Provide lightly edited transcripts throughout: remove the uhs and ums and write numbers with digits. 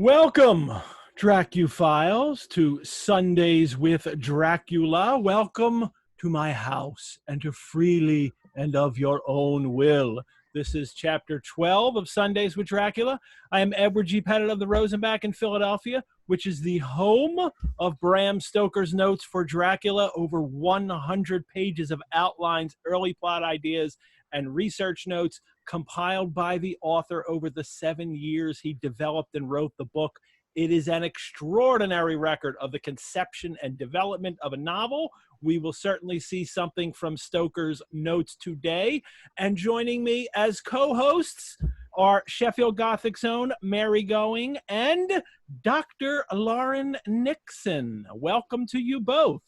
Welcome, Dracuphiles, to Sundays with Dracula. Welcome to my house, and to freely and of your own will. This is chapter 12 of Sundays with Dracula. I am Edward G. Pettit of The Rosenbach in Philadelphia, which is the home of Bram Stoker's notes for Dracula, over 100 pages of outlines, early plot ideas, and research notes compiled by the author over the 7 years he developed and wrote the book. It is an extraordinary record of the conception and development of a novel. We will certainly see something from Stoker's notes today. And joining me as co-hosts are Sheffield Gothic's own Mary Going and Dr. Lauren Nixon. Welcome to you both.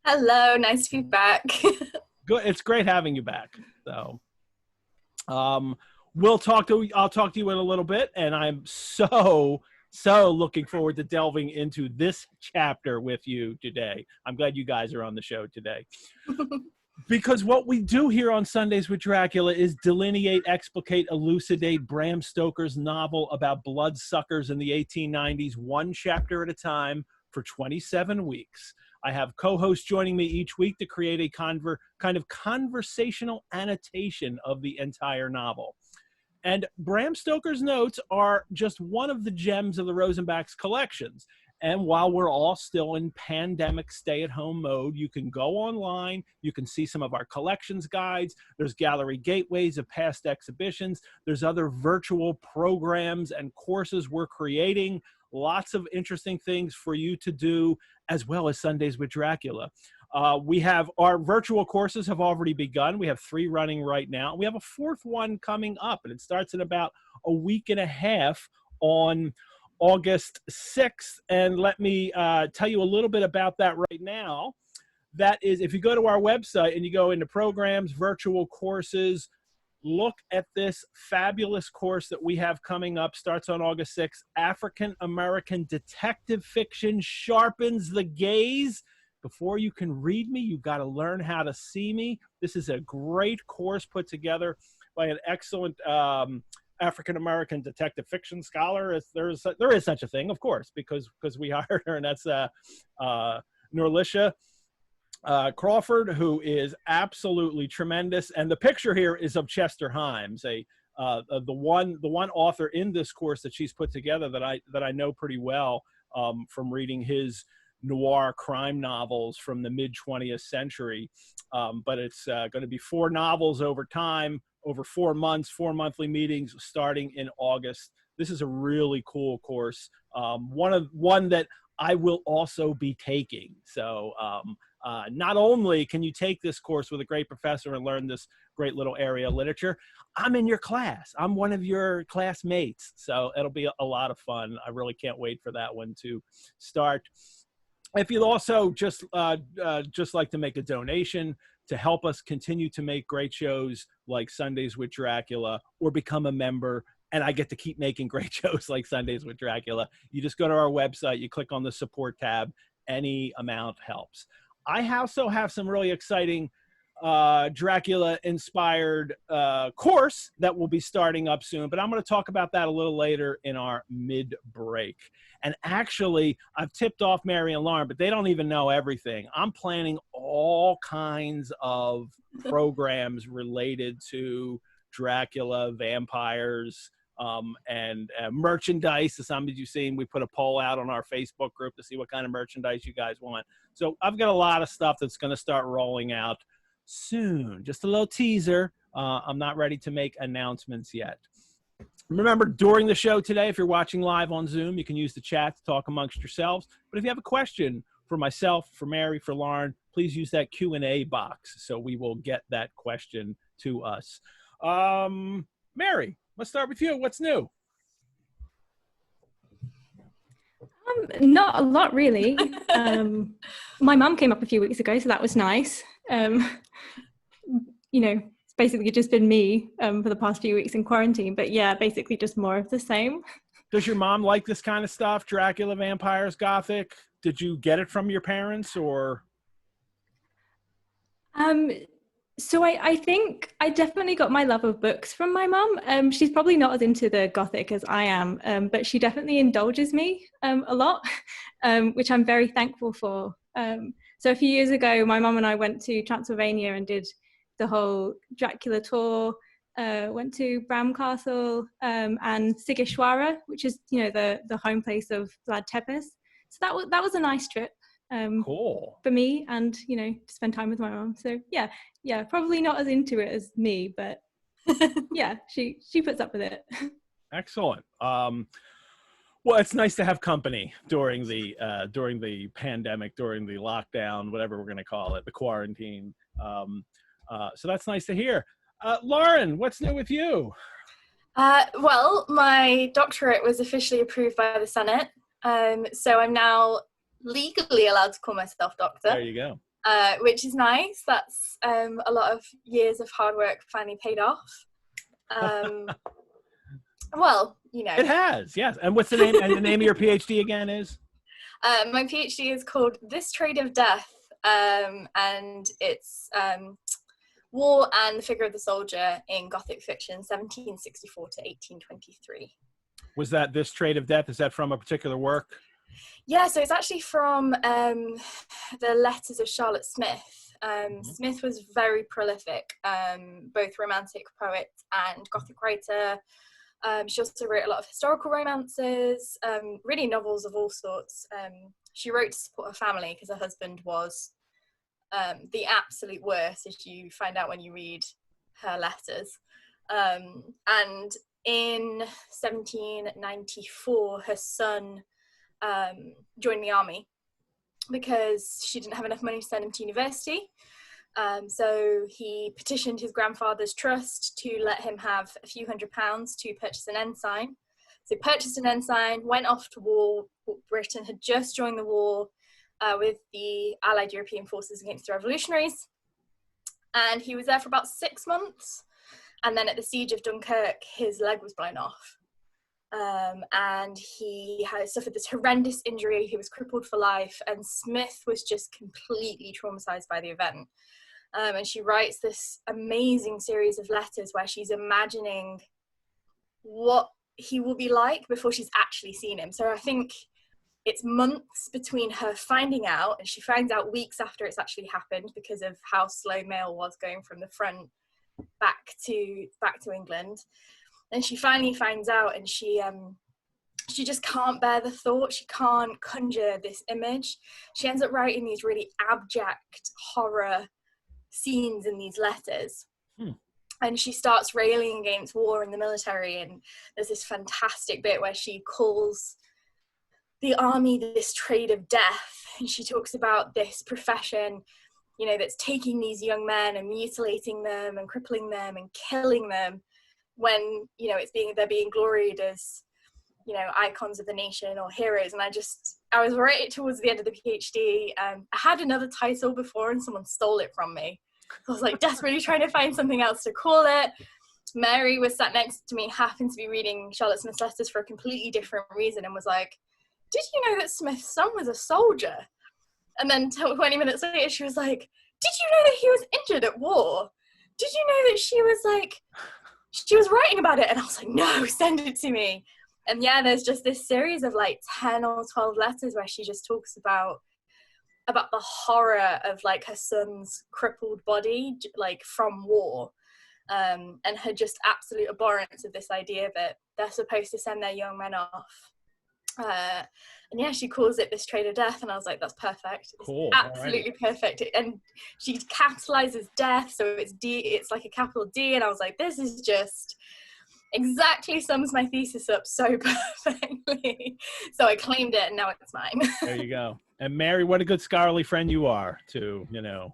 Hello, nice to be back. Good. It's great having you back. So, I'll talk to you in a little bit, and I'm so looking forward to delving into this chapter with you today. I'm glad you guys are on the show today. Because what we do here on Sundays with Dracula is delineate, explicate, elucidate Bram Stoker's novel about bloodsuckers in the 1890s, one chapter at a time for 27 weeks. I have co-hosts joining me each week to create a kind of conversational annotation of the entire novel. And Bram Stoker's notes are just one of the gems of the Rosenbach's collections. And while we're all still in pandemic stay-at-home mode, you can go online, you can see some of our collections guides, there's gallery gateways of past exhibitions, there's other virtual programs and courses we're creating, lots of interesting things for you to do, as well as Sundays with Dracula. We have our virtual courses have already begun. We have 3 running right now. We have a 4th one coming up, and it starts in about a week and a half on August 6th. And let me tell you a little bit about that right now. That is, if you go to our website and you go into programs, virtual courses, look at this fabulous course that we have coming up. Starts on August 6th. African American detective fiction sharpens the gaze. Before you can read me, you've got to learn how to see me. This is a great course put together by an excellent African American detective fiction scholar. There is such a thing, of course, because we hired her, and that's Norlisha Crawford, who is absolutely tremendous. And the picture here is of Chester Himes, the one author in this course that she's put together that I know pretty well from reading his noir crime novels from the mid 20th century. But it's going to be 4 novels over time, over 4 months, 4 monthly meetings starting in August. This is a really cool course. One that I will also be taking. So not only can you take this course with a great professor and learn this great little area of literature, I'm in your class. I'm one of your classmates. So it'll be a lot of fun. I really can't wait for that one to start. If you'd also just like to make a donation to help us continue to make great shows like Sundays with Dracula, or become a member, and I get to keep making great shows like Sundays with Dracula, you just go to our website, you click on the support tab, any amount helps. I also have some really exciting Dracula-inspired course that will be starting up soon, but I'm going to talk about that a little later in our mid-break. And actually, I've tipped off Mary and Lauren, but they don't even know everything. I'm planning all kinds of programs related to Dracula, vampires, and merchandise. As some of you seen, we put a poll out on our Facebook group to see what kind of merchandise you guys want. So I've got a lot of stuff that's going to start rolling out soon. Just a little teaser. I'm not ready to make announcements yet. Remember, during the show today, if you're watching live on Zoom, you can use the chat to talk amongst yourselves. But if you have a question for myself, for Mary, for Lauren, please use that Q&A box so we will get that question to us. Mary, let's start with you. What's new? Not a lot, really. My mum came up a few weeks ago, so that was nice. It's basically just been me for the past few weeks in quarantine. But yeah, basically just more of the same. Does your mom like this kind of stuff? Dracula, vampires, Gothic? Did you get it from your parents, or? So I think I definitely got my love of books from my mum. She's probably not as into the Gothic as I am, but she definitely indulges me a lot, which I'm very thankful for. So a few years ago, my mum and I went to Transylvania and did the whole Dracula tour. Went to Bram Castle and Sigishwara, which is the home place of Vlad Tepes. So that was a nice trip. Cool. For me, and to spend time with my mom. So yeah, probably not as into it as me, but yeah, she puts up with it. Excellent. Well, it's nice to have company during the pandemic, during the lockdown, whatever we're going to call it, the quarantine. So that's nice to hear. Lauren, what's new with you? Well, my doctorate was officially approved by the Senate, so I'm now legally allowed to call myself doctor. There you go. Which is nice. That's a lot of years of hard work finally paid off. Well, It has, yes. And what's the name? And the name of your PhD again is? My PhD is called This Trade of Death, and it's War and the Figure of the Soldier in Gothic Fiction, 1764 to 1823. Was that This Trade of Death? Is that from a particular work? Yeah, so it's actually from the letters of Charlotte Smith. Smith was very prolific, both romantic poet and Gothic writer. She also wrote a lot of historical romances, really novels of all sorts. She wrote to support her family because her husband was the absolute worst, as you find out when you read her letters. And in 1794, her son joined the army because she didn't have enough money to send him to university. So he petitioned his grandfather's trust to let him have a few £100s to purchase an ensign. So he purchased an ensign, went off to war. Britain had just joined the war with the Allied European forces against the revolutionaries. And he was there for about 6 months. And then at the siege of Dunkirk, his leg was blown off. And he had suffered this horrendous injury. He was crippled for life, and Smith was just completely traumatized by the event. And she writes this amazing series of letters where she's imagining what he will be like before she's actually seen him. So I think it's months between her finding out, and she finds out weeks after it's actually happened because of how slow mail was going from the front back to England. And she finally finds out, and she just can't bear the thought. She can't conjure this image. She ends up writing these really abject horror scenes in these letters. And she starts railing against war and the military. And there's this fantastic bit where she calls the army this trade of death. And she talks about this profession, that's taking these young men and mutilating them and crippling them and killing them, when they're being gloried as icons of the nation or heroes. And I was right towards the end of the PhD. I had another title before and someone stole it from me, so I was like desperately trying to find something else to call it. Mary was sat next to me, happened to be reading Charlotte Smith's letters for a completely different reason, and was like, did you know that Smith's son was a soldier? And then 20 minutes later she was like, did you know that he was injured at war? Did you know that she was writing about it? And I was like, no, send it to me. And yeah, there's just this series of like 10 or 12 letters where she just talks about the horror of like her son's crippled body, like from war, and her just absolute abhorrence of this idea that they're supposed to send their young men off. And yeah, she calls it This Trade of Death, and I was like, that's perfect. Cool. It's absolutely perfect. And she capitalizes death, so it's like a capital D, and I was like, this is just exactly sums my thesis up so perfectly. So I claimed it, and now it's mine. There you go. And Mary, what a good scholarly friend you are to,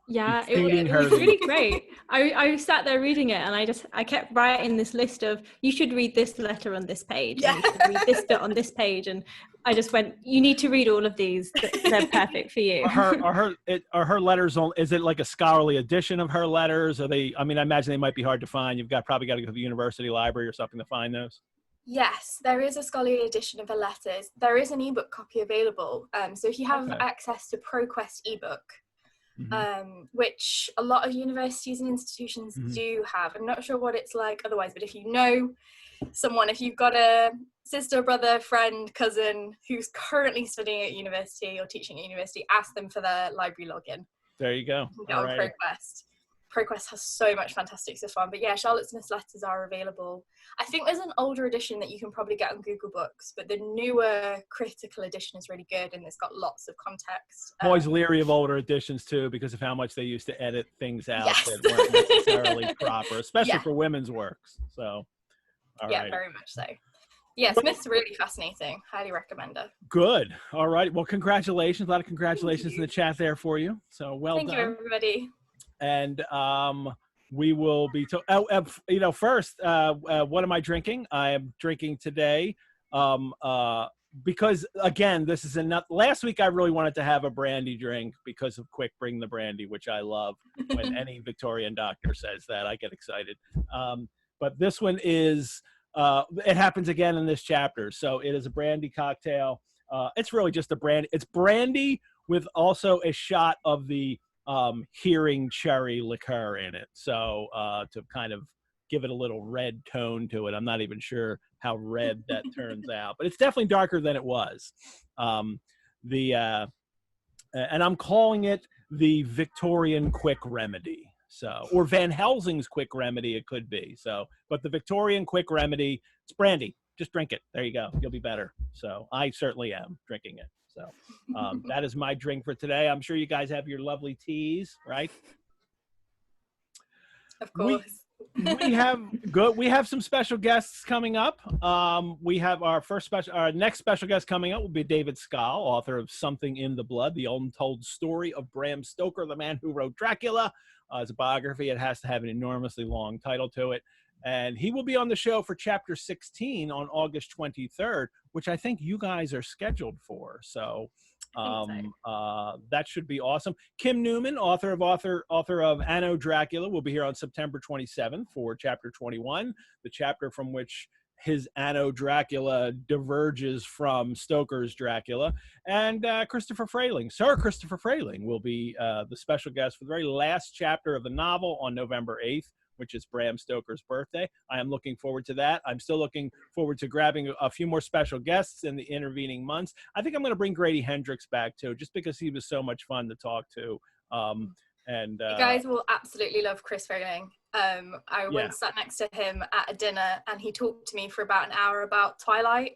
Yeah, it was really great. I sat there reading it, and I kept writing this list of, you should read this letter on this page, and you should read this bit on this page, and I just went, you need to read all of these. They're perfect for you. Are her letters on? Is it like a scholarly edition of her letters? Are they? I mean, I imagine they might be hard to find. You've probably got to go to the university library or something to find those. Yes, there is a scholarly edition of her letters. There is an ebook copy available. So if you have access to ProQuest ebook, which a lot of universities and institutions do have. I'm not sure what it's like otherwise, but if you know someone, if you've got a sister, brother, friend, cousin who's currently studying at university or teaching at university, ask them for their library login. There you go. Get on ProQuest. ProQuest has so much fantastic stuff on. But yeah, Charlotte Smith's letters are available. I think there's an older edition that you can probably get on Google Books, but the newer critical edition is really good and it's got lots of context. I'm always leery of older editions too because of how much they used to edit things out that weren't necessarily proper, especially for women's works. So, right. Very much so. Yeah, Smith's really fascinating. Highly recommend her. Good. All right. Well, congratulations. A lot of congratulations in the chat there for you. So well done. Thank you, everybody. And we will be first, what am I drinking? I am drinking today because again, this is enough. Last week I really wanted to have a brandy drink because of Quick Bring the Brandy, which I love. When any Victorian doctor says that, I get excited. But this one is it happens again in this chapter. So it is a brandy cocktail. It's really just a brandy. It's brandy with also a shot of the hearing cherry liqueur in it, so to kind of give it a little red tone to it. I'm not even sure how red that turns out, but it's definitely darker than it was. And I'm calling it the Victorian Quick Remedy, or Van Helsing's Quick Remedy it could be. So, but the Victorian Quick Remedy, it's brandy. Just drink it. There you go. You'll be better. So I certainly am drinking it. So that is my drink for today. I'm sure you guys have your lovely teas, right? Of course. We have some special guests coming up. We have our next special guest coming up will be David Scaal, author of Something in the Blood, the untold story of Bram Stoker, the man who wrote Dracula. As a biography, it has to have an enormously long title to it. And he will be on the show for chapter 16 on August 23rd, which I think you guys are scheduled for. So that should be awesome. Kim Newman, author of Anno Dracula, will be here on September 27th for chapter 21, the chapter from which his Anno Dracula diverges from Stoker's Dracula. And Christopher Frayling, Sir Christopher Frayling, will be the special guest for the very last chapter of the novel on November 8th. Which is Bram Stoker's birthday. I am looking forward to that. I'm still looking forward to grabbing a few more special guests in the intervening months. I think I'm going to bring Grady Hendrix back too, just because he was so much fun to talk to. You guys will absolutely love Chris Frayling. I once sat next to him at a dinner and he talked to me for about an hour about Twilight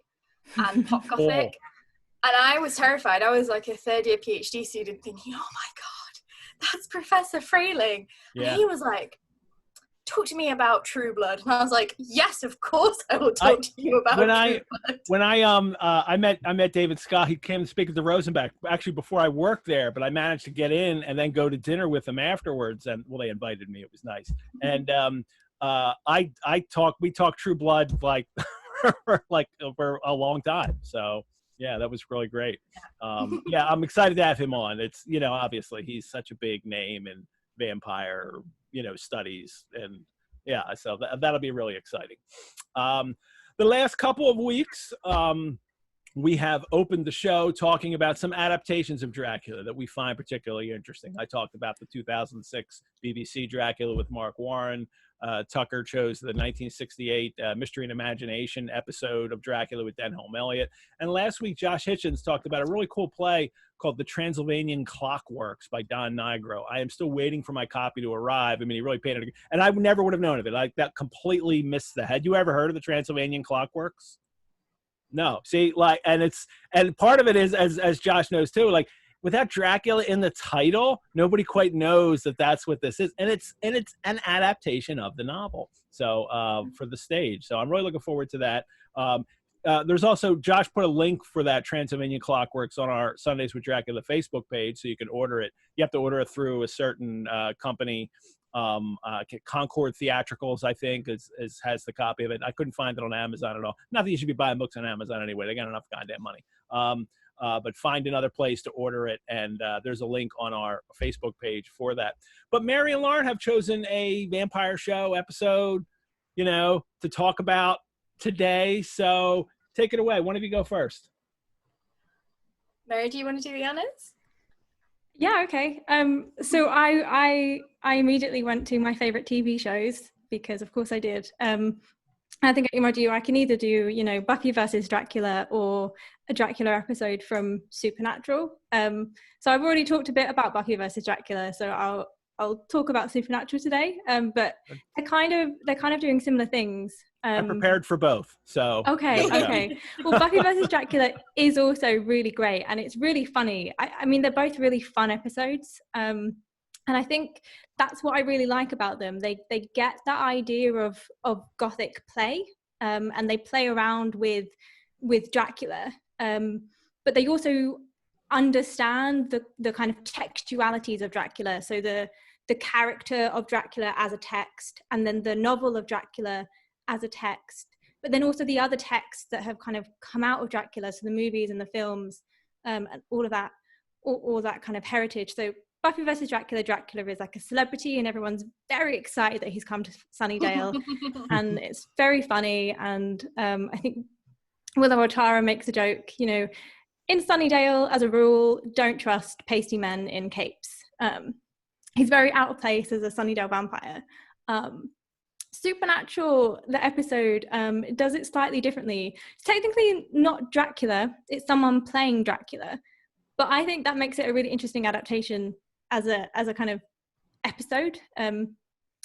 and pop gothic. And I was terrified. I was like a third year PhD student thinking, oh my God, that's Professor Frayling. And he was like, talk to me about True Blood. And I was like, yes, of course I will talk to you about True Blood. When I met David Scott, he came to speak at the Rosenbach actually before I worked there, but I managed to get in and then go to dinner with him afterwards. And well, they invited me. It was nice. And we talked True Blood like for a long time. So yeah, that was really great. I'm excited to have him on. It's, obviously he's such a big name in vampire studies, and so that'll be really exciting. The last couple of weeks we have opened the show talking about some adaptations of Dracula that we find particularly interesting. I talked about the 2006 BBC Dracula with Mark Warren. Tucker chose the 1968 Mystery and Imagination episode of Dracula with Denholm Elliott. And last week, Josh Hitchens talked about a really cool play called The Transylvanian Clockworks by Don Nigro. I am still waiting for my copy to arrive. I mean, he really painted it. And I never would have known of it. That completely missed that. Had you ever heard of The Transylvanian Clockworks? No. See, and part of it is, as Josh knows too, without Dracula in the title, nobody quite knows that that's what this is. And it's an adaptation of the novel. So for the stage. So I'm really looking forward to that. There's also, Josh put a link for that Transylvanian Clockworks on our Sundays with Dracula Facebook page, so you can order it. You have to order it through a certain company. Concord Theatricals, I think, has the copy of it. I couldn't find it on Amazon at all. Not that you should be buying books on Amazon anyway. They got enough goddamn money. But find another place to order it, and there's a link on our Facebook page for that. But Mary and Lauren have chosen a vampire show episode, to talk about today. So take it away. One of you go first. Mary, do you want to do the honors? Yeah, okay. So I immediately went to my favorite TV shows because of course I did. I think I emailed you, I can either do, you know, Buffy versus Dracula or a Dracula episode from Supernatural. So I've already talked a bit about Buffy versus Dracula, so I'll talk about Supernatural today. But they're kind of doing similar things. I'm prepared for both. So Okay. Well, Buffy versus Dracula is also really great, and it's really funny. I mean, they're both really fun episodes. And I think that's what I really like about them. They get that idea of Gothic play, and they play around with Dracula, but they also understand the kind of textualities of Dracula. So the character of Dracula as a text, and then the novel of Dracula as a text, but then also the other texts that have kind of come out of Dracula, so the movies and the films, and all of that, all that kind of heritage. So Buffy versus Dracula, Dracula is like a celebrity and everyone's very excited that he's come to Sunnydale and it's very funny. And I think Willow O'Tara makes a joke, you know, in Sunnydale, as a rule, don't trust pasty men in capes. He's very out of place as a Sunnydale vampire. Supernatural, the episode, does it slightly differently. It's technically not Dracula, it's someone playing Dracula. But I think that makes it a really interesting adaptation as a kind of episode, and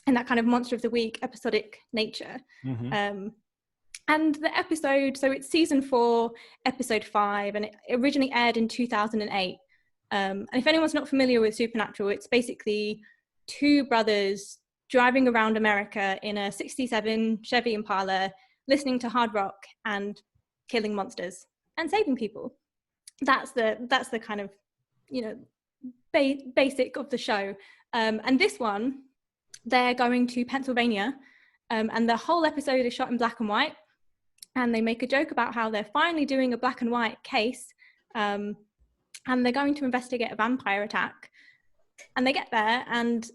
that kind of monster of the week episodic nature. Mm-hmm. And the episode, so it's season 4, episode 5, and it originally aired in 2008. And if anyone's not familiar with Supernatural, it's basically two brothers driving around America in a 67 Chevy Impala, listening to hard rock and killing monsters and saving people. That's the kind of, you know, basic of the show. And this one, they're going to Pennsylvania, and the whole episode is shot in black and white. And they make a joke about how they're finally doing a black and white case, and they're going to investigate a vampire attack. And they get there and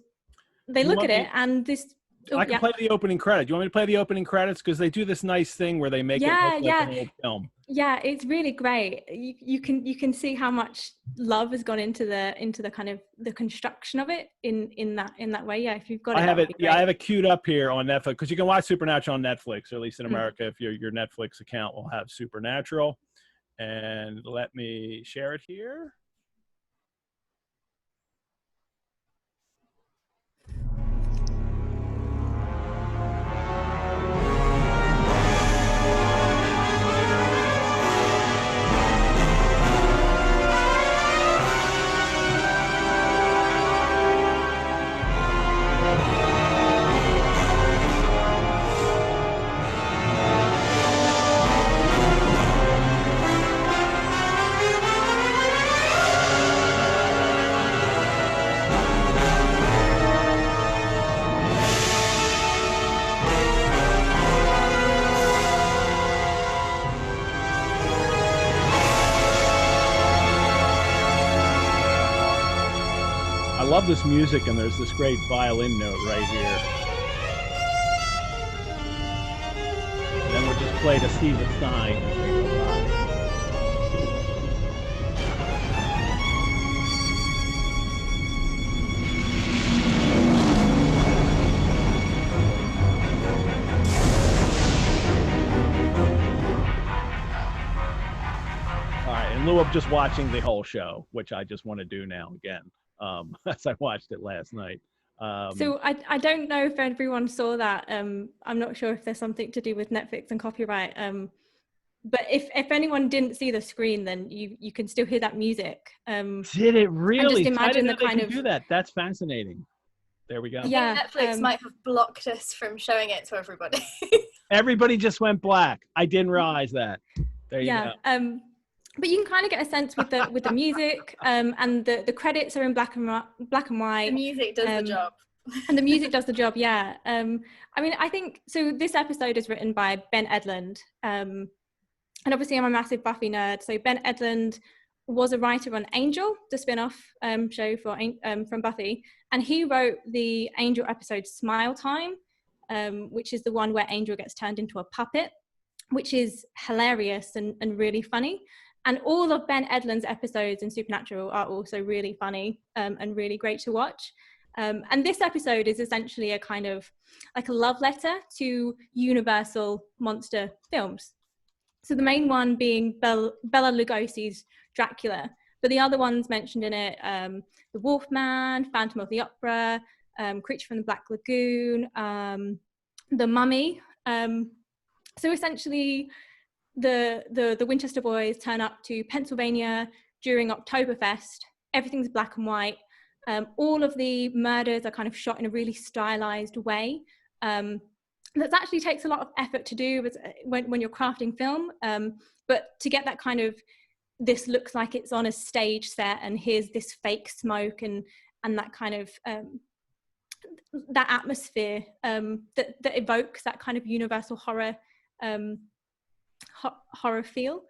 they look at it, and this... I can play the opening credit. Do you want me to play the opening credits? Because they do this nice thing where they make it look like an old film. Yeah, it's really great. You can see how much love has gone into the kind of the construction of it in that way. Yeah, if you've got it. I have it queued up here on Netflix, because you can watch Supernatural on Netflix, or at least in America, if your Netflix account will have Supernatural. And let me share it here. I love this music, and there's this great violin note right here. And then we'll just play to see the sign as they go by. All right, in lieu of just watching the whole show, which I just want to do now again. As I watched it last night. So I don't know if everyone saw that. I'm not sure if there's something to do with Netflix and copyright. But if anyone didn't see the screen, then you can still hear that music. Did it really? Just imagine the kind of do that. That's fascinating. There we go. Yeah, Netflix might have blocked us from showing it to everybody. Everybody just went black. I didn't realize that. There you go. But you can kind of get a sense with the music, and the credits are in black and white. The music does the job. And the music does the job, yeah. I mean, I think, so this episode is written by Ben Edlund. And obviously I'm a massive Buffy nerd. So Ben Edlund was a writer on Angel, the spin-off show from Buffy. And he wrote the Angel episode Smile Time, which is the one where Angel gets turned into a puppet, which is hilarious and really funny. And all of Ben Edlund's episodes in Supernatural are also really funny and really great to watch. And this episode is essentially a kind of like a love letter to Universal monster films. So the main one being Bela Lugosi's Dracula, but the other ones mentioned in it, The Wolfman, Phantom of the Opera, Creature from the Black Lagoon, The Mummy. So essentially, the Winchester boys turn up to Pennsylvania during Oktoberfest. Everything's black and white. All of the murders are kind of shot in a really stylized way. That actually takes a lot of effort to do when you're crafting film. But to get that kind of, this looks like it's on a stage set and here's this fake smoke and that kind of, that atmosphere that evokes that kind of Universal horror horror feel.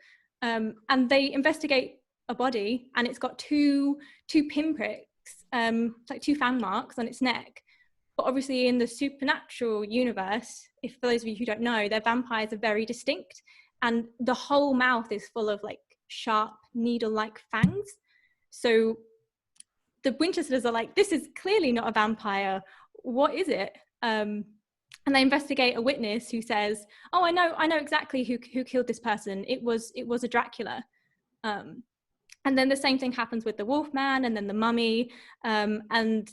And they investigate a body and it's got two pinpricks, like 2 fan marks on its neck. But obviously in the Supernatural universe, if for those of you who don't know, their vampires are very distinct and the whole mouth is full of like sharp needle-like fangs. So the Winchesters are like, this is clearly not a vampire. What is it? And they investigate a witness who says, oh, I know exactly who killed this person. It was a Dracula. And then the same thing happens with the Wolfman and then the Mummy. And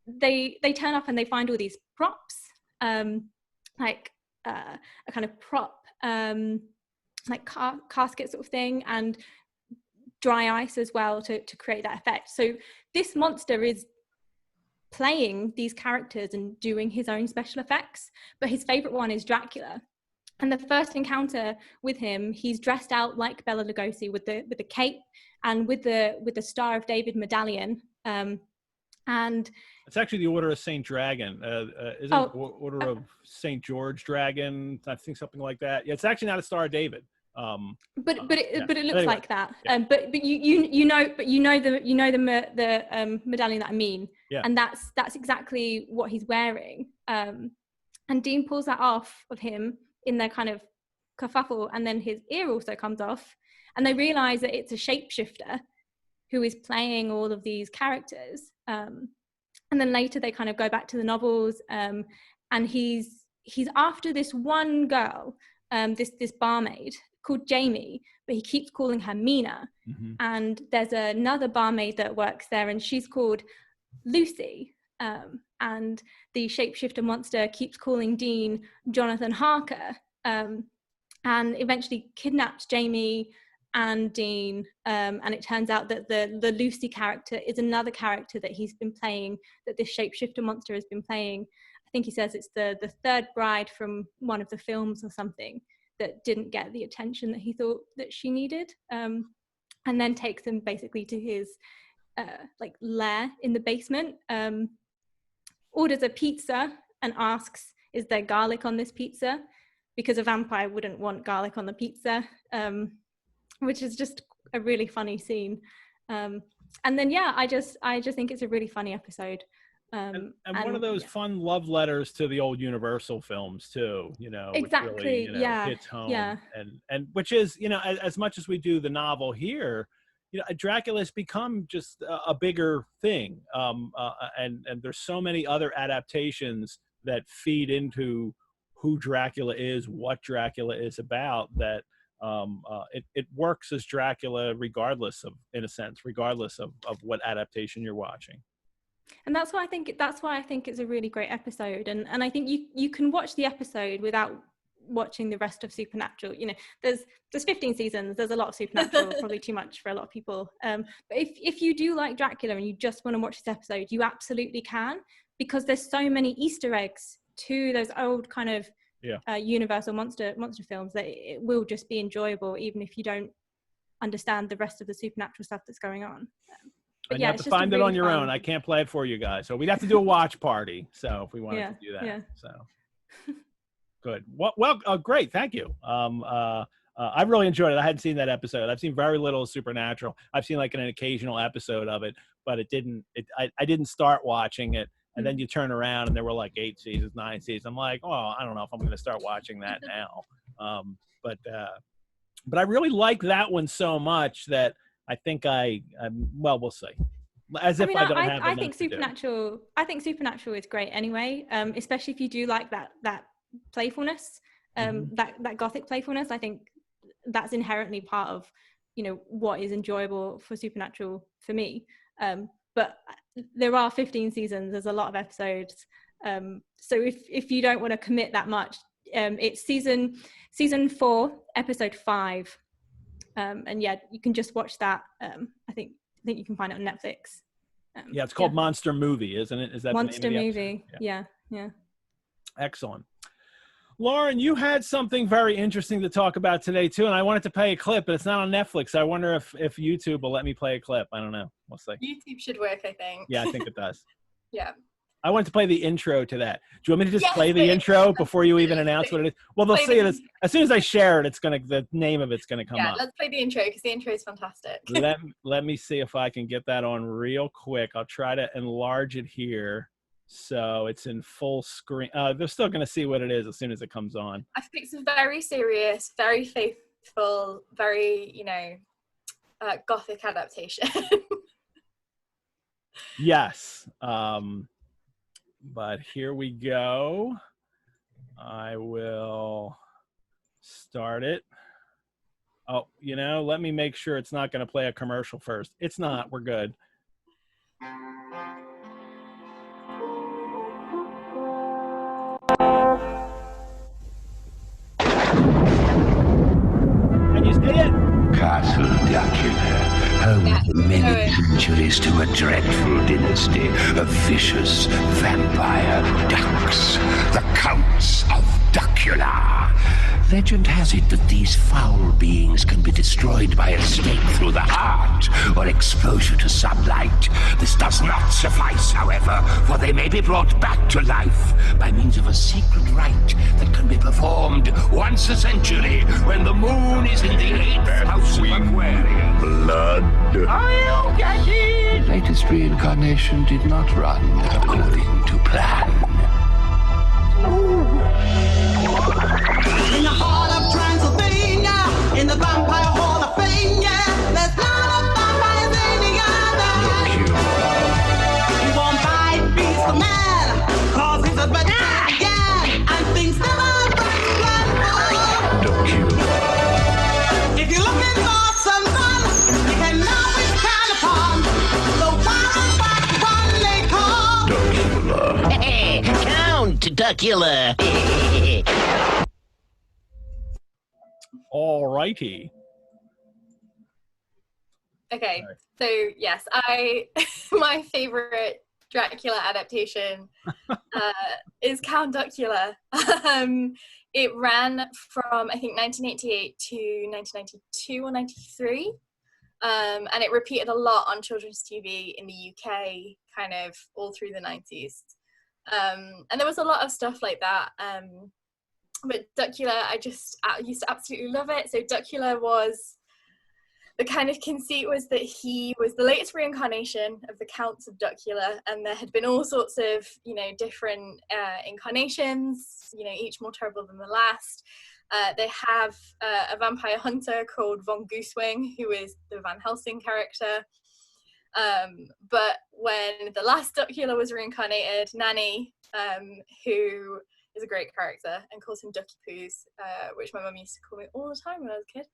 they turn up and they find all these props, like a kind of prop, like casket sort of thing, and dry ice as well to create that effect. So this monster is playing these characters and doing his own special effects, but his favorite one is Dracula. And the first encounter with him, he's dressed out like Bela Lugosi with the cape and with the Star of David medallion. And it's actually the Order of Saint Dragon. Isn't it Order of Saint George Dragon? I think something like that. Yeah, it's actually not a Star of David. But it looks anyway, like that. Yeah. But you know the medallion that I mean. Yeah. And that's exactly what he's wearing. And Dean pulls that off of him in their kind of kerfuffle, and then his ear also comes off, and they realize that it's a shapeshifter who is playing all of these characters. And then later they kind of go back to the novels, and he's after this one girl, this barmaid called Jamie, but he keeps calling her Mina. Mm-hmm. And there's another barmaid that works there, and she's called Lucy. And the shapeshifter monster keeps calling Dean Jonathan Harker, and eventually kidnaps Jamie and Dean, and it turns out that the Lucy character is another character that he's been playing, that this shapeshifter monster has been playing. I think he says it's the third bride from one of the films or something that didn't get the attention that he thought that she needed, and then takes him basically to his like lair in the basement, orders a pizza and asks, is there garlic on this pizza? Because a vampire wouldn't want garlic on the pizza, which is just a really funny scene. And then, yeah, I just think it's a really funny episode. And one of those fun love letters to the old Universal films too, you know. Exactly. Really, hits home. Yeah. And which is, as much as we do the novel here, Dracula's become just a bigger thing. And there's so many other adaptations that feed into who Dracula is, what Dracula is about, that it works as Dracula regardless of what adaptation you're watching. And that's why I think it's a really great episode. And I think you can watch the episode without watching the rest of Supernatural. There's 15 seasons, there's a lot of Supernatural, probably too much for a lot of people. But if you do like Dracula and you just want to watch this episode, you absolutely can, because there's so many Easter eggs to those old kind of Universal monster films that it will just be enjoyable, even if you don't understand the rest of the Supernatural stuff that's going on. But you have to find it on your own. I can't play it for you guys. So we'd have to do a watch party. So if we wanted to do that. Yeah. So good. Well, great. Thank you. I really enjoyed it. I hadn't seen that episode. I've seen very little Supernatural. I've seen like an occasional episode of it, but I didn't start watching it. And then you turn around and there were like 8 seasons, 9 seasons. I'm like, oh, I don't know if I'm going to start watching that now. But But I really like that one so much that I think well, we'll see. As if I don't have I enough think to do. Supernatural. I think Supernatural is great anyway. Especially if you do like that playfulness, that gothic playfulness. I think that's inherently part of, what is enjoyable for Supernatural for me. But there are 15 seasons. There's a lot of episodes. So if you don't want to commit that much, it's season 4, episode 5. And yeah, you can just watch that. I think you can find it on Netflix. Yeah, it's called Monster Movie, isn't it? Is that Monster the name of the Movie? episode? Yeah. Excellent. Lauren, you had something very interesting to talk about today too, and I wanted to play a clip, but it's not on Netflix. I wonder if YouTube will let me play a clip. I don't know. We'll see. YouTube should work, I think. Yeah, I think it does. Yeah. I wanted to play the intro to that. Do you want me to just play the intro before you even announce what it is? Well, they'll see it as soon as I share it. The name of it's gonna come up. Yeah, let's play the intro because the intro is fantastic. Let me see if I can get that on real quick. I'll try to enlarge it here so it's in full screen. They're still gonna see what it is as soon as it comes on. I think it's very serious, very faithful, very gothic adaptation. Yes. But here we go. I will start it. Oh, let me make sure it's not going to play a commercial first. It's not. We're good. Can you see it? Castle Dracula, home to many centuries to a dreadful dynasty of vicious vampire ducks, the Counts of Dracula. Legend has it that these foul beings can be destroyed by a stake through the heart or exposure to sunlight. This does not suffice, however, for they may be brought back to life by means of a secret rite that can be performed once a century when the moon is in the 8th house of Aquarius. Blood. Are you getting? The latest reincarnation did not run according to plan. In the heart of Transylvania, in the vampire hall of fame, yeah, there's not a vampire any other. You won't fight beast for man, cause he's a vegetarian again, and things never break blood. If you're looking for some fun, you can always count upon the wild back one they call Dracula. Hey, Count Dracula. All righty. Okay, so yes, my favorite Dracula adaptation is Count Dracula. It ran from I think 1988 to 1992 or 93, and it repeated a lot on children's TV in the UK, kind of all through the 90s. And there was a lot of stuff like that. But Dracula, I used to absolutely love it. So Dracula was, the kind of conceit was that he was the latest reincarnation of the Counts of Dracula, and there had been all sorts of, different incarnations, each more terrible than the last. They have a vampire hunter called Von Goosewing, who is the Van Helsing character. But when the last Dracula was reincarnated, Nanny, who is a great character and calls him Ducky Poos, which my mum used to call me all the time when I was a kid.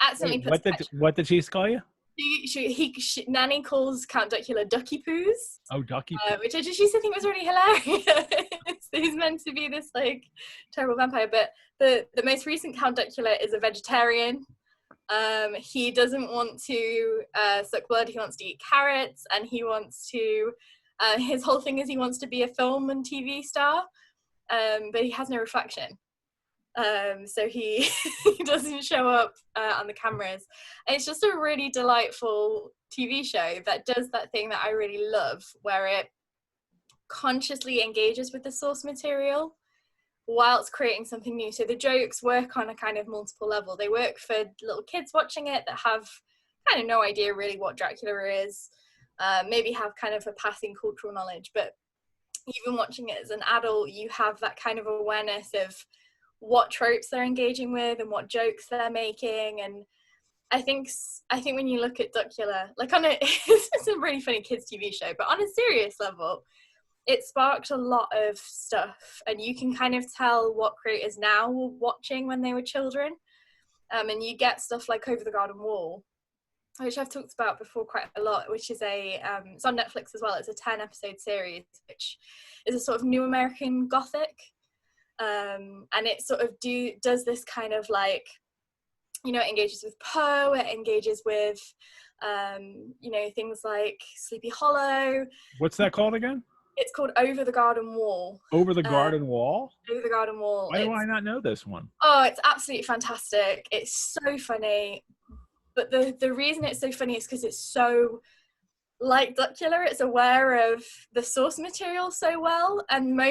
Accidentally what did she call you? Nanny calls Count Dracula Ducky Poos. Oh, Ducky Poos. Which I just used to think was really hilarious. He's meant to be this terrible vampire, but the most recent Count Dracula is a vegetarian. He doesn't want to suck blood. He wants to eat carrots, and he wants to. His whole thing is he wants to be a film and TV star. But he has no reflection, so he doesn't show up on the cameras. And it's just a really delightful TV show that does that thing that I really love, where it consciously engages with the source material whilst creating something new. So the jokes work on a kind of multiple level. They work for little kids watching it that have kind of no idea really what Dracula is, maybe have kind of a passing cultural knowledge, but even watching it as an adult, you have that kind of awareness of what tropes they're engaging with and what jokes they're making. And I think when you look at Dracula, like it's a really funny kids TV show, but on a serious level, it sparked a lot of stuff, and you can kind of tell what creators now were watching when they were children. And you get stuff like Over the Garden Wall, which I've talked about before quite a lot, which is it's on Netflix as well. It's a 10-episode series, which is a sort of new American Gothic. And it sort of does this kind of like, you know, it engages with Poe, it engages with, you know, things like Sleepy Hollow. What's that called again? It's called Over the Garden Wall. Over the Garden Wall? Over the Garden Wall. Why do I not know this one? Oh, it's absolutely fantastic. It's so funny. But the reason it's so funny is because it's so like Dracula. It's aware of the source material so well. And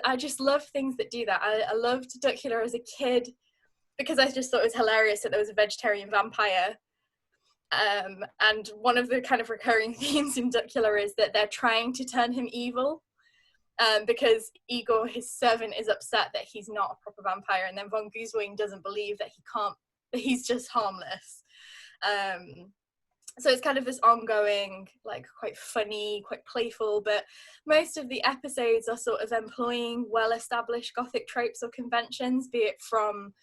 I just love things that do that. I loved Dracula as a kid because I just thought it was hilarious that there was a vegetarian vampire. And one of the kind of recurring themes in Dracula is that they're trying to turn him evil, because Igor, his servant, is upset that he's not a proper vampire, and then von Goosewing doesn't believe that he's just harmless. So it's kind of this ongoing, like, quite funny, quite playful, but most of the episodes are sort of employing well-established Gothic tropes or conventions, be it from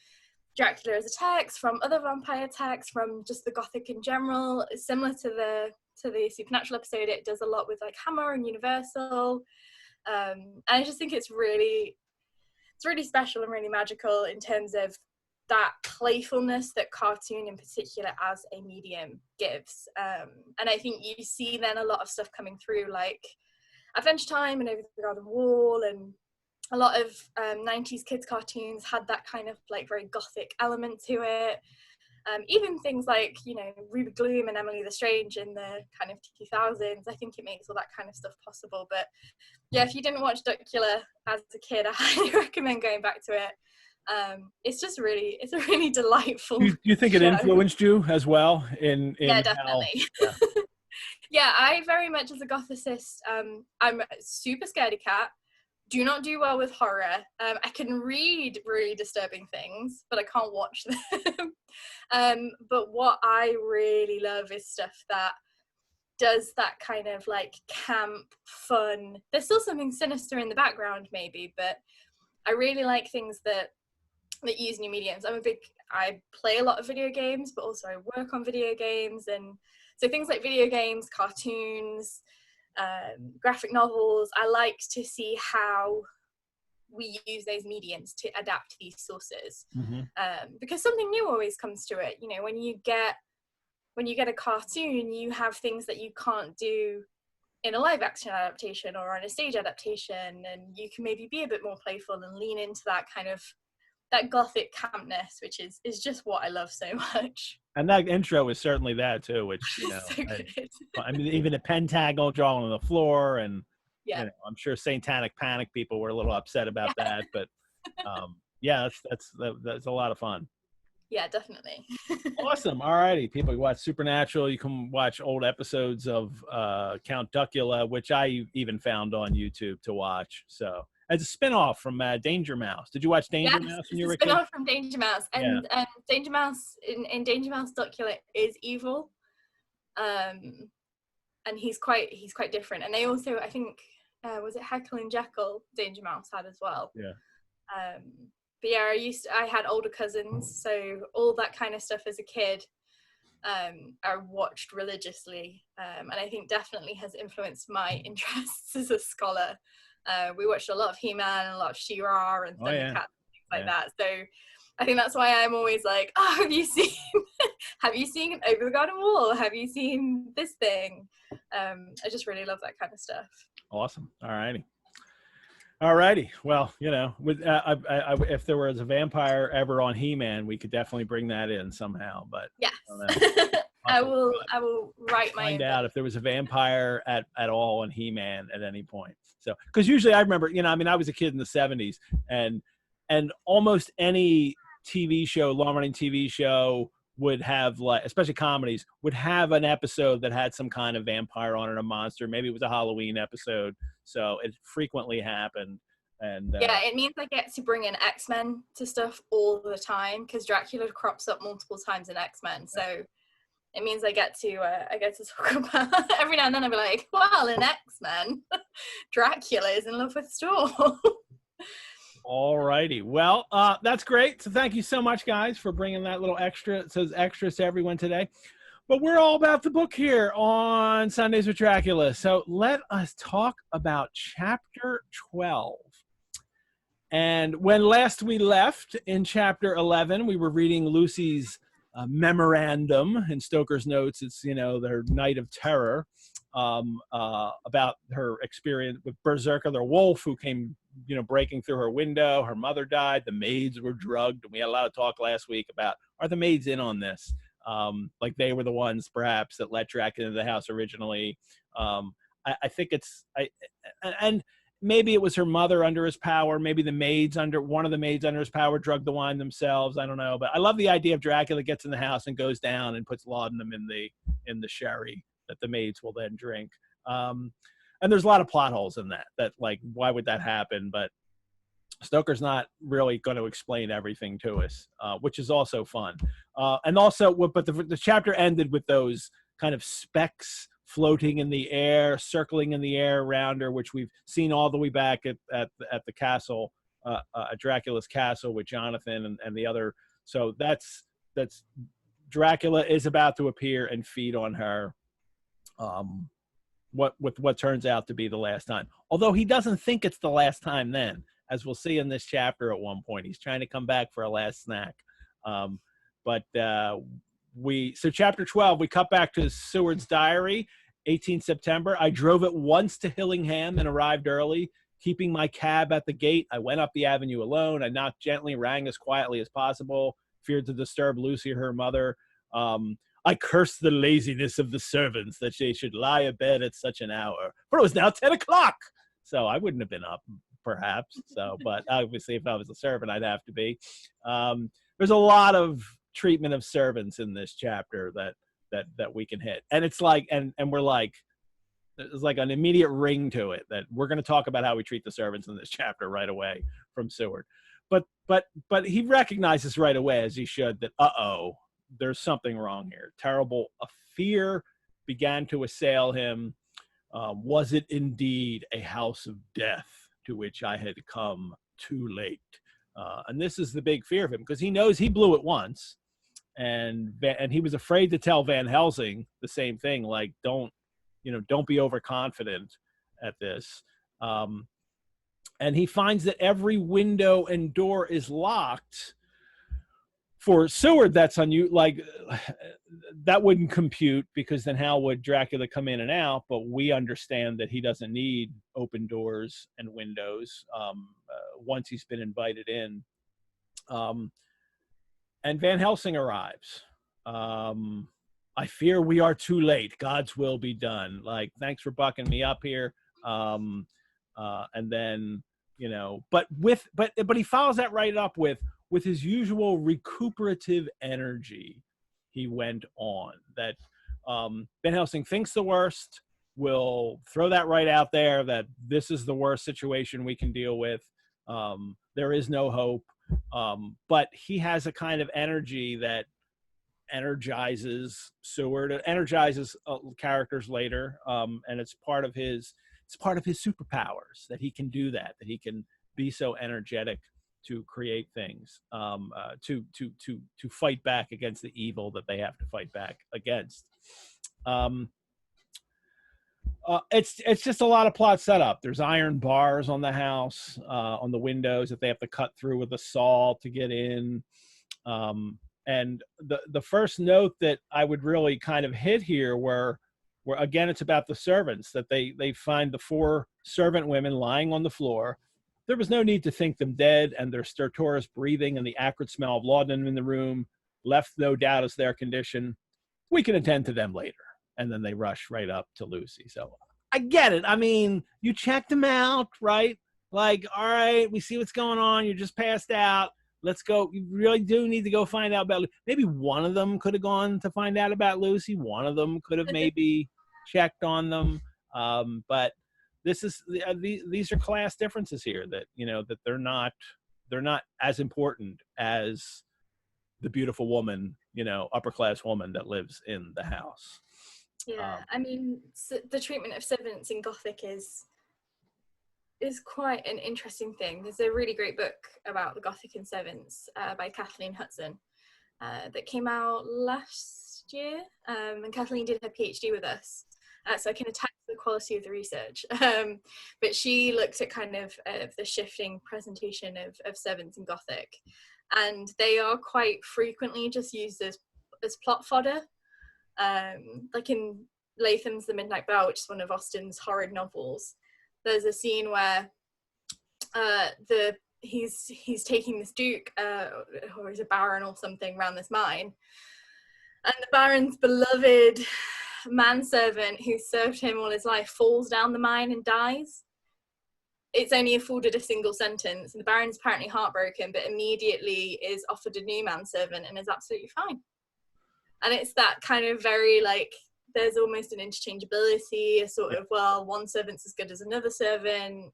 Dracula as a text, from other vampire texts, from just the Gothic in general. It's similar to the Supernatural episode. It does a lot with like Hammer and Universal, and I just think it's really special and really magical in terms of that playfulness that cartoon in particular as a medium gives. And I think you see then a lot of stuff coming through, like Adventure Time and Over the Garden Wall, and a lot of 90s kids cartoons had that kind of like very Gothic element to it. Even things like, you know, Ruby Gloom and Emily the Strange in the kind of 2000s, I think it makes all that kind of stuff possible. But yeah, if you didn't watch Dracula as a kid, I highly recommend going back to it. It's a really delightful Do you think it show. influenced you as well in Yeah, definitely. Yeah. Yeah, I very much, as a gothicist, I'm super scaredy cat. Do not do well with horror. I can read really disturbing things, but I can't watch them. But what I really love is stuff that does that kind of like camp fun. There's still something sinister in the background maybe, but I really like things that use new mediums. I play a lot of video games, but also I work on video games, and so things like video games, cartoons, graphic novels, I like to see how we use those mediums to adapt these sources. Because something new always comes to it. You know, when you get a cartoon, you have things that you can't do in a live action adaptation or on a stage adaptation, and you can maybe be a bit more playful and lean into that kind of that Gothic campness, which is just what I love so much. And that intro is certainly that too, which, you know, So good. I mean, even a pentacle drawn on the floor, and Yeah. you know, I'm sure Satanic Panic people were a little upset about that, but yeah, that's a lot of fun. Yeah, definitely. Awesome. All righty, people, you watch Supernatural. You can watch old episodes of Count Dracula, which I even found on YouTube to watch. So as a spinoff from Danger Mouse. Did you watch Danger Mouse when you were a kid? Spin-off from Danger Mouse, and Danger Mouse in Danger Mouse, Dracula is evil, and he's quite different. And they also, I think, was it Heckle and Jekyll? Danger Mouse had as well. Yeah. But yeah, I had older cousins, so all that kind of stuff as a kid, I watched religiously, and I think definitely has influenced my interests as a scholar. We watched a lot of He-Man and a lot of She-Ra and Thundercats and things like that. So I think that's why I'm always like, oh, have you seen Over the Garden Wall? Have you seen this thing? I just really love that kind of stuff. Awesome. All righty. Well, you know, with if there was a vampire ever on He-Man, we could definitely bring that in somehow. But yes, I will write my find out if there was a vampire at all on He-Man at any point. So, because usually I remember, you know, I mean, I was a kid in the 70s, and almost any TV show, long-running TV show, would have, like, especially comedies, would have an episode that had some kind of vampire on it, a monster. Maybe it was a Halloween episode. So it frequently happened. And yeah, it means I get to bring in X-Men to stuff all the time because Dracula crops up multiple times in X-Men. So it means I get to talk about every now and then. I'll be like, well, in X-Men, Dracula is in love with Storm. all righty. Well, that's great. So thank you so much, guys, for bringing that little extra. It says extras to everyone today. But we're all about the book here on Sundays with Dracula. So let us talk about Chapter 12. And when last we left in Chapter 11, we were reading Lucy's memorandum in Stoker's notes. It's, their night of terror about her experience with Berserker, the wolf who came, breaking through her window. Her mother died. The maids were drugged. And we had a lot of talk last week about, are the maids in on this? Like they were the ones perhaps that let Dracula into the house originally. I think and maybe it was her mother under his power. Maybe one of the maids under his power drugged the wine themselves. I don't know, but I love the idea of Dracula gets in the house and goes down and puts laudanum in the sherry that the maids will then drink. And there's a lot of plot holes in that like, why would that happen? But Stoker's not really going to explain everything to us, which is also fun. And also, but the chapter ended with those kind of specks floating in the air, circling in the air around her, which we've seen all the way back at the castle, at Dracula's castle with Jonathan and the other. So that's Dracula is about to appear and feed on her. What turns out to be the last time, although he doesn't think it's the last time then. As we'll see in this chapter at one point, he's trying to come back for a last snack. So chapter 12, we cut back to Seward's diary, 18 September. I drove at once to Hillingham and arrived early. Keeping my cab at the gate, I went up the avenue alone. I knocked gently, rang as quietly as possible, feared to disturb Lucy or her mother. I cursed the laziness of the servants that they should lie abed at such an hour, for it was now 10 o'clock. So I wouldn't have been up, perhaps. So, but obviously if I was a servant, I'd have to be. There's a lot of treatment of servants in this chapter that we can hit. And it's like, and we're like, there's like an immediate ring to it that we're going to talk about how we treat the servants in this chapter right away from Seward. But he recognizes right away, as he should, that, there's something wrong here. A fear began to assail him. Was it indeed a house of death to which I had come too late? And this is the big fear of him, because he knows he blew it once, and he was afraid to tell Van Helsing the same thing, like, don't be overconfident at this. And he finds that every window and door is locked. For Seward, that's like that wouldn't compute, because then how would Dracula come in and out? But we understand that he doesn't need open doors and windows once he's been invited in. And Van Helsing arrives. I fear we are too late. God's will be done. Like, thanks for bucking me up here. And then, but he follows that right up with his usual recuperative energy. He went on that Van Helsing thinks the worst, will throw that right out there, that this is the worst situation we can deal with. There is no hope. But he has a kind of energy that energizes Seward. It energizes characters later. And it's part of his superpowers, that he can do that he can be so energetic to create things, to fight back against the evil that they have to fight back against. It's just a lot of plot setup. There's iron bars on the house, on the windows that they have to cut through with a saw to get in. And the first note that I would really kind of hit here where again, it's about the servants, that they find the 4 servant women lying on the floor. There was no need to think them dead, and their stertorous breathing and the acrid smell of laudanum in the room left no doubt as their condition. We can attend to them later. And then they rush right up to Lucy. So I get it. I mean, you checked them out, right? Like, all right, we see what's going on. You're just passed out. Let's go. You really do need to go find out about Lucy. Maybe one of them could have gone to find out about Lucy. One of them could have maybe checked on them. But these are class differences here that, you know, that they're not as important as the beautiful woman, you know, upper class woman that lives in the house. Yeah, I mean, the treatment of servants in Gothic is quite an interesting thing. There's a really great book about the Gothic and servants by Kathleen Hudson that came out last year, and Kathleen did her PhD with us, so I can attest to the quality of the research. But she looked at kind of the shifting presentation of servants in Gothic, and they are quite frequently just used as plot fodder. Like in Latham's The Midnight Bell, which is one of Austen's horrid novels, there's a scene where he's taking this duke, or he's a baron or something, around this mine, and the baron's beloved manservant who served him all his life falls down the mine and dies. It's only afforded a single sentence, and the baron's apparently heartbroken, but immediately is offered a new manservant and is absolutely fine. And it's that kind of very, like, there's almost an interchangeability, a sort of, well, one servant's as good as another servant.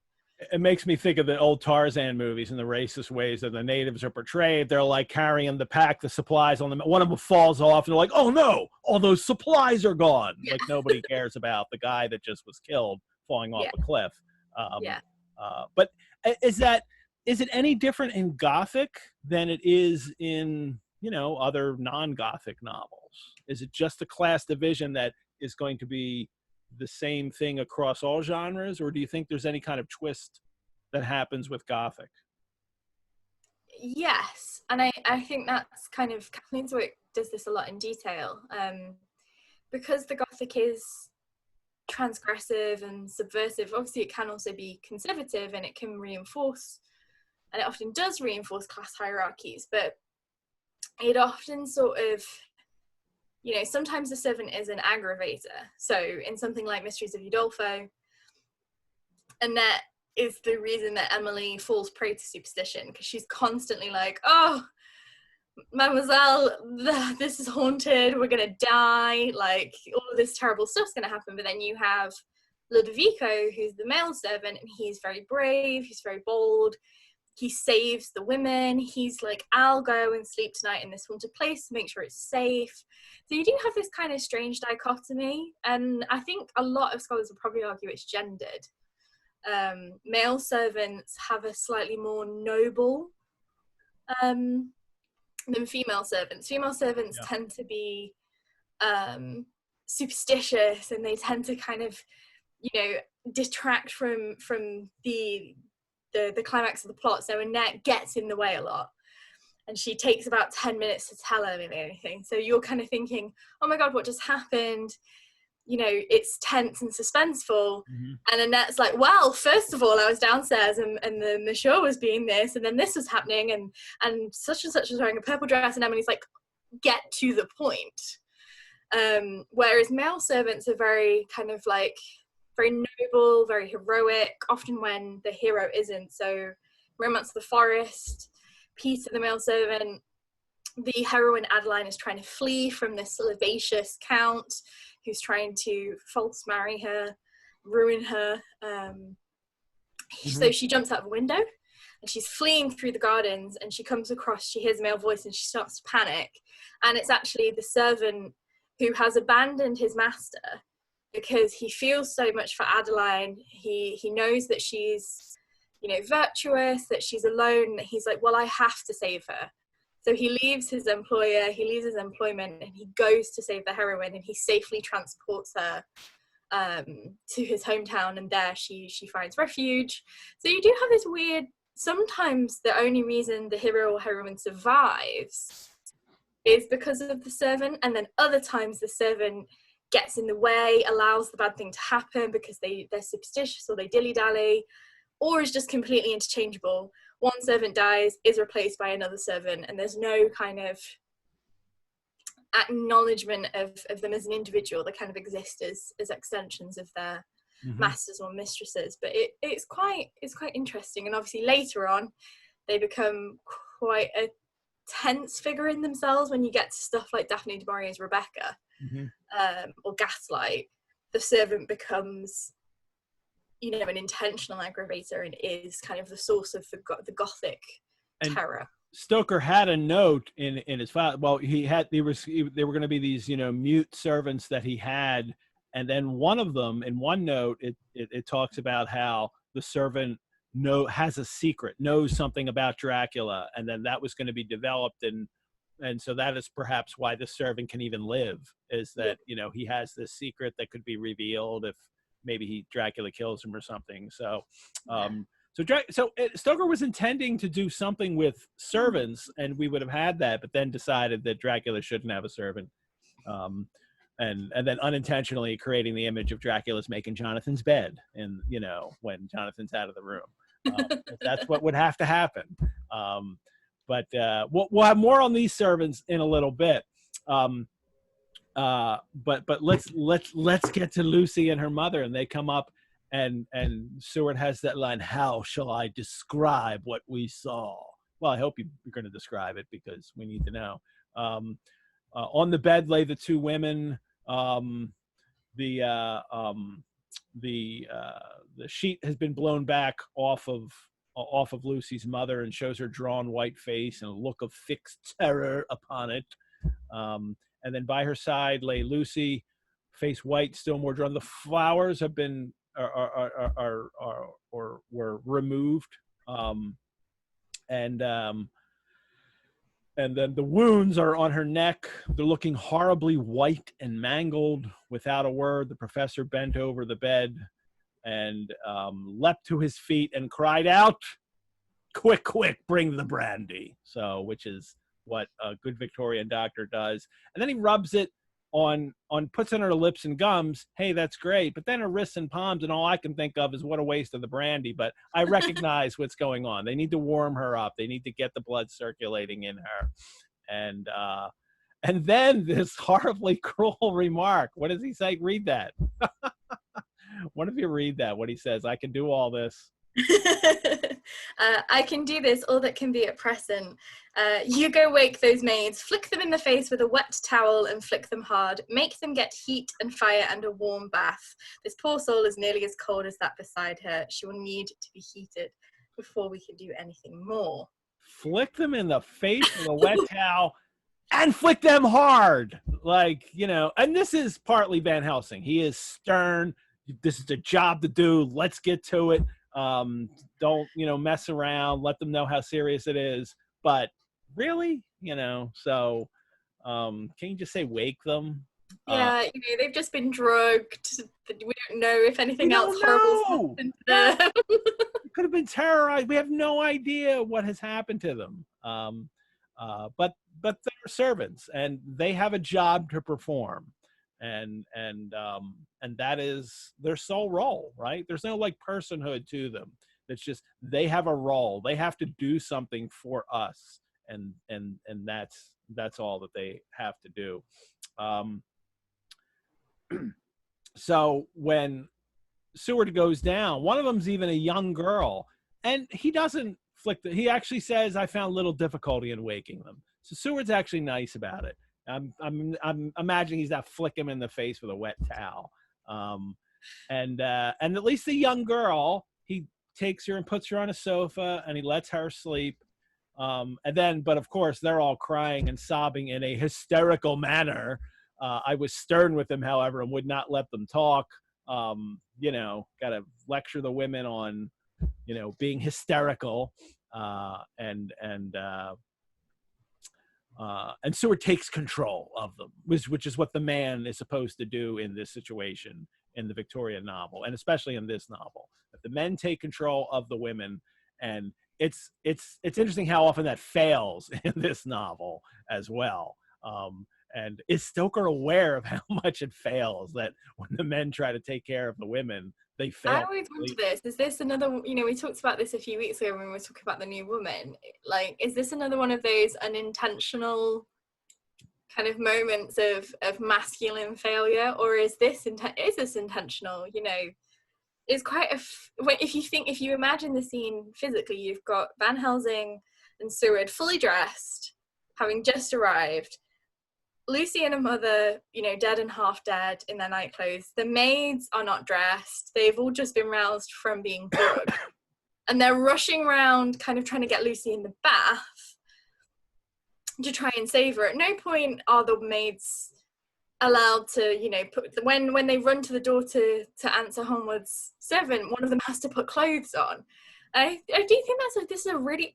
It makes me think of the old Tarzan movies and the racist ways that the natives are portrayed. They're like carrying the supplies on them. One of them falls off and they're like, oh no, all those supplies are gone. Yeah. Like nobody cares about the guy that just was killed falling off a cliff. But is it any different in Gothic than it is in, you know, other non-Gothic novels? Is it just a class division that is going to be the same thing across all genres, or do you think there's any kind of twist that happens with Gothic? Yes, and I think that's kind of, Kathleen's work does this a lot in detail, because the Gothic is transgressive and subversive. Obviously it can also be conservative, and it can reinforce, and it often does reinforce, class hierarchies, but it often sort of, you know, sometimes the servant is an aggravator. So in something like Mysteries of Udolpho, Annette is the reason that Emily falls prey to superstition, because she's constantly like, oh, mademoiselle, this is haunted, we're gonna die, like all of this terrible stuff's gonna happen. But then you have Ludovico, who's the male servant, and he's very brave, he's very bold, he saves the women, he's like, I'll go and sleep tonight in this haunted place to make sure it's safe. So you do have this kind of strange dichotomy, and I think a lot of scholars would probably argue it's gendered. Male servants have a slightly more noble than female servants. Female servants tend to be superstitious, and they tend to kind of, you know, detract from the climax of the plot. So Annette gets in the way a lot, and she takes about 10 minutes to tell her anything. So you're kind of thinking, oh my god, what just happened? You know, it's tense and suspenseful. Mm-hmm. And Annette's like, well, first of all, I was downstairs and the monsieur was being this, and then this was happening, and such was wearing a purple dress, and Emily's like, get to the point. Whereas male servants are very kind of like, very noble, very heroic, often when the hero isn't. So Romance of the Forest, Peter the male servant, the heroine Adeline is trying to flee from this lascivious count who's trying to false marry her, ruin her. So she jumps out of a window and she's fleeing through the gardens, and she comes across, she hears a male voice and she starts to panic. And it's actually the servant who has abandoned his master because he feels so much for Adeline. He knows that she's, you know, virtuous, that she's alone, that he's like, well, I have to save her. So he leaves his employer, he leaves his employment, and he goes to save the heroine, and he safely transports her to his hometown, and there she finds refuge. So you do have this weird, sometimes the only reason the hero or heroine survives is because of the servant, and then other times the servant gets in the way, allows the bad thing to happen because they're superstitious or they dilly-dally, or is just completely interchangeable. One servant dies, is replaced by another servant, and there's no kind of acknowledgement of them as an individual. They kind of exist as extensions of their masters or mistresses. But it's quite interesting, and obviously later on they become quite a tense figure in themselves when you get to stuff like Daphne du Maurier's Rebecca, or Gaslight. The servant becomes an intentional aggravator and is kind of the source of the gothic terror. Stoker had a note in his file. Well, there were going to be these, mute servants that he had. And then one of them, in one note, it talks about how the servant has a secret, knows something about Dracula. And then that was going to be developed. And so that is perhaps why the servant can even live, is that, he has this secret that could be revealed if maybe Dracula kills him or something. So, Stoker was intending to do something with servants, and we would have had that, but then decided that Dracula shouldn't have a servant, and then unintentionally creating the image of Dracula's making Jonathan's bed, and when Jonathan's out of the room, that's what would have to happen. But we'll have more on these servants in a little bit. But let's get to Lucy and her mother, and they come up. And Seward has that line, "How shall I describe what we saw?" Well, I hope you're going to describe it, because we need to know. On the bed lay the two women. The sheet has been blown back off of Lucy's mother and shows her drawn white face and a look of fixed terror upon it. And then by her side lay Lucy, face white, still more drawn. The flowers have been were removed, and then the wounds are on her neck. They're looking horribly white and mangled. Without a word, the professor bent over the bed and leapt to his feet and cried out, "Quick, quick, bring the brandy." So, which is what a good Victorian doctor does. And then he rubs it puts on her lips and gums. Hey, that's great. But then her wrists and palms, and all I can think of is what a waste of the brandy. But I recognize what's going on. They need to warm her up. They need to get the blood circulating in her. And then this horribly cruel remark. What does he say? Read that. What if you read that? What he says, "I can do all this." I can do this, all that can be at present. You go wake those maids, flick them in the face with a wet towel and flick them hard. Make them get heat and fire and a warm bath. This poor soul is nearly as cold as that beside her. She will need to be heated before we can do anything more. Flick them in the face with a wet towel and flick them hard. And this is partly Van Helsing. He is stern. This is a job to do. Let's get to it. Don't mess around, let them know how serious it is. But really, so can you just say wake them? Yeah, they've just been drugged. We don't know if anything else horrible happened to them. It could have been terrorized. We have no idea what has happened to them. But they're servants, and they have a job to perform. And that is their sole role, right? There's no personhood to them. It's just they have a role. They have to do something for us, and that's all that they have to do. So when Seward goes down, one of them's even a young girl, and he doesn't flick he actually says, "I found little difficulty in waking them." So Seward's actually nice about it. I'm imagining he's not flicking him in the face with a wet towel. And at least the young girl, he takes her and puts her on a sofa and he lets her sleep. But of course they're all crying and sobbing in a hysterical manner. I was stern with them, however, and would not let them talk. Got to lecture the women on, being hysterical. And Seward takes control of them, which is what the man is supposed to do in this situation in the Victorian novel, and especially in this novel. That the men take control of the women, and it's interesting how often that fails in this novel as well. And is Stoker aware of how much it fails, that when the men try to take care of the women, they fail? I always wonder this. Is this another, we talked about this a few weeks ago when we were talking about the new woman. Is this another one of those unintentional kind of moments of masculine failure? Or is this intentional? It's quite if you imagine the scene physically, you've got Van Helsing and Seward fully dressed, having just arrived, Lucy and her mother, you know, dead and half dead in their night clothes. The maids are not dressed. They've all just been roused from being drugged. And they're rushing around, kind of trying to get Lucy in the bath to try and save her. At no point are the maids allowed to, you know, when they run to the door to answer Homewood's servant, one of them has to put clothes on. I do think this is a really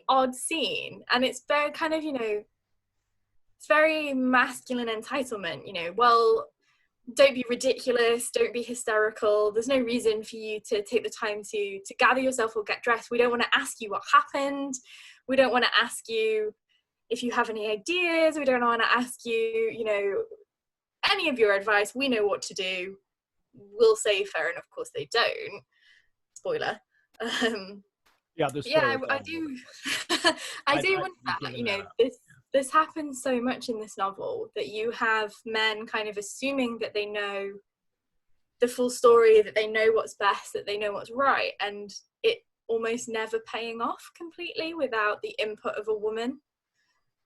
odd scene, and it's very kind of, you know, it's very masculine entitlement, you know, well, don't be ridiculous, don't be hysterical, there's no reason for you to take the time to gather yourself or get dressed. We don't want to ask you what happened, we don't want to ask you if you have any ideas, we don't want to ask you, you know, any of your advice. We know what to do, we'll save her. And of course they don't, spoiler. Yeah, I do I do wonder that, you know, this happens so much in this novel, that you have men kind of assuming that they know the full story, that they know what's best, that they know what's right, and it almost never paying off completely without the input of a woman.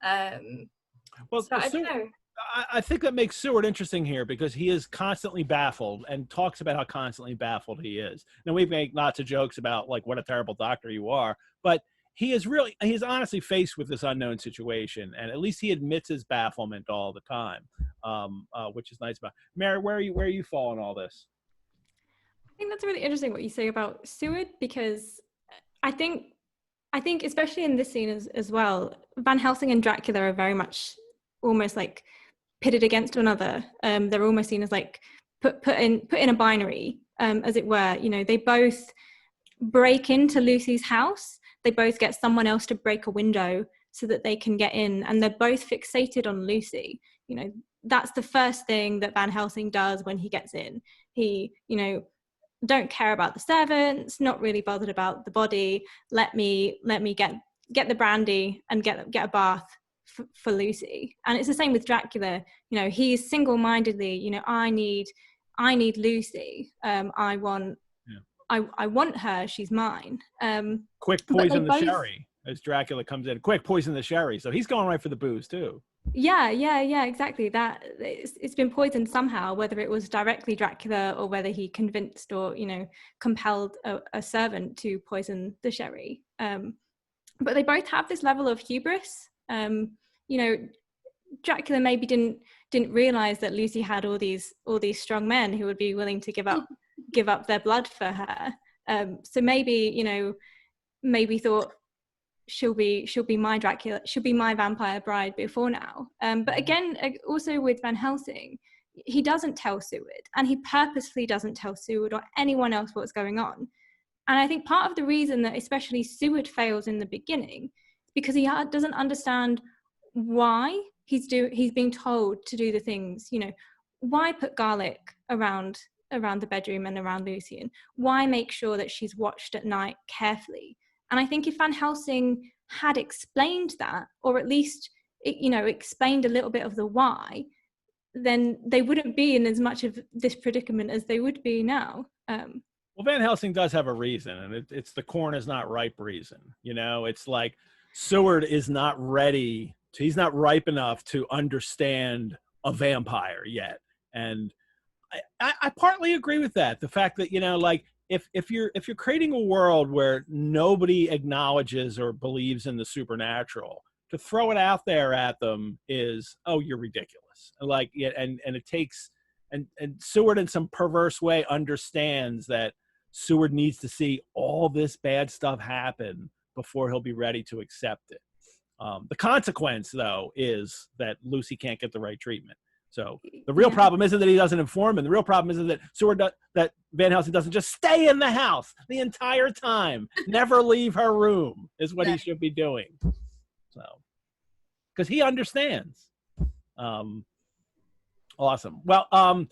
Well, so I don't know. I think that makes Seward interesting here, because he is constantly baffled and talks about how constantly baffled he is. Now, we make lots of jokes about, like, what a terrible doctor you are, but he's honestly faced with this unknown situation, and at least he admits his bafflement all the time, which is nice about Mary. Where are you fall in all this? I think that's really interesting what you say about Seward, because I think especially in this scene as well, Van Helsing and Dracula are very much almost like pitted against one another. They're almost seen as like put in a binary, as it were. You know, they both break into Lucy's house. They both get someone else to break a window so that they can get in, and they're both fixated on Lucy. You know, that's the first thing that Van Helsing does when he gets in. He, you know, don't care about the servants, not really bothered about the body. Let me get the brandy and get a bath for Lucy. And it's the same with Dracula. You know, he's single-mindedly, you know, I need Lucy. I want her. She's mine. Quick, poison the sherry as Dracula comes in. Quick, poison the sherry. So he's going right for the booze too. Yeah, exactly. That it's been poisoned somehow, whether it was directly Dracula or whether he convinced or, you know, compelled a servant to poison the sherry. But they both have this level of hubris. You know, Dracula maybe didn't realize that Lucy had all these strong men who would be willing to give up their blood for her. So maybe, you know, maybe thought she'll be my Dracula, she'll be my vampire bride before now. But again, also with Van Helsing, he doesn't tell Seward, and he purposefully doesn't tell Seward or anyone else what's going on. And I think part of the reason that especially Seward fails in the beginning is because he doesn't understand why he's being told to do the things. You know, why put garlic around the bedroom and around Lucy, and why make sure that she's watched at night carefully? And I think if Van Helsing had explained that, or at least, you know, explained a little bit of the why, then they wouldn't be in as much of this predicament as they would be now. Well, Van Helsing does have a reason, and it's the corn is not ripe reason. You know, it's like Seward is not ready. He's not ripe enough to understand a vampire yet. And I partly agree with that. The fact that, you know, like, if you're creating a world where nobody acknowledges or believes in the supernatural, to throw it out there at them is, oh, you're ridiculous. Like, yeah, and it takes, and Seward in some perverse way understands that Seward needs to see all this bad stuff happen before he'll be ready to accept it. The consequence, though, is that Lucy can't get the right treatment. So the real problem isn't that he doesn't inform him. The real problem isn't that that Van Helsing doesn't just stay in the house the entire time, never leave her room, is what he should be doing. So, because he understands. Awesome. Well,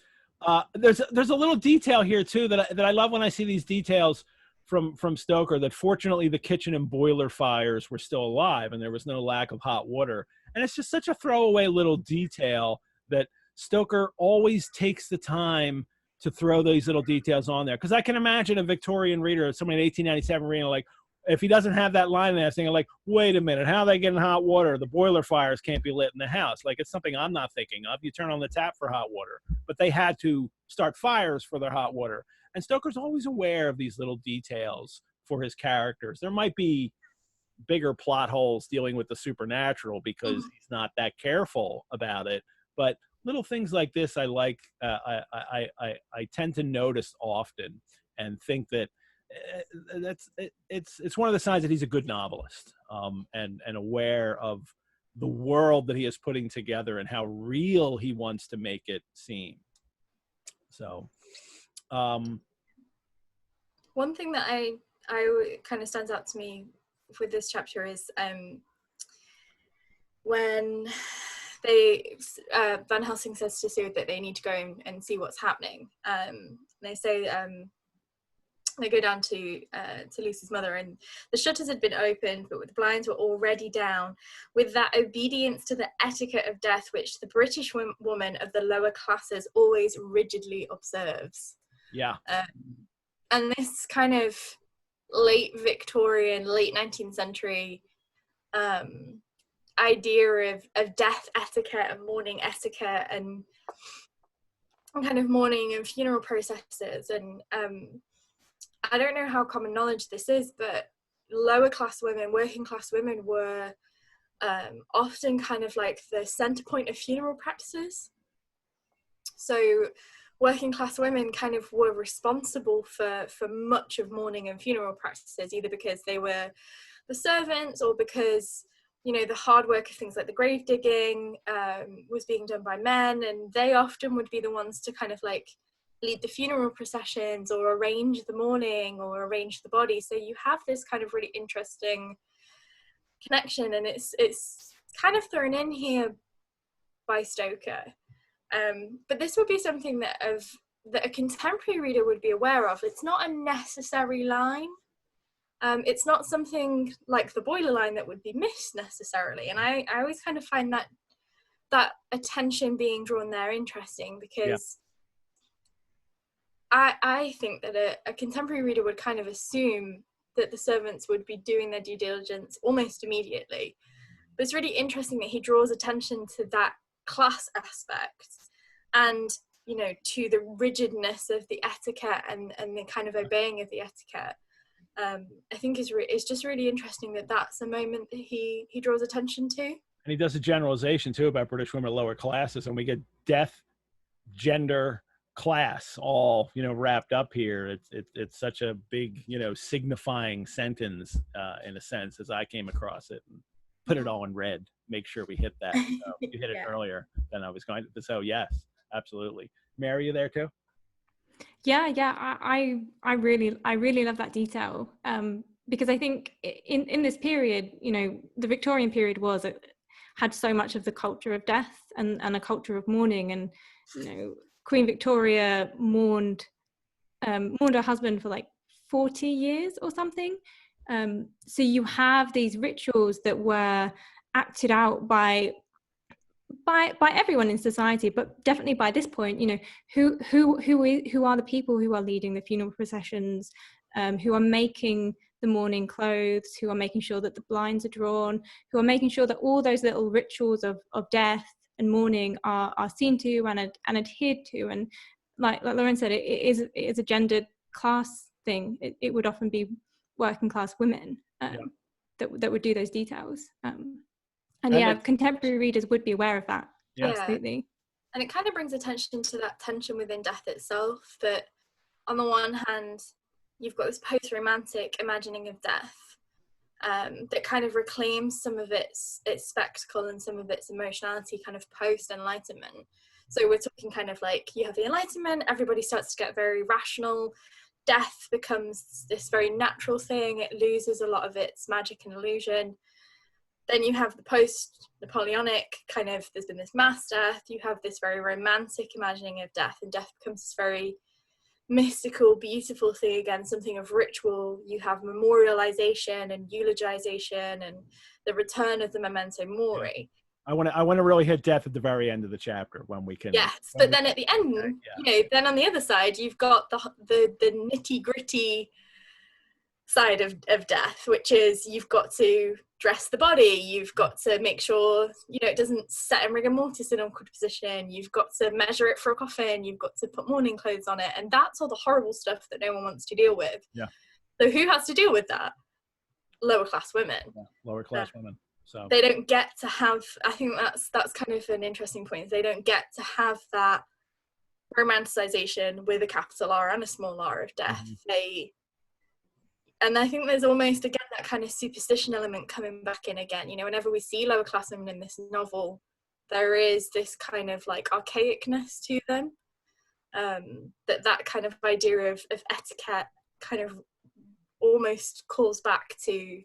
there's a little detail here too that I love when I see these details from Stoker, that fortunately the kitchen and boiler fires were still alive and there was no lack of hot water. And it's just such a throwaway little detail that Stoker always takes the time to throw these little details on there. Because I can imagine a Victorian reader, somebody in 1897 reading, like, if he doesn't have that line there, thinking like, wait a minute, how are they getting hot water? The boiler fires can't be lit in the house. Like, it's something I'm not thinking of. You turn on the tap for hot water, but they had to start fires for their hot water. And Stoker's always aware of these little details for his characters. There might be bigger plot holes dealing with the supernatural because he's not that careful about it, but little things like this I like. I tend to notice often and think that it's one of the signs that he's a good novelist, and aware of the world that he is putting together and how real he wants to make it seem. So one thing that I kind of stands out to me with this chapter is when Van Helsing says to Sue that they need to go and see what's happening. They say they go down to Lucy's mother, and the shutters had been opened, but the blinds were already down, with that obedience to the etiquette of death which the British woman of the lower classes always rigidly observes. Yeah. And this kind of late Victorian, late 19th century idea of death etiquette and mourning etiquette and kind of mourning and funeral processes. And I don't know how common knowledge this is, but lower class women, working class women were often kind of like the center point of funeral practices. So working class women kind of were responsible for much of mourning and funeral practices, either because they were the servants or because, you know, the hard work of things like the grave digging was being done by men, and they often would be the ones to kind of like lead the funeral processions or arrange the mourning or arrange the body. So you have this kind of really interesting connection, and it's kind of thrown in here by Stoker. But this would be something that a contemporary reader would be aware of. It's not a necessary line. It's not something like the boiler line that would be missed necessarily. And I always kind of find that attention being drawn there interesting, because I think that a contemporary reader would kind of assume that the servants would be doing their due diligence almost immediately. But it's really interesting that he draws attention to that class aspect and, you know, to the rigidness of the etiquette and the kind of obeying of the etiquette. I think it's just really interesting that that's a moment that he draws attention to. And he does a generalization too about British women lower classes, and we get death, gender, class all, you know, wrapped up here. It's such a big, you know, signifying sentence in a sense, as I came across it, and put it all in red. Make sure we hit that. So you hit it earlier than I was going to. So yes, absolutely. Mary, you there too? Yeah, I really love that detail, because I think in this period, you know, the Victorian period had so much of the culture of death and a culture of mourning, and, you know, Queen Victoria mourned her husband for like 40 years or something. So you have these rituals that were acted out by everyone in society, but definitely by this point, you know, who are the people who are leading the funeral processions, who are making the mourning clothes, who are making sure that the blinds are drawn, who are making sure that all those little rituals of death and mourning are seen to and adhered to. And like Lauren said, it is a gendered class thing. It would often be working class women that would do those details. And yeah, contemporary readers would be aware of that. Yeah. Absolutely. And it kind of brings attention to that tension within death itself, that on the one hand, you've got this post-romantic imagining of death that kind of reclaims some of its spectacle and some of its emotionality kind of post-Enlightenment. So we're talking kind of like, you have the Enlightenment, everybody starts to get very rational, death becomes this very natural thing, it loses a lot of its magic and illusion. Then you have the post-Napoleonic kind of, there's been this mass death, you have this very romantic imagining of death, and death becomes this very mystical, beautiful thing again, something of ritual. You have memorialization and eulogization and the return of the memento mori. I want to really hit death at the very end of the chapter when we can. Yes, but then at the end, you know, then on the other side, you've got the nitty gritty side of death, which is you've got to dress the body, you've got to make sure, you know, it doesn't set in rigor mortis in an awkward position, you've got to measure it for a coffin, you've got to put mourning clothes on it, and that's all the horrible stuff that no one wants to deal with. Yeah. So who has to deal with that? Lower class women. Yeah, lower class women. So they don't get to have, I think that's kind of an interesting point, they don't get to have that romanticization with a capital R and a small r of death. And I think there's almost, again, that kind of superstition element coming back in again. You know, whenever we see lower class women in this novel, there is this kind of like archaicness to them. That kind of idea of etiquette kind of almost calls back to,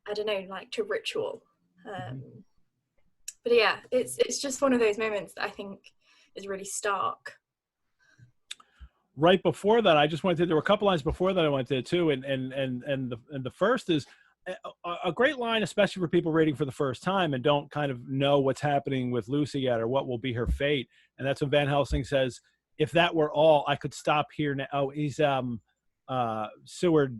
I don't know, like to ritual. But yeah, it's just one of those moments that I think is really stark. Right before that, I just went to, there were a couple lines before that I went to too, and the first is a great line, especially for people reading for the first time and don't kind of know what's happening with Lucy yet or what will be her fate. And that's when Van Helsing says, "If that were all, I could stop here now." Oh, he's Seward.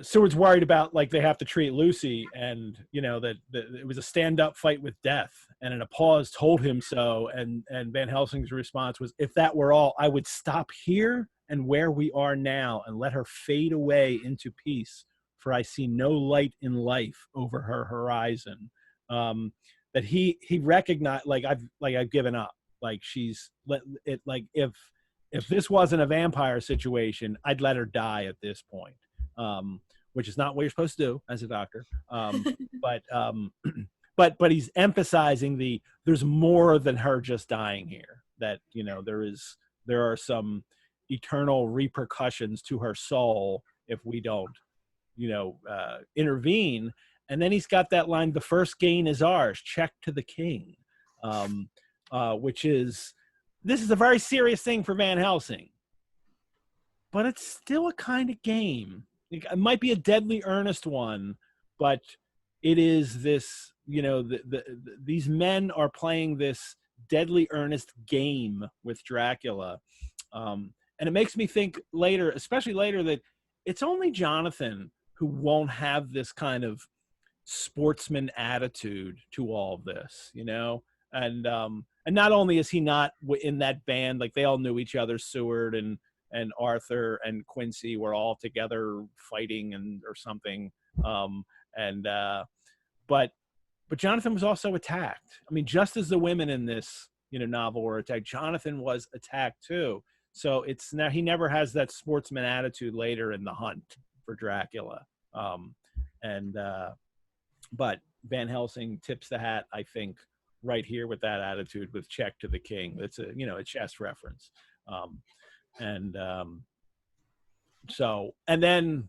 Seward's worried about, like, they have to treat Lucy, and you know that it was a stand-up fight with death, and in a pause told him so, and Van Helsing's response was, "If that were all, I would stop here and where we are now and let her fade away into peace, for I see no light in life over her horizon." That he recognized, I've given up, like she's it, like if this wasn't a vampire situation, I'd let her die at this point. Which is not what you're supposed to do as a doctor. But he's emphasizing there's more than her just dying here, that, you know, there are some eternal repercussions to her soul if we don't, you know, intervene. And then he's got that line, "The first gain is ours, check to the king," which is, this is a very serious thing for Van Helsing, but it's still a kind of game. It might be a deadly earnest one, but it is this, you know, these men are playing this deadly earnest game with Dracula. And it makes me think later, especially later, that it's only Jonathan who won't have this kind of sportsman attitude to all of this, you know? And not only is he not in that band, like they all knew each other, Seward and Arthur and Quincy were all together fighting or something. But Jonathan was also attacked. I mean, just as the women in this, you know, novel were attacked, Jonathan was attacked too. So it's now, he never has that sportsman attitude later in the hunt for Dracula. But Van Helsing tips the hat, I think, right here with that attitude with "check to the king." It's a, you know, a chess reference. So then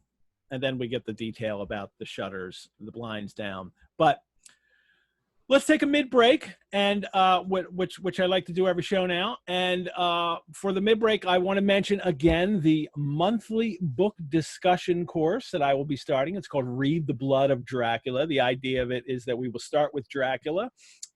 we get the detail about the shutters, the blinds down. But let's take a mid-break, and which I like to do every show now. And for the mid-break, I want to mention again the monthly book discussion course that I will be starting. It's called "Read the Blood of Dracula." The idea of it is that we will start with Dracula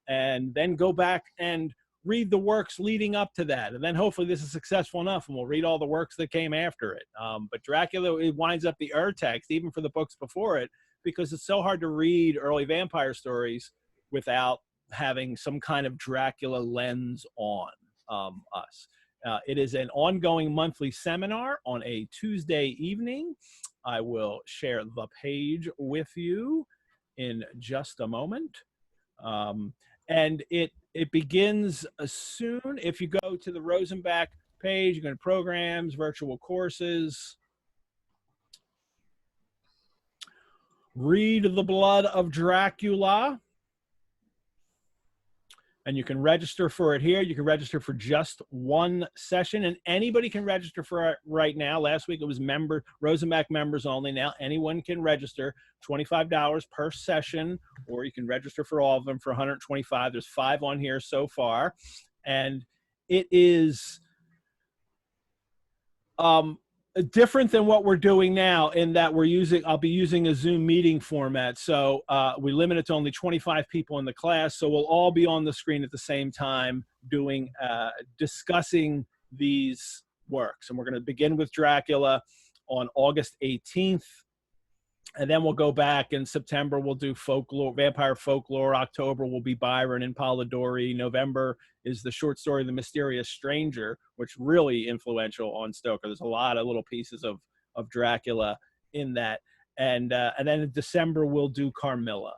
and then go back and read the works leading up to that, and then hopefully this is successful enough and we'll read all the works that came after it. But Dracula, it winds up the urtext even for the books before it, because it's so hard to read early vampire stories without having some kind of Dracula lens on us. It is an ongoing monthly seminar on a Tuesday evening. I will share the page with you in just a moment. And it begins soon. If you go to the Rosenbach page, you go to programs, virtual courses, Read the Blood of Dracula, and you can register for it here. You can register for just one session, and anybody can register for it right now. Last week it was Rosenbach members only. Now anyone can register, $25 per session, or you can register for all of them for $125. There's 5 on here so far, and it is different than what we're doing now in that I'll be using a Zoom meeting format. So we limit it to only 25 people in the class. So we'll all be on the screen at the same time discussing these works. And we're going to begin with Dracula on August 18th. And then we'll go back in September. We'll do folklore, vampire folklore. October will be Byron and Polidori. November is the short story, The Mysterious Stranger, which really influential on Stoker. There's a lot of little pieces of Dracula in that. And then in December, we'll do Carmilla.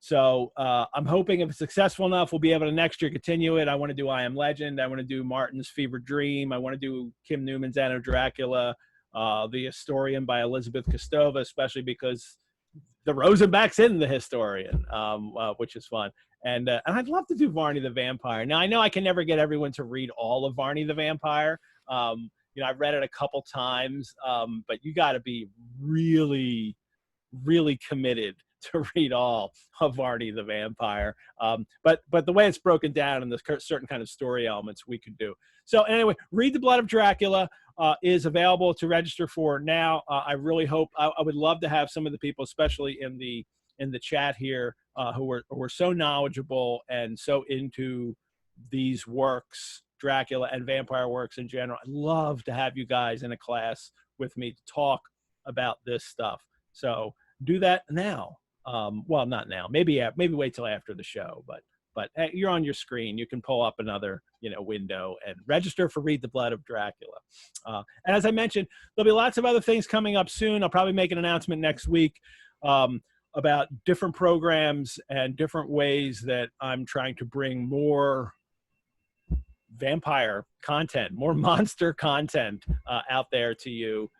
So I'm hoping if it's successful enough, we'll be able to next year continue it. I want to do I Am Legend. I want to do Martin's Fevered Dream. I want to do Kim Newman's Anno Dracula. The Historian by Elizabeth Kostova, especially because the Rosenbach's in the Historian, which is fun. And I'd love to do Varney the Vampire. Now, I know I can never get everyone to read all of Varney the Vampire. I've read it a couple times, but you got to be really, really committed to read all of Varney the Vampire. But the way it's broken down and the certain kind of story elements we could do. So anyway, Read the Blood of Dracula is available to register for now. I really hope, I would love to have some of the people, especially in the chat here, who are so knowledgeable and so into these works, Dracula and vampire works in general. I'd love to have you guys in a class with me to talk about this stuff. So do that now. Well, not now. Maybe wait till after the show. But you're on your screen. You can pull up another window and register for Read the Blood of Dracula. And as I mentioned, there'll be lots of other things coming up soon. I'll probably make an announcement next week about different programs and different ways that I'm trying to bring more vampire content, more monster content out there to you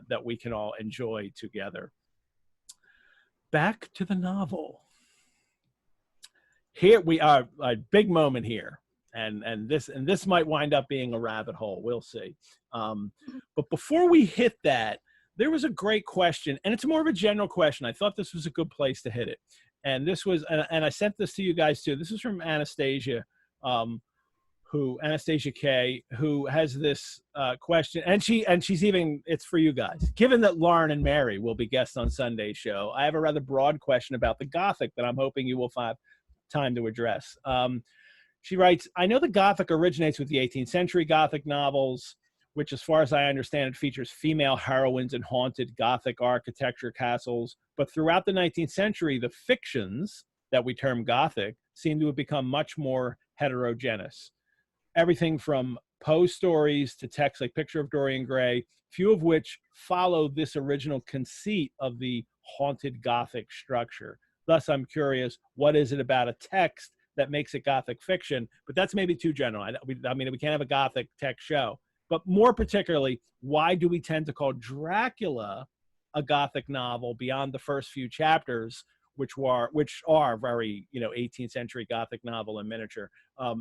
that we can all enjoy together. Back to the novel. Here we are, a big moment here, and this might wind up being a rabbit hole. We'll see. But before we hit that, there was a great question, and it's more of a general question. I thought this was a good place to hit it, and this was, and I sent this to you guys too. This is from Anastasia, Anastasia K, who has this question, and she's even, it's for you guys. Given that Lauren and Mary will be guests on Sunday's show, I have a rather broad question about the Gothic that I'm hoping you will find time to address. She writes, I know the Gothic originates with the 18th century Gothic novels, which, as far as I understand it, features female heroines in haunted Gothic architecture castles. But throughout the 19th century, the fictions that we term Gothic seem to have become much more heterogeneous. Everything from Poe stories to texts like Picture of Dorian Gray, few of which follow this original conceit of the haunted Gothic structure. Thus, I'm curious, what is it about a text that makes it Gothic fiction? But that's maybe too general. I mean, we can't have a Gothic text show. But more particularly, why do we tend to call Dracula a Gothic novel beyond the first few chapters, which are very 18th century Gothic novel in miniature?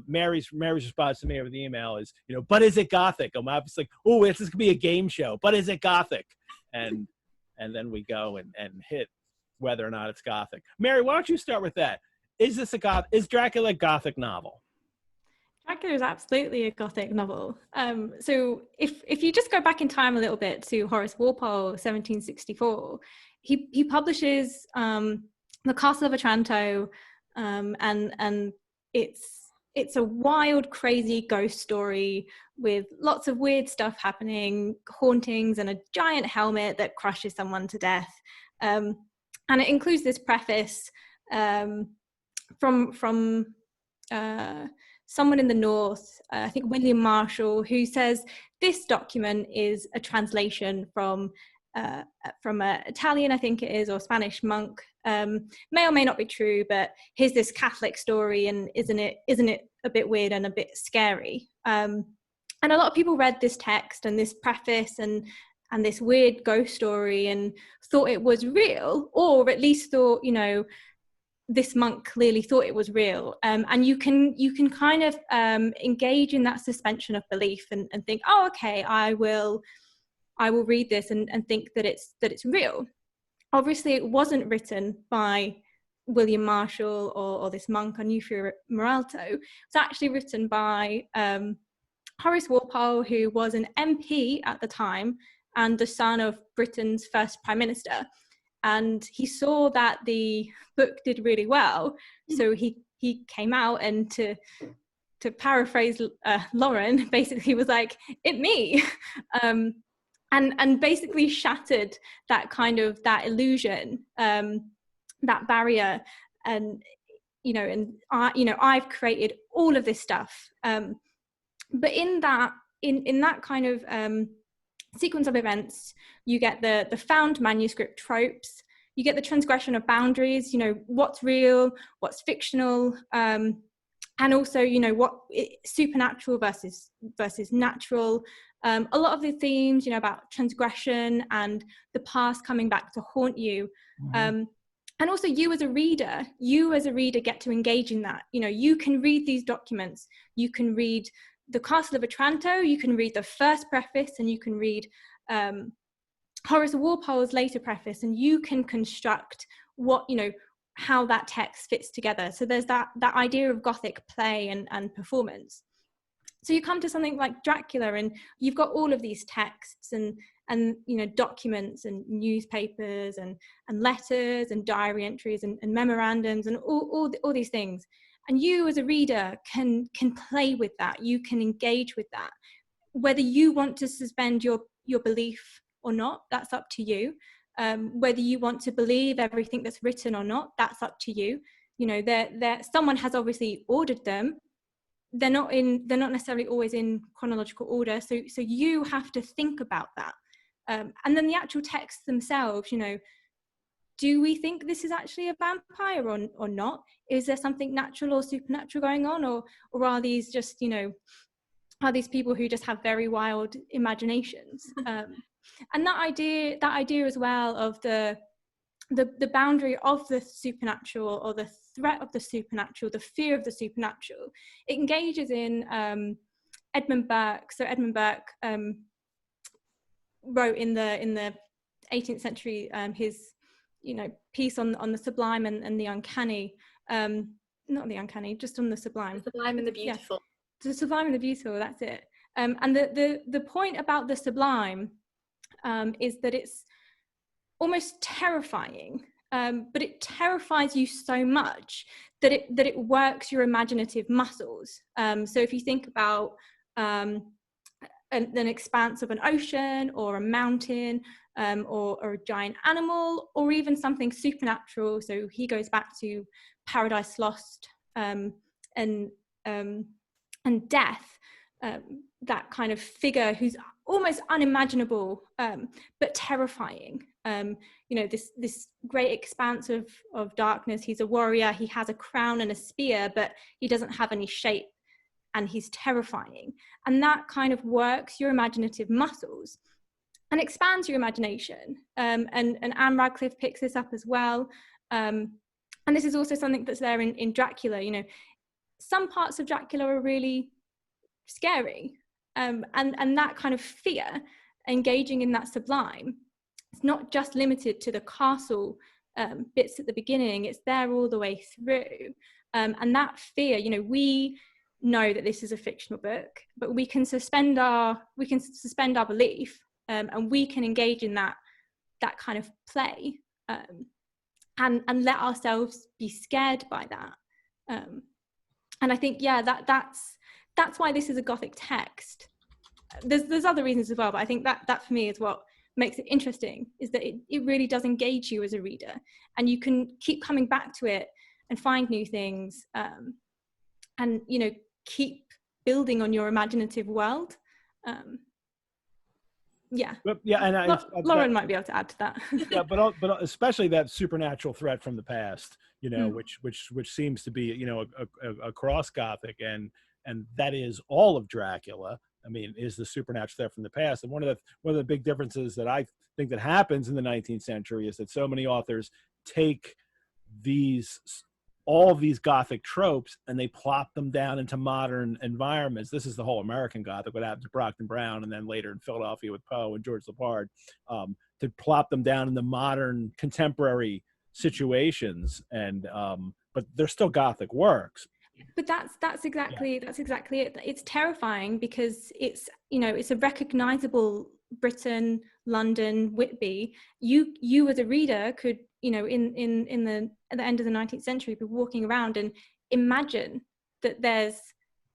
Mary's response to me over the email is, but is it Gothic? I'm obviously like, oh, this could be a game show, but is it Gothic? And then we go and hit whether or not it's Gothic. Mary, why don't you start with that? Is Dracula a Gothic novel? Dracula is absolutely a Gothic novel. So if you just go back in time a little bit to Horace Walpole, 1764, he publishes the Castle of Atranto, and it's a wild, crazy ghost story with lots of weird stuff happening, hauntings, and a giant helmet that crushes someone to death. And it includes this preface from someone in the North, I think William Marshall, who says this document is a translation from an Italian, I think it is, or Spanish monk. May or may not be true, but here's this Catholic story, and isn't it a bit weird and a bit scary? And a lot of people read this text and this preface and this weird ghost story and thought it was real, or at least thought, this monk clearly thought it was real. And you can kind of engage in that suspension of belief and think, oh, okay, I will read this and think that it's real. Obviously, it wasn't written by William Marshall or this monk, Onufrio Moralto. It's actually written by Horace Walpole, who was an MP at the time and the son of Britain's first Prime Minister. And he saw that the book did really well, so he came out and to to paraphrase Lauren, basically was like, it me. And basically shattered that kind of, that illusion, that barrier. And, I've created all of this stuff. But in that kind of sequence of events, you get the found manuscript tropes, you get the transgression of boundaries, what's real, what's fictional, and also, supernatural versus natural. A lot of the themes, about transgression and the past coming back to haunt you. Mm-hmm. And also you as a reader get to engage in that. You can read these documents, you can read the Castle of Atranto, you can read the first preface, and you can read Horace Walpole's later preface, and you can construct how that text fits together. So there's that idea of Gothic play and performance. So you come to something like Dracula, and you've got all of these texts and documents and newspapers and letters and diary entries and memorandums and all these things. And you as a reader can play with that. You can engage with that. Whether you want to suspend your belief or not, that's up to you. Whether you want to believe everything that's written or not, that's up to you. Someone has obviously ordered them. They're not necessarily always in chronological order. So you have to think about that. And then the actual texts themselves, do we think this is actually a vampire or not? Is there something natural or supernatural going on? Or are these just, are these people who just have very wild imaginations? And that idea as well of the boundary of the supernatural, or the threat of the supernatural, the fear of the supernatural, it engages in Edmund Burke. So Edmund Burke wrote in the 18th century his piece on the sublime and the uncanny, not the uncanny, just on the sublime. The sublime and the beautiful. Yeah. The sublime and the beautiful, that's it. And the point about the sublime is that it's almost terrifying, but it terrifies you so much that it works your imaginative muscles. So if you think about an expanse of an ocean, or a mountain, or a giant animal, or even something supernatural, so he goes back to Paradise Lost, and death, that kind of figure who's almost unimaginable, but terrifying. This great expanse of darkness. He's a warrior, he has a crown and a spear, but he doesn't have any shape, and he's terrifying. And that kind of works your imaginative muscles and expands your imagination. And Anne Radcliffe picks this up as well. And this is also something that's there in Dracula. Some parts of Dracula are really scary. And that kind of fear, engaging in that sublime, it's not just limited to the castle bits at the beginning, it's there all the way through. And that fear, we know that this is a fictional book, but we can suspend our belief, and we can engage in that kind of play, and let ourselves be scared by that. And I think, that's why this is a Gothic text. There's other reasons as well, but I think that for me is what makes it interesting, is that it really does engage you as a reader, and you can keep coming back to it and find new things, and keep building on your imaginative world. Lauren might be able to add to that. Yeah, but especially that supernatural threat from the past, which seems to be across Gothic, and that is all of Dracula. I mean, is the supernatural threat from the past. And one of the big differences that I think that happens in the 19th century is that so many authors take all of these Gothic tropes and they plop them down into modern environments. This is the whole American Gothic, what happened to Brockton Brown, and then later in Philadelphia with Poe and George Lepard, to plop them down in the modern contemporary situations. And but they're still Gothic works. But that's exactly it. It's terrifying because it's a recognizable Britain, London, Whitby. You as a reader could at the end of the 19th century be walking around and imagine that there's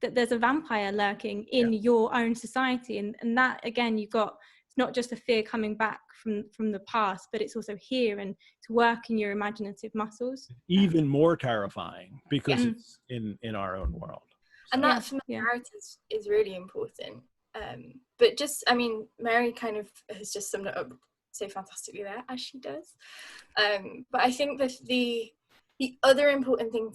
that there's a vampire lurking in your own society, and that again, you've got, it's not just a fear coming back from the past, but it's also here, and it's working your imaginative muscles. Even more terrifying because it's in our own world. And that familiarity is really important. But just, I mean, Mary kind of has just summed it up so fantastically there, as she does. But I think that the other important thing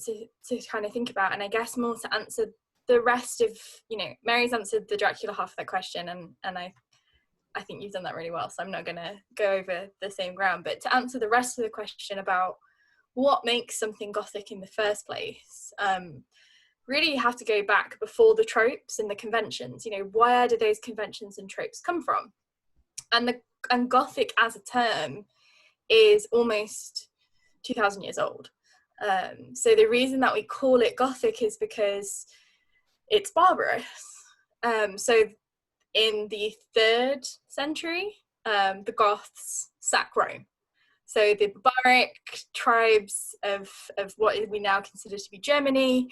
to kind of think about, and I guess more to answer the rest of, you know, Mary's answered the Dracula half of that question, and I think you've done that really well, so I'm not going to go over the same ground. But to answer the rest of the question about what makes something Gothic in the first place, really you have to go back before the tropes and the conventions. You know, where do those conventions and tropes come from? And Gothic as a term is almost 2,000 years old. So the reason that we call it Gothic is because it's barbarous. So in the 3rd century, the Goths sack Rome. So the barbaric tribes of what we now consider to be Germany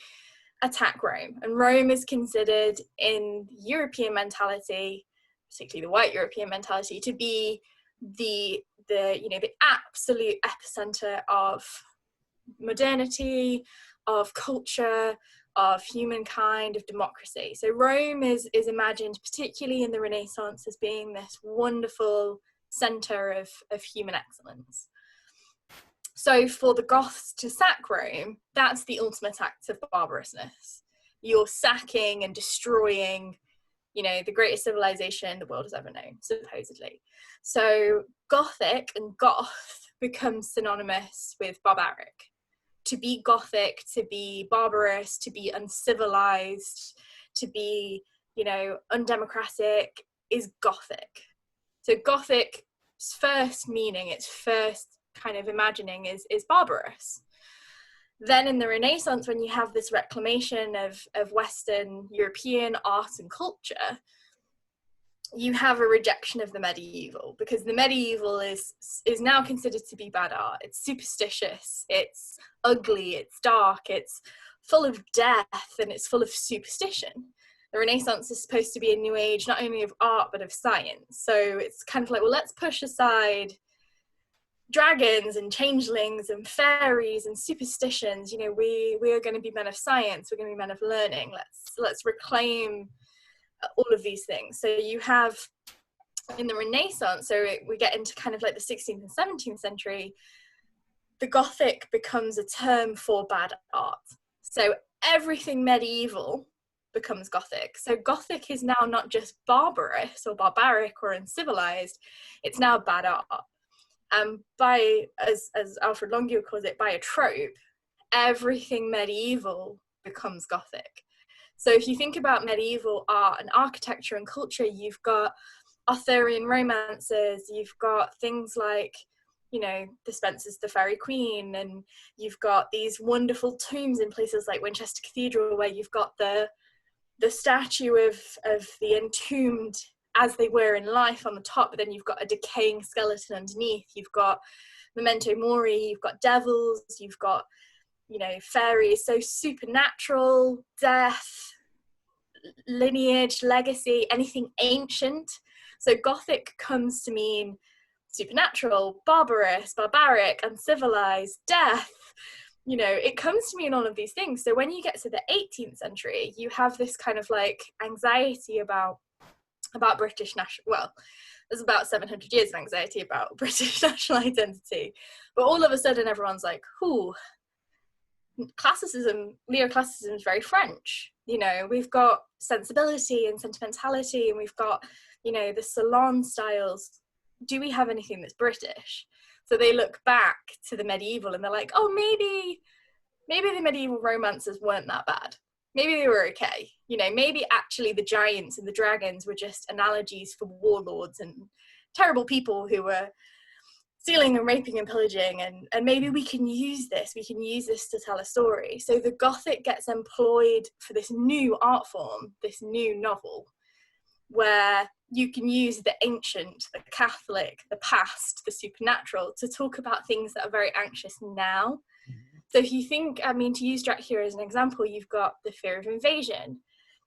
attack Rome. And Rome is considered in European mentality, particularly the white European mentality, to be the absolute epicenter of modernity, of culture, of humankind, of democracy. So Rome is imagined, particularly in the Renaissance, as being this wonderful center of human excellence. So for the Goths to sack Rome, that's the ultimate act of barbarousness. You're sacking and destroying, you know, the greatest civilization the world has ever known, supposedly. So Gothic and Goth becomes synonymous with barbaric. To be Gothic, to be barbarous, to be uncivilized, to be, you know, undemocratic is Gothic. So Gothic's first meaning, its first kind of imagining is barbarous. Then in the Renaissance, when you have this reclamation of Western European art and culture, you have a rejection of the medieval, because the medieval is now considered to be bad art. It's superstitious, it's ugly, it's dark, it's full of death, and it's full of superstition. The Renaissance is supposed to be a new age, not only of art, but of science. So it's kind of like, well, let's push aside dragons and changelings and fairies and superstitions. You know, we are going to be men of science, we're going to be men of learning. Let's reclaim all of these things. So you have in the Renaissance, so we get into kind of like the 16th and 17th century, the Gothic becomes a term for bad art. So everything medieval becomes Gothic. So Gothic is now not just barbarous or barbaric or uncivilized, it's now bad art. And by, as Alfred Longueuil calls it, by a trope, everything medieval becomes Gothic. So if you think about medieval art and architecture and culture, you've got Arthurian romances, you've got things like, you know, the Spencer's The Faerie Queene, and you've got these wonderful tombs in places like Winchester Cathedral where you've got the statue of the entombed as they were in life on the top, but then you've got a decaying skeleton underneath. You've got memento mori, you've got devils, you've got, you know, fairies. So supernatural, death, lineage, legacy, anything ancient. So Gothic comes to mean supernatural, barbarous, barbaric, uncivilized, death. You know, it comes to mean all of these things. So when you get to the 18th century, you have this kind of like anxiety about British national, well, there's about 700 years of anxiety about British national identity, but all of a sudden everyone's like, ooh, classicism, neoclassicism is very French. You know, we've got sensibility and sentimentality, and we've got, you know, the salon styles. Do we have anything that's British? So they look back to the medieval and they're like, oh, maybe the medieval romances weren't that bad. Maybe they were okay. You know, maybe actually the giants and the dragons were just analogies for warlords and terrible people who were stealing and raping and pillaging, and maybe we can use this to tell a story. So the Gothic gets employed for this new art form, this new novel, where you can use the ancient, the Catholic, the past, the supernatural to talk about things that are very anxious now. So if you think, I mean, to use Dracula as an example, you've got the fear of invasion.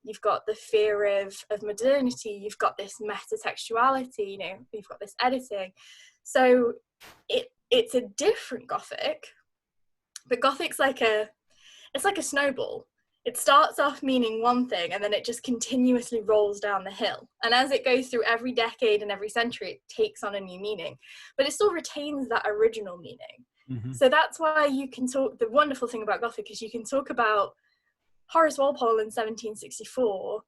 you've got the fear of modernity, you've got this metatextuality, you know, you've got this editing. So it's a different Gothic, but Gothic's like it's like a snowball. It starts off meaning one thing and then it just continuously rolls down the hill. And as it goes through every decade and every century, it takes on a new meaning, but it still retains that original meaning. Mm-hmm. So that's why you can talk, the wonderful thing about Gothic is you can talk about Horace Walpole in 1764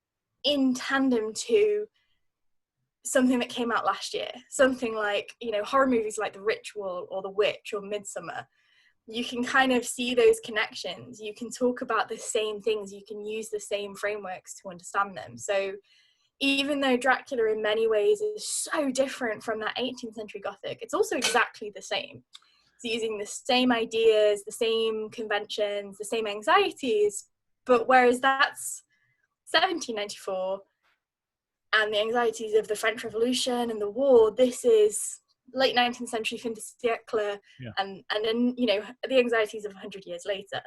in tandem to something that came out last year. Something like, you know, horror movies like The Ritual or The Witch or Midsummer. You can kind of see those connections. You can talk about the same things. You can use the same frameworks to understand them. So even though Dracula in many ways is so different from that 18th century Gothic, it's also exactly the same. It's using the same ideas, the same conventions, the same anxieties. But whereas that's 1794 and the anxieties of the French Revolution and the war, this is late 19th century fin de siècle, and then, you know, the anxieties of 100 years later,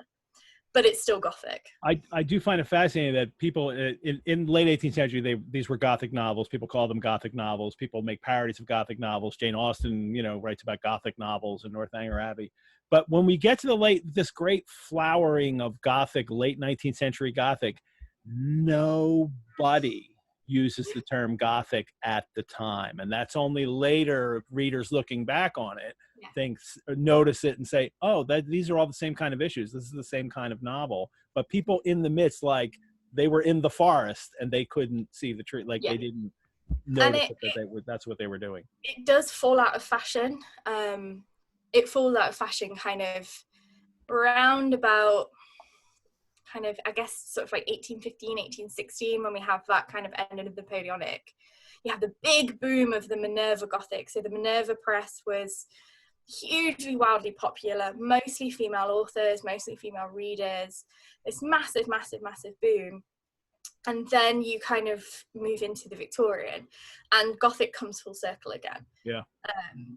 but it's still Gothic. I do find it fascinating that people in late 18th century, these were Gothic novels. People call them Gothic novels. People make parodies of Gothic novels. Jane Austen, you know, writes about Gothic novels in Northanger Abbey. But when we get to this great flowering of Gothic, late 19th century Gothic, nobody uses the term Gothic at the time, and that's only later readers looking back on it notice it and say, oh, these are all the same kind of issues, this is the same kind of novel. But people in the midst, like, they were in the forest and they couldn't see the tree, like they didn't notice that's what they were doing. It does fall out of fashion. It falls out of fashion kind of around about kind of, I guess, sort of like 1815, 1816, when we have that kind of end of the Napoleonic. You have the big boom of the Minerva Gothic. So the Minerva press was hugely, wildly popular, mostly female authors, mostly female readers, this massive, massive, massive boom. And then you kind of move into the Victorian, and Gothic comes full circle again. Yeah.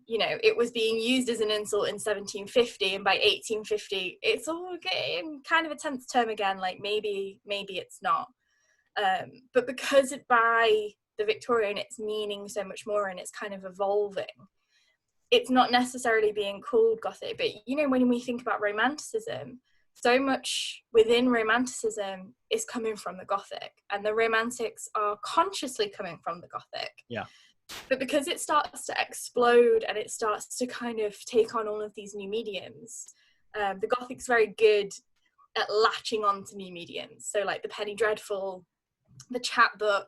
You know, it was being used as an insult in 1750, and by 1850, it's all getting kind of a 10th term again. Like maybe it's not. But because by the Victorian, it's meaning so much more, and it's kind of evolving. It's not necessarily being called Gothic, but you know, when we think about Romanticism, so much within Romanticism is coming from the Gothic, and the Romantics are consciously coming from the Gothic. Yeah. But because it starts to explode and it starts to kind of take on all of these new mediums, the Gothic's very good at latching on to new mediums. So like the Penny Dreadful, the chapbook,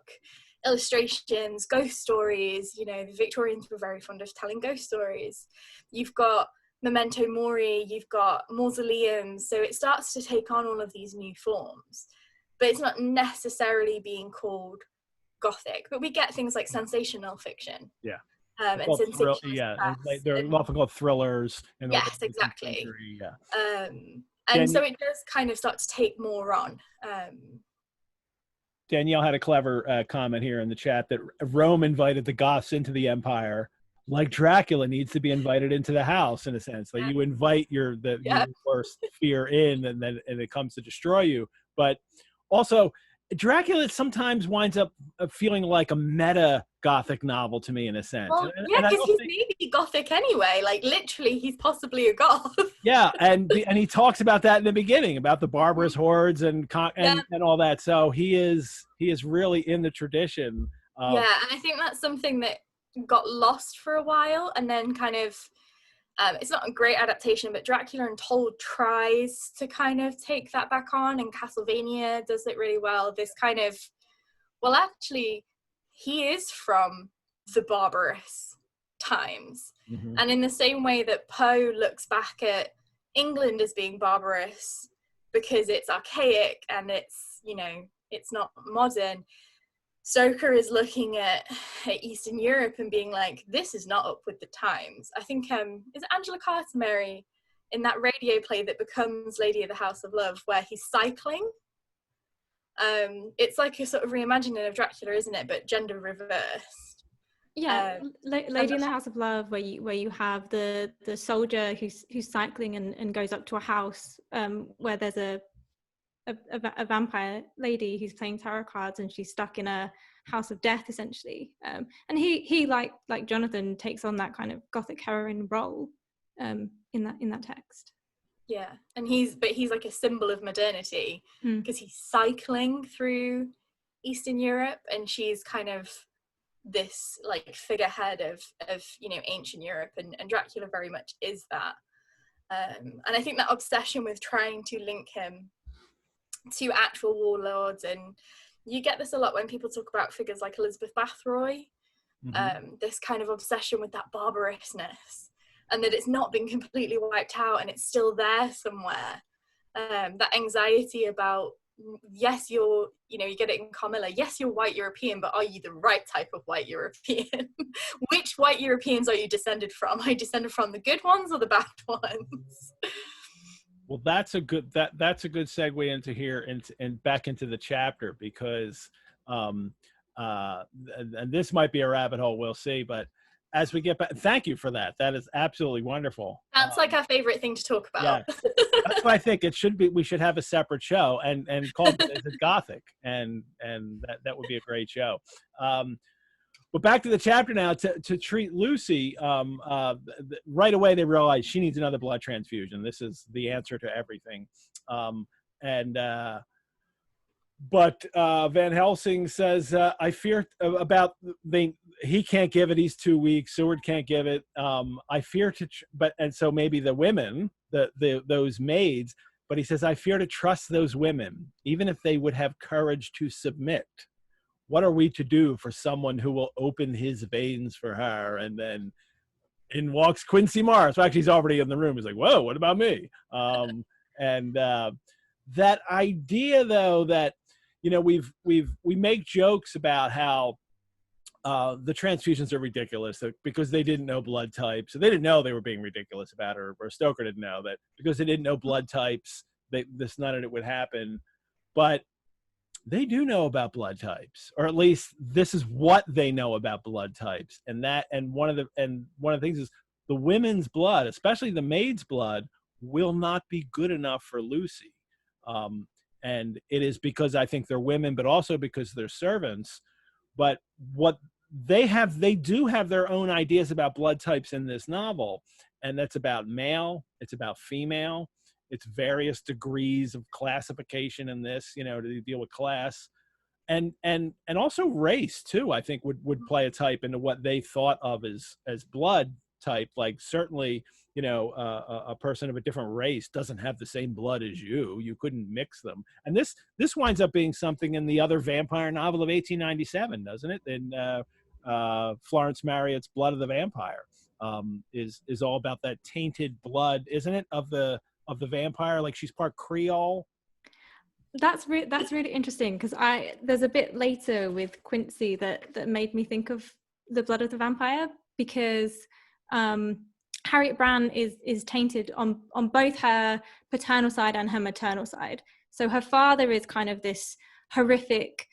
illustrations, ghost stories. You know, the Victorians were very fond of telling ghost stories. You've got Memento Mori, you've got mausoleums, so it starts to take on all of these new forms, but it's not necessarily being called Gothic. But we get things like sensational fiction, and sensational they're often called thrillers. Yes, exactly. And so it does kind of start to take more on. Danielle had a clever comment here in the chat that Rome invited the Goths into the empire, like Dracula needs to be invited into the house, in a sense. Like you invite your worst fear in, and it comes to destroy you. But also, Dracula sometimes winds up feeling like a meta Gothic novel to me, in a sense. Well, because he's maybe Gothic anyway. Like literally, he's possibly a goth. Yeah, and he talks about that in the beginning, about the barbarous hordes and all that. So he is really in the tradition. And I think that's something that got lost for a while, and then kind of it's not a great adaptation, but Dracula Untold tries to kind of take that back on, and Castlevania does it really well. This kind of, well, actually he is from the barbarous times, and in the same way that Poe looks back at England as being barbarous because it's archaic and it's, you know, it's not modern, Stoker is looking at Eastern Europe and being like, this is not up with the times. I think, is it Angela Carter Mary in that radio play that becomes Lady of the House of Love, where he's cycling? It's like a sort of reimagining of Dracula, isn't it? But gender reversed. Yeah, Lady in the House of Love, where you have the soldier who's cycling and goes up to a house where there's a a vampire lady who's playing tarot cards, and she's stuck in a house of death essentially. And he like Jonathan takes on that kind of gothic heroine role in that text. Yeah, and he's like a symbol of modernity because he's cycling through Eastern Europe, and she's kind of this like figurehead of ancient Europe, and Dracula very much is that. And I think that obsession with trying to link him to actual warlords, and you get this a lot when people talk about figures like Elizabeth Bathory, this kind of obsession with that barbarousness, and that it's not been completely wiped out and it's still there somewhere. That anxiety about, yes, you get it in Carmilla, yes, you're white European, but are you the right type of white European? Which white Europeans are you descended from? Are you descended from the good ones or the bad ones? Well, that's a good segue into here and back into the chapter, because and this might be a rabbit hole, we'll see, but as we get back, thank you for that. That is absolutely wonderful. That's like our favorite thing to talk about. Yeah. That's why I think it should be. We should have a separate show and call it Gothic, and that would be a great show. But back to the chapter now. To treat Lucy, right away they realize she needs another blood transfusion. This is the answer to everything. But Van Helsing says, I fear about he can't give it. He's too weak. Seward can't give it. I fear and so maybe the women, those maids, but he says, I fear to trust those women, even if they would have courage to submit. What are we to do for someone who will open his veins for her? And then in walks Quincy Morris. Well, actually, he's already in the room. He's like, whoa, what about me? That idea, though, that, we make jokes about how the transfusions are ridiculous because they didn't know blood types. So they didn't know they were being ridiculous about it, or Stoker didn't know that because they didn't know blood types, none of it would happen. But they do know about blood types, or at least this is what they know about blood types. And one of the things is the women's blood, especially the maid's blood, will not be good enough for Lucy. And it is because I think they're women, but also because they're servants. But what they do have their own ideas about blood types in this novel. And that's about male, it's about female, it's various degrees of classification in this, to deal with class. And also race too, I think would play a type into what they thought of as blood type. Like certainly, a person of a different race doesn't have the same blood as you couldn't mix them. And this winds up being something in the other vampire novel of 1897, doesn't it? In Florence Marriott's Blood of the Vampire, is all about that tainted blood, isn't it, of the vampire? Like she's part Creole. That's really interesting, because there's a bit later with Quincy that made me think of the Blood of the Vampire, because Harriet Brand is tainted on both her paternal side and her maternal side. So her father is kind of this horrific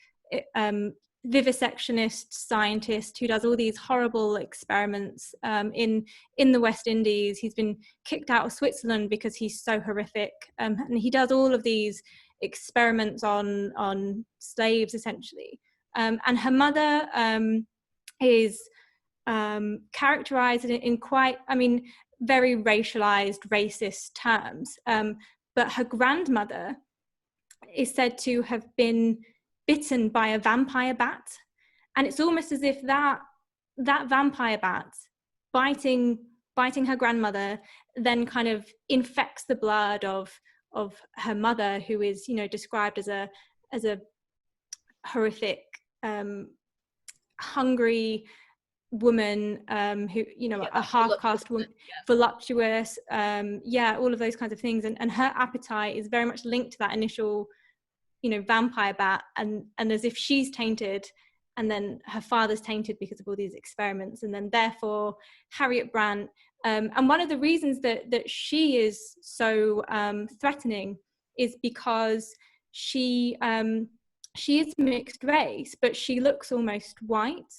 vivisectionist scientist who does all these horrible experiments in the West Indies. He's been kicked out of Switzerland because he's so horrific, and he does all of these experiments on slaves essentially. And her mother is characterized in quite, very racialized, racist terms. But her grandmother is said to have been bitten by a vampire bat. And it's almost as if that vampire bat biting her grandmother then kind of infects the blood of her mother, who is, described as a horrific, hungry woman, who a half-caste woman, voluptuous, all of those kinds of things, and her appetite is very much linked to that initial vampire bat, and as if she's tainted, and then her father's tainted because of all these experiments, and then therefore Harriet Brand, and one of the reasons that she is so threatening is because she is mixed race, but she looks almost white.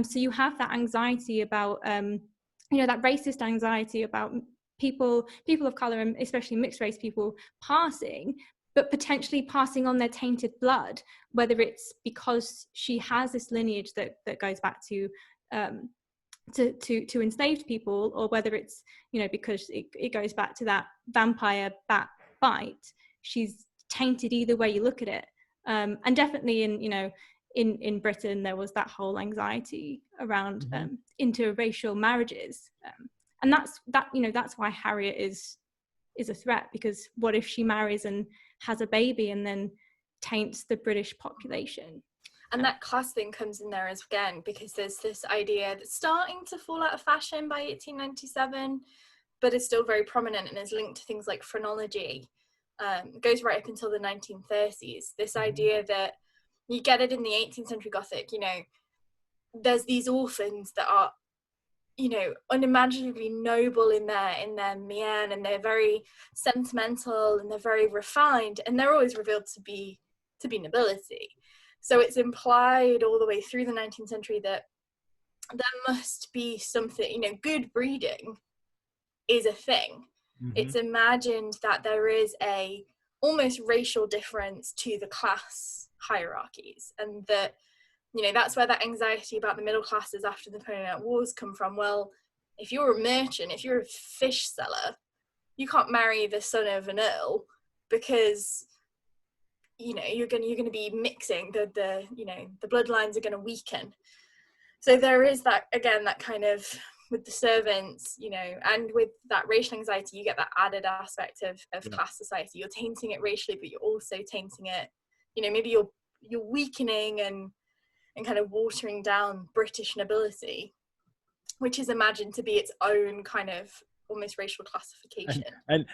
So you have that anxiety about, that racist anxiety about people of color, and especially mixed race people, passing. but potentially passing on their tainted blood, whether it's because she has this lineage that goes back to enslaved people, or whether it's, you know, because it goes back to that vampire bat bite. She's tainted either way you look at it. And definitely in Britain, there was that whole anxiety around interracial marriages. And that's why Harriet is a threat, because what if she marries and has a baby and then taints the British population? And that class thing comes in there as again, because there's this idea that's starting to fall out of fashion by 1897, but is still very prominent and is linked to things like phrenology. It goes right up until the 1930s. This idea that you get it in the 18th century Gothic, you know, there's these orphans that are, you know, unimaginably noble in their mien, and they're very sentimental and they're very refined, and they're always revealed to be nobility. So it's implied all the way through the 19th century that there must be something, you know, good breeding is a thing. It's imagined that there is a almost racial difference to the class hierarchies, and that, you know, that's where that anxiety about the middle classes after the Napoleonic Wars come from. Well, if you're a merchant, if you're a fish seller, you can't marry the son of an earl, because, you know, you're going to be mixing the you know, the bloodlines are going to weaken. So there is that, again, that kind of, with the servants, you know, and with that racial anxiety, you get that added aspect of class society. You're tainting it racially, but you're also tainting it, you know, maybe you're weakening and kind of watering down British nobility, which is imagined to be its own kind of almost racial classification.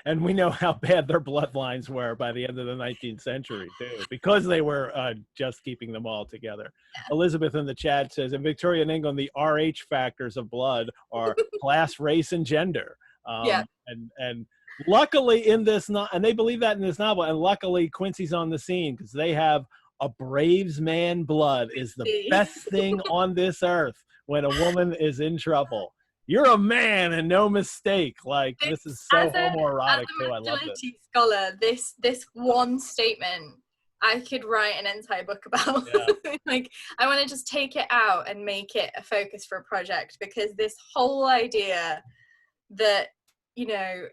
And we know how bad their bloodlines were by the end of the 19th century too, because they were just keeping them all together. Yeah. Elizabeth in the chat says, in Victorian England, the RH factors of blood are class, race, and gender. And luckily in this, and they believe that in this novel, and luckily Quincy's on the scene, because they have a Braves man blood is the best thing on this earth when a woman is in trouble. You're a man and no mistake. Like, this is so homoerotic too. I love this. Scholar, this one statement I could write an entire book about. Yeah. Like, I want to just take it out and make it a focus for a project, because this whole idea that, you know,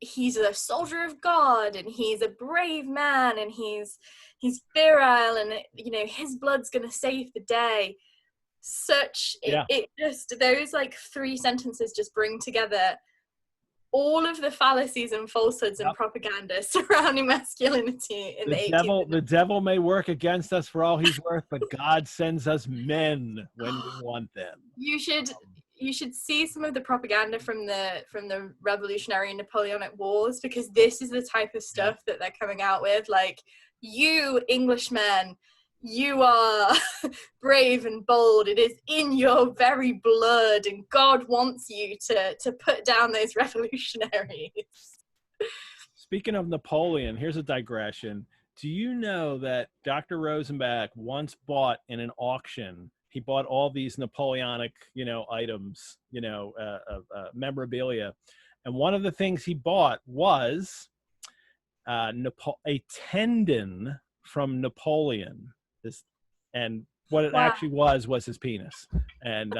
he's a soldier of God and he's a brave man and he's virile and, you know, his blood's gonna save the day. It just, those like 3 sentences just bring together all of the fallacies and falsehoods and propaganda surrounding masculinity in the devil may work against us for all he's worth, but God sends us men when we want them. You should see some of the propaganda from the Revolutionary and Napoleonic Wars, because this is the type of stuff that they're coming out with. Like, you Englishmen, you are brave and bold. It is in your very blood, and God wants you to put down those revolutionaries. Speaking of Napoleon, here's a digression. Do you know that Dr. Rosenbach once bought in an auction, he bought all these Napoleonic, you know, items, you know, memorabilia. And one of the things he bought was a tendon from Napoleon. And what it actually was his penis. And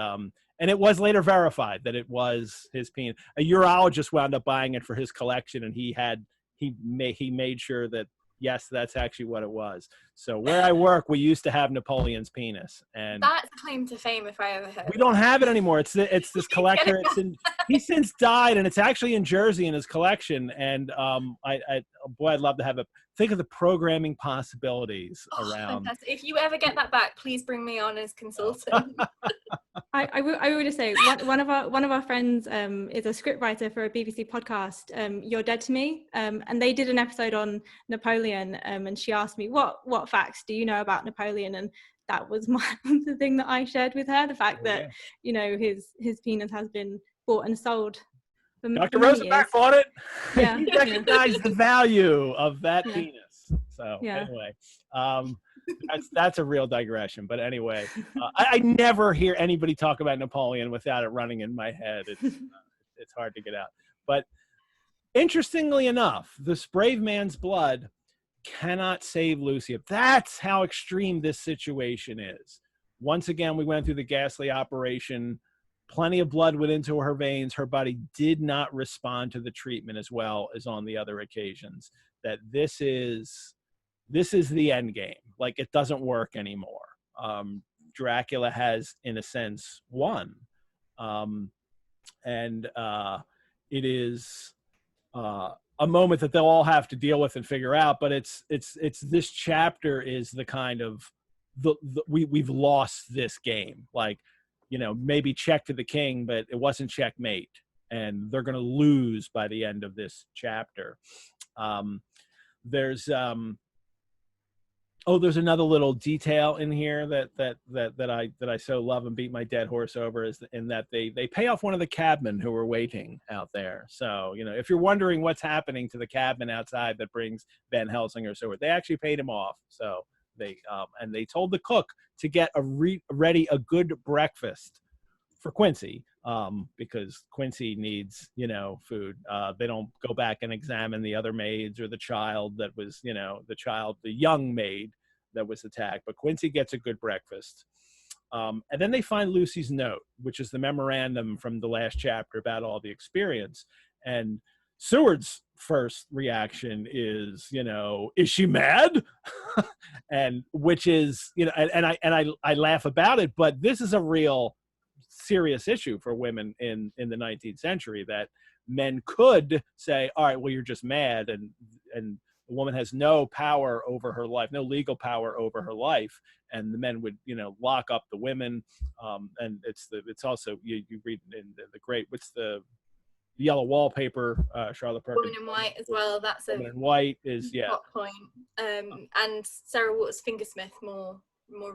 it was later verified that it was his penis. A urologist wound up buying it for his collection, and he made sure that, yes, that's actually what it was. So where I work, we used to have Napoleon's penis, and that's a claim to fame if I ever heard. We don't have it anymore. It's this collector. He's since died, and it's actually in Jersey in his collection. And I'd love to have it. Think of the programming possibilities around. Fantastic. If you ever get that back, please bring me on as consultant. I would just say one of our friends is a scriptwriter for a BBC podcast, You're Dead to Me, and they did an episode on Napoleon, and she asked me what facts do you know about Napoleon, and that was the thing that I shared with her, the fact that, you know, his penis has been bought and sold. Dr. Rosenbach bought it. Yeah. He recognized the value of that penis. So anyway, that's a real digression. But anyway, I never hear anybody talk about Napoleon without it running in my head. It's hard to get out. But interestingly enough, this brave man's blood cannot save Lucy. That's how extreme this situation is. Once again, we went through the ghastly operation. Plenty of blood went into her veins. Her body did not respond to the treatment as well as on the other occasions. That this is the end game. Like, it doesn't work anymore. Dracula has, in a sense, won. And it is a moment that they'll all have to deal with and figure out. But it's this chapter is the kind of we've lost this game. Like, you know, maybe check to the king, but it wasn't checkmate, and they're going to lose by the end of this chapter. There's another little detail in here that I so love and beat my dead horse over, is in that they pay off one of the cabmen who were waiting out there. So, you know, if you're wondering what's happening to the cabman outside that brings Van Helsing or so, they actually paid him off. So they told the cook to get ready a good breakfast for Quincy, because Quincy needs, you know, food. They don't go back and examine the other maids or the child that was, you know, the young maid that was attacked, but Quincy gets a good breakfast. And then they find Lucy's note, which is the memorandum from the last chapter about all the experience. And Seward's first reaction is, you know, is she mad? And which is, you know, and I laugh about it, but this is a real serious issue for women in the 19th century, that men could say, all right, well, you're just mad, and the woman has no power over her life, no legal power over her life, and the men would, you know, lock up the women. And it's also, you read in the great, what's the Yellow Wallpaper, Charlotte Perkins. Woman in White as well. That's Woman in White is, yeah. plot point. And Sarah Waters Fingersmith more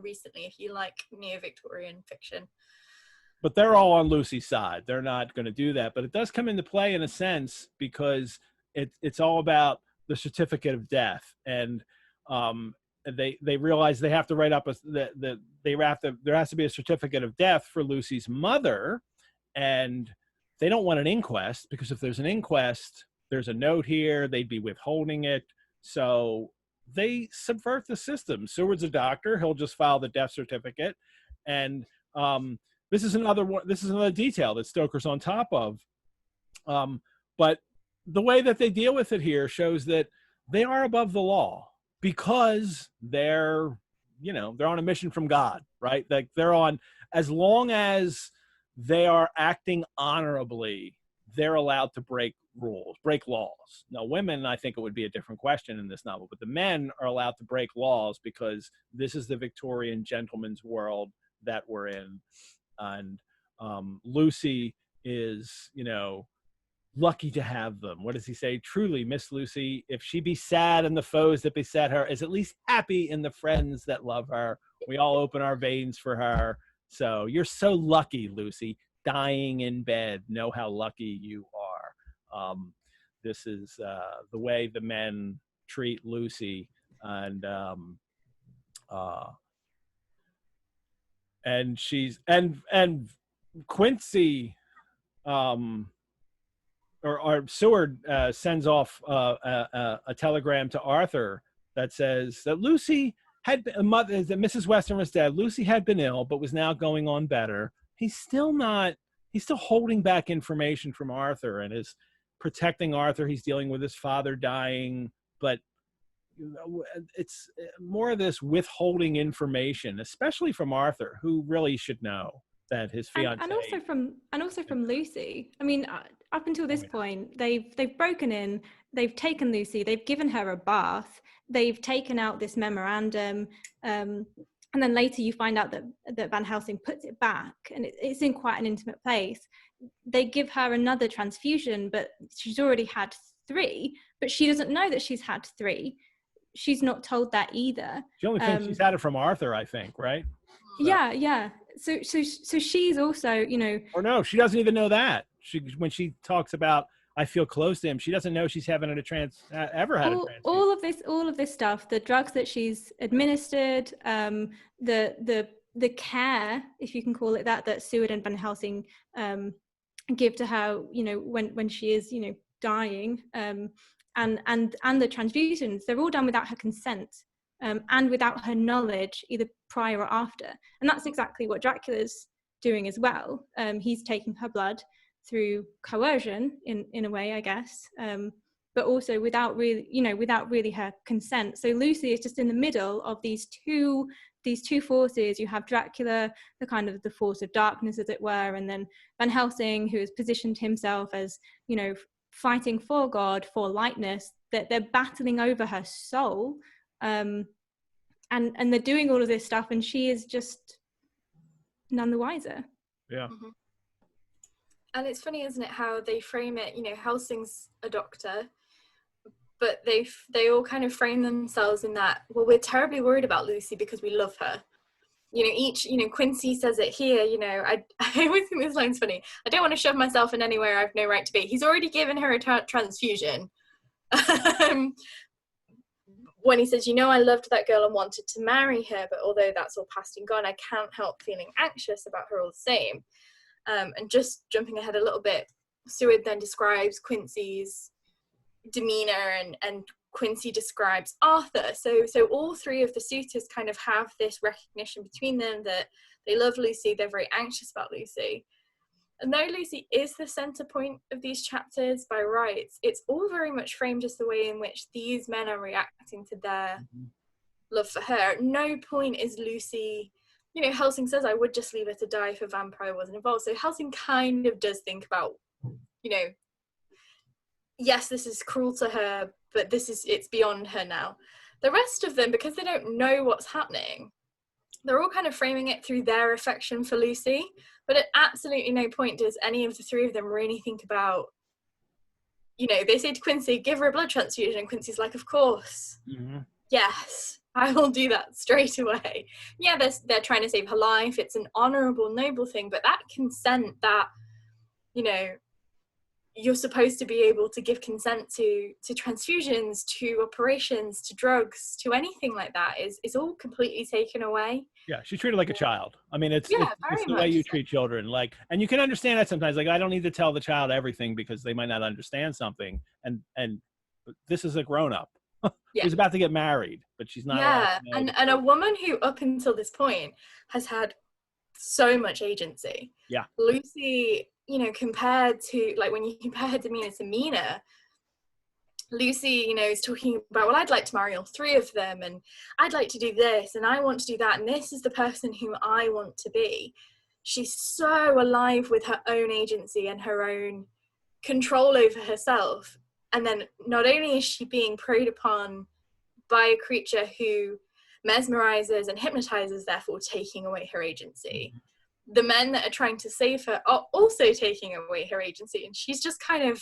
recently, if you like neo-Victorian fiction. But they're all on Lucy's side. They're not going to do that. But it does come into play in a sense, because it's all about the certificate of death, and they realize they have to write up there has to be a certificate of death for Lucy's mother, and they don't want an inquest, because if there's an inquest, there's a note here, they'd be withholding it. So they subvert the system. Seward's a doctor; he'll just file the death certificate, and this is another detail that Stoker's on top of. But the way that they deal with it here shows that they are above the law, because they're on a mission from God, right? Like, they're on, as long as they are acting honorably, they're allowed to break rules, break laws. Now, women, I think it would be a different question in this novel, but the men are allowed to break laws, because this is the Victorian gentleman's world that we're in. And Lucy is, you know, lucky to have them. What does he say? Truly, Miss Lucy, if she be sad in the foes that beset her, is at least happy in the friends that love her. We all open our veins for her. So you're so lucky, Lucy, dying in bed. Know how lucky you are. This is the way the men treat Lucy. And she's and Quincy or Seward sends off a telegram to Arthur that says that Lucy had that Mrs. Weston was dead. Lucy had been ill, but was now going on better. He's still holding back information from Arthur and is protecting Arthur. He's dealing with his father dying, but it's more of this withholding information, especially from Arthur, who really should know that his fiancée, and also from Lucy. I mean, up until this point, they've broken in, they've taken Lucy, they've given her a bath, they've taken out this memorandum, and then later you find out that Van Helsing puts it back, and it's in quite an intimate place. They give her another transfusion, but she's already had 3, but she doesn't know that she's had 3. She's not told that either. She only thinks she's had it from Arthur, I think, right? So. Yeah. So she's also, you know. Or no, she doesn't even know that. When she talks about, I feel close to him, she doesn't know she's having ever had a transfusion. All of this stuff, the drugs that she's administered, the care, if you can call it that Seward and Van Helsing give to her, you know, when she is, you know, dying, and the transfusions, they're all done without her consent, and without her knowledge, either prior or after. And that's exactly what Dracula's doing as well. He's taking her blood through coercion, in a way, I guess, but also without really her consent. So Lucy is just in the middle of these two forces. You have Dracula, the kind of the force of darkness, as it were, and then Van Helsing, who has positioned himself as, fighting for God, for lightness, that they're battling over her soul. And they're doing all of this stuff, and she is just none the wiser. Yeah. Mm-hmm. And it's funny, isn't it, how they frame it? Helsing's a doctor, but they all kind of frame themselves in that, well, we're terribly worried about Lucy because we love her. Quincy says it here, I always think this line's funny. I don't want to shove myself in anywhere I've no right to be. He's already given her a transfusion. When he says, I loved that girl and wanted to marry her, but although that's all past and gone, I can't help feeling anxious about her all the same. And just jumping ahead a little bit, Seward then describes Quincy's demeanor, and Quincy describes Arthur. So all three of the suitors kind of have this recognition between them that they love Lucy, they're very anxious about Lucy. And though Lucy is the center point of these chapters by rights, it's all very much framed as the way in which these men are reacting to their love for her. At no point is Lucy, Helsing says, I would just leave her to die if a vampire wasn't involved. So Helsing kind of does think about, yes, this is cruel to her, but it's beyond her now. The rest of them, because they don't know what's happening, they're all kind of framing it through their affection for Lucy, but at absolutely no point does any of the three of them really think about, they say to Quincy, give her a blood transfusion, and Quincy's like, of course, yes, I will do that straight away. Yeah, they're trying to save her life, it's an honourable, noble thing, but that consent, that, you're supposed to be able to give consent to transfusions, to operations, to drugs, to anything like that is all completely taken away. Yeah, she's treated like a child. I mean, it's the much way you so. treat children. And you can understand that sometimes. Like, I don't need to tell the child everything because they might not understand something. And this is a grown-up who's about to get married, but she's not. Yeah, and a woman who up until this point has had so much agency. Yeah. Lucy, compared to, like, when you compare her demeanor to Mina, Lucy, is talking about, well, I'd like to marry all three of them, and I'd like to do this, and I want to do that, and this is the person who I want to be. She's so alive with her own agency and her own control over herself. And then not only is she being preyed upon by a creature who mesmerizes and hypnotizes, therefore taking away her agency, the men that are trying to save her are also taking away her agency, and she's just kind of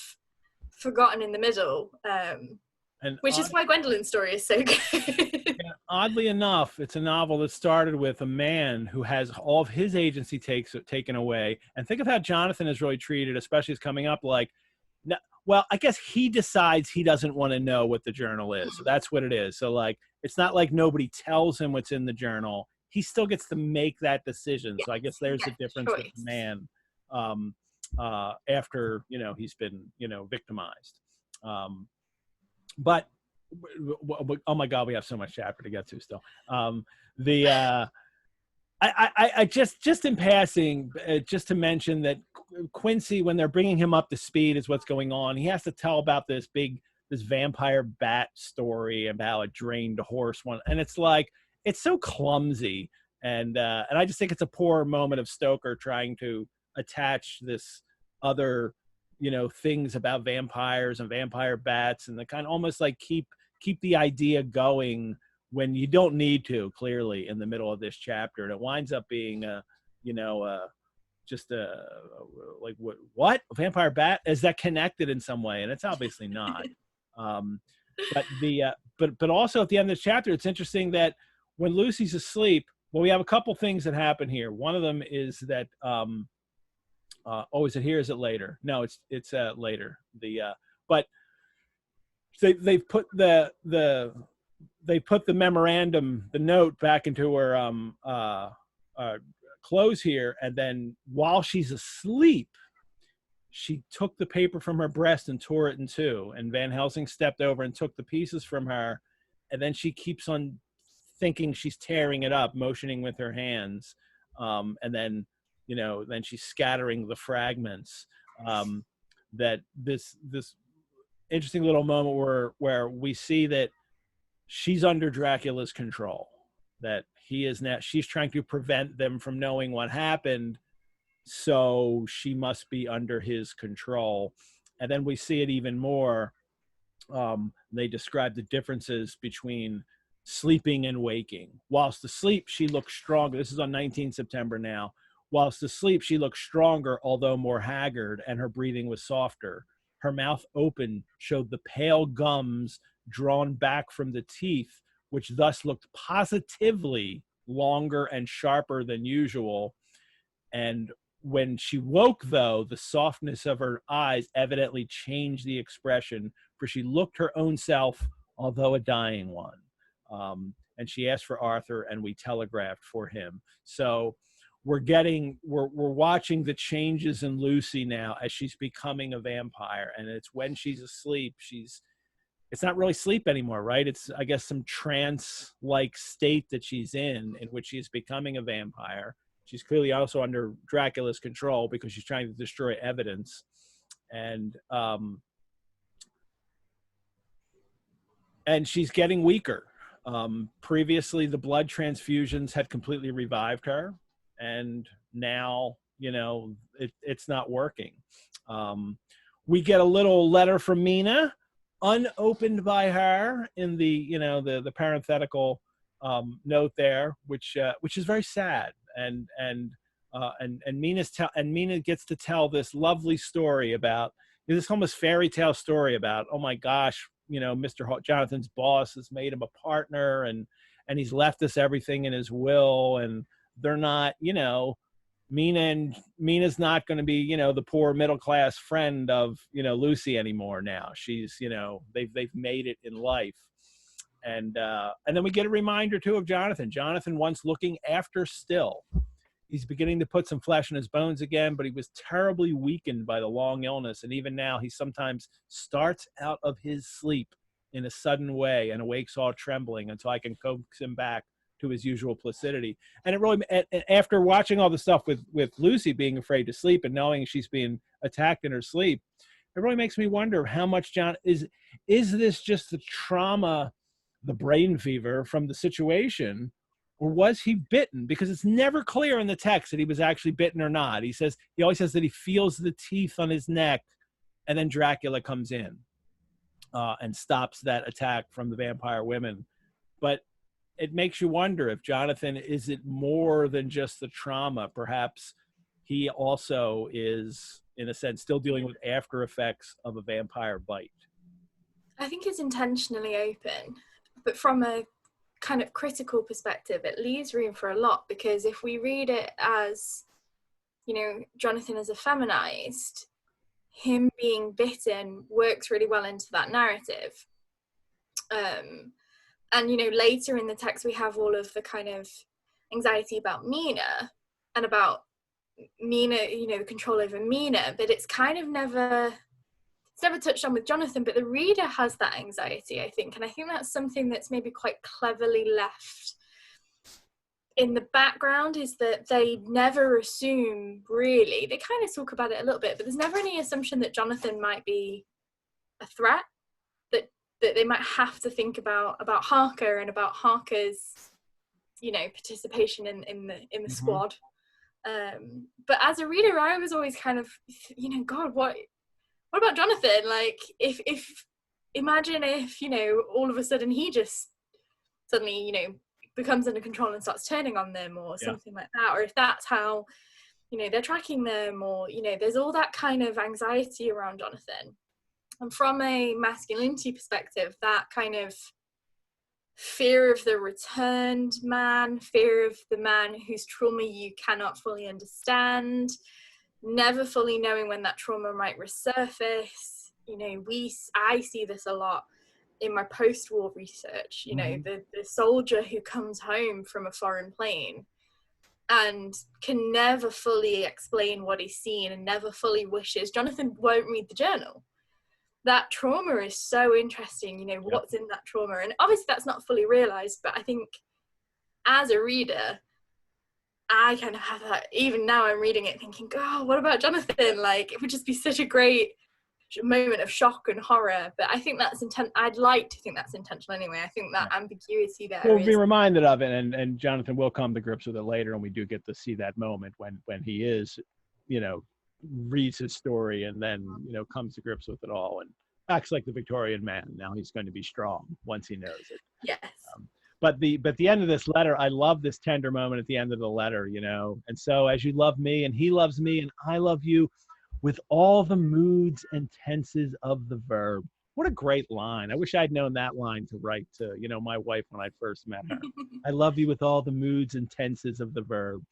forgotten in the middle, which is why Gwendolyn's story is so good. Oddly enough, it's a novel that started with a man who has all of his agency taken away. And think of how Jonathan is really treated, especially as coming up, like, well, I guess he decides he doesn't want to know what the journal is. So that's what it is. So, like, it's not like nobody tells him what's in the journal. He still gets to make that decision. So I guess there's the difference with the man after, he's been, victimized. But, oh my God, we have so much chapter to get to still. I just in passing, just to mention that Quincy, when they're bringing him up to speed is what's going on. He has to tell about this vampire bat story about a drained horse one. And it's like, it's so clumsy. And I just think it's a poor moment of Stoker trying to attach this other, things about vampires and vampire bats, and the kind of almost like keep the idea going when you don't need to, clearly, in the middle of this chapter. And it winds up being like, what? A vampire bat? Is that connected in some way? And it's obviously not. But also at the end of this chapter, it's interesting that when Lucy's asleep, well, we have a couple things that happen here. One of them is that, is it here? Is it later? No, it's later. But they've put the memorandum, the note, back into her clothes here, and then while she's asleep, she took the paper from her breast and tore it in two. And Van Helsing stepped over and took the pieces from her. And then she keeps on thinking she's tearing it up, motioning with her hands. And then, then she's scattering the fragments. That this interesting little moment where we see that she's under Dracula's control, that he is now, she's trying to prevent them from knowing what happened. So she must be under his control. And then we see it even more. They describe the differences between sleeping and waking. Whilst asleep, she looks stronger. This is on 19 September now. Whilst asleep, she looked stronger, although more haggard, and her breathing was softer. Her mouth open showed the pale gums drawn back from the teeth, which thus looked positively longer and sharper than usual. And when she woke, though, the softness of her eyes evidently changed the expression, for she looked her own self, although a dying one. And she asked for Arthur, and we telegraphed for him. So we're watching the changes in Lucy now as she's becoming a vampire. And it's when she's asleep, it's not really sleep anymore, right? It's, I guess, some trance-like state that she's in which she is becoming a vampire. She's clearly also under Dracula's control because she's trying to destroy evidence. And she's getting weaker. Previously, the blood transfusions had completely revived her. And now, it's not working. We get a little letter from Mina, unopened by her in the parenthetical note there, which is very sad. And Mina gets to tell this lovely story about this almost fairy tale story about, oh my gosh, Mr. Jonathan's boss has made him a partner, and he's left us everything in his will, and they're not, Mina's not going to be, the poor middle class friend of, Lucy anymore now. She's, they've made it in life. And then we get a reminder too of Jonathan once looking after still. He's beginning to put some flesh in his bones again, but he was terribly weakened by the long illness. And even now he sometimes starts out of his sleep in a sudden way and awakes all trembling until I can coax him back to his usual placidity. And it really, after watching all the stuff with Lucy being afraid to sleep and knowing she's being attacked in her sleep, it really makes me wonder how much is this just the trauma, the brain fever from the situation, or was he bitten? Because it's never clear in the text that he was actually bitten or not. He always says that he feels the teeth on his neck, and then Dracula comes in and stops that attack from the vampire women. But it makes you wonder if Jonathan, is it more than just the trauma? Perhaps he also is, in a sense, still dealing with after effects of a vampire bite. I think it's intentionally open, but from a kind of critical perspective, it leaves room for a lot, because if we read it as, Jonathan is effeminized, him being bitten works really well into that narrative. And, later in the text, we have all of the kind of anxiety about Mina and about Mina, the control over Mina, but it's kind of never touched on with Jonathan, but the reader has that anxiety, I think. And I think that's something that's maybe quite cleverly left in the background, is that they never assume, really, they kind of talk about it a little bit, but there's never any assumption that Jonathan might be a threat, that they might have to think about Harker and about Harker's, participation in the squad. But as a reader, I was always kind of, God, what about Jonathan? Like, if imagine if, all of a sudden he just suddenly, becomes under control and starts turning on them or something like that, or if that's how, they're tracking them, or, there's all that kind of anxiety around Jonathan. And from a masculinity perspective, that kind of fear of the returned man, fear of the man whose trauma you cannot fully understand, never fully knowing when that trauma might resurface. I see this a lot in my post-war research, the soldier who comes home from a foreign plane and can never fully explain what he's seen and never fully wishes. Jonathan won't read the journal. That trauma is so interesting, you know, what's in that trauma. And obviously that's not fully realized, but I think as a reader, I kind of have that, even now I'm reading it thinking, oh, what about Jonathan? Like, it would just be such a great moment of shock and horror. But I think that's I'd like to think that's intentional anyway. I think that ambiguity there we'll be reminded of it, and Jonathan will come to grips with it later, and we do get to see that moment when he is, you know, reads his story and then, you know, comes to grips with it all and acts like the Victorian man. Now he's going to be strong once he knows it. Yes. But the end of this letter, I love this tender moment at the end of the letter, you know. And so as you love me and he loves me and I love you with all the moods and tenses of the verb. What a great line. I wish I'd known that line to write to, you know, my wife when I first met her. I love you with all the moods and tenses of the verb.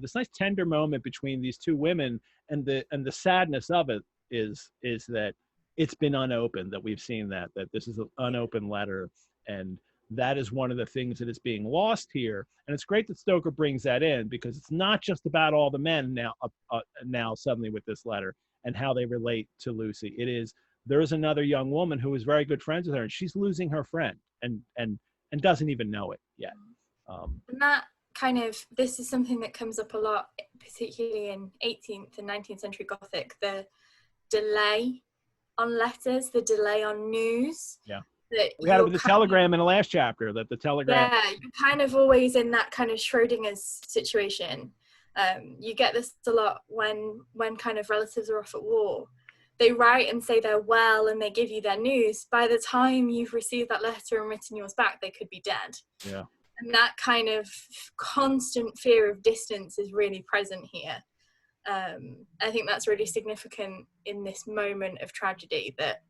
This nice tender moment between these two women, and the sadness of it is that it's been unopened, that we've seen that this is an unopened letter, and that is one of the things that is being lost here. And it's great that Stoker brings that in, because it's not just about all the men now suddenly with this letter and how they relate to Lucy. It is, there's another young woman who is very good friends with her, and she's losing her friend and doesn't even know it yet. And that kind of, this is something that comes up a lot, particularly in 18th and 19th century Gothic, the delay on letters, the delay on news. Yeah. We had it with the telegram in the last chapter, that the telegram. Yeah, you're kind of always in that kind of Schrodinger's situation. You get this a lot when kind of relatives are off at war. They write and say they're well and they give you their news. By the time you've received that letter and written yours back, they could be dead. Yeah. And that kind of constant fear of distance is really present here. I think that's really significant in this moment of tragedy, that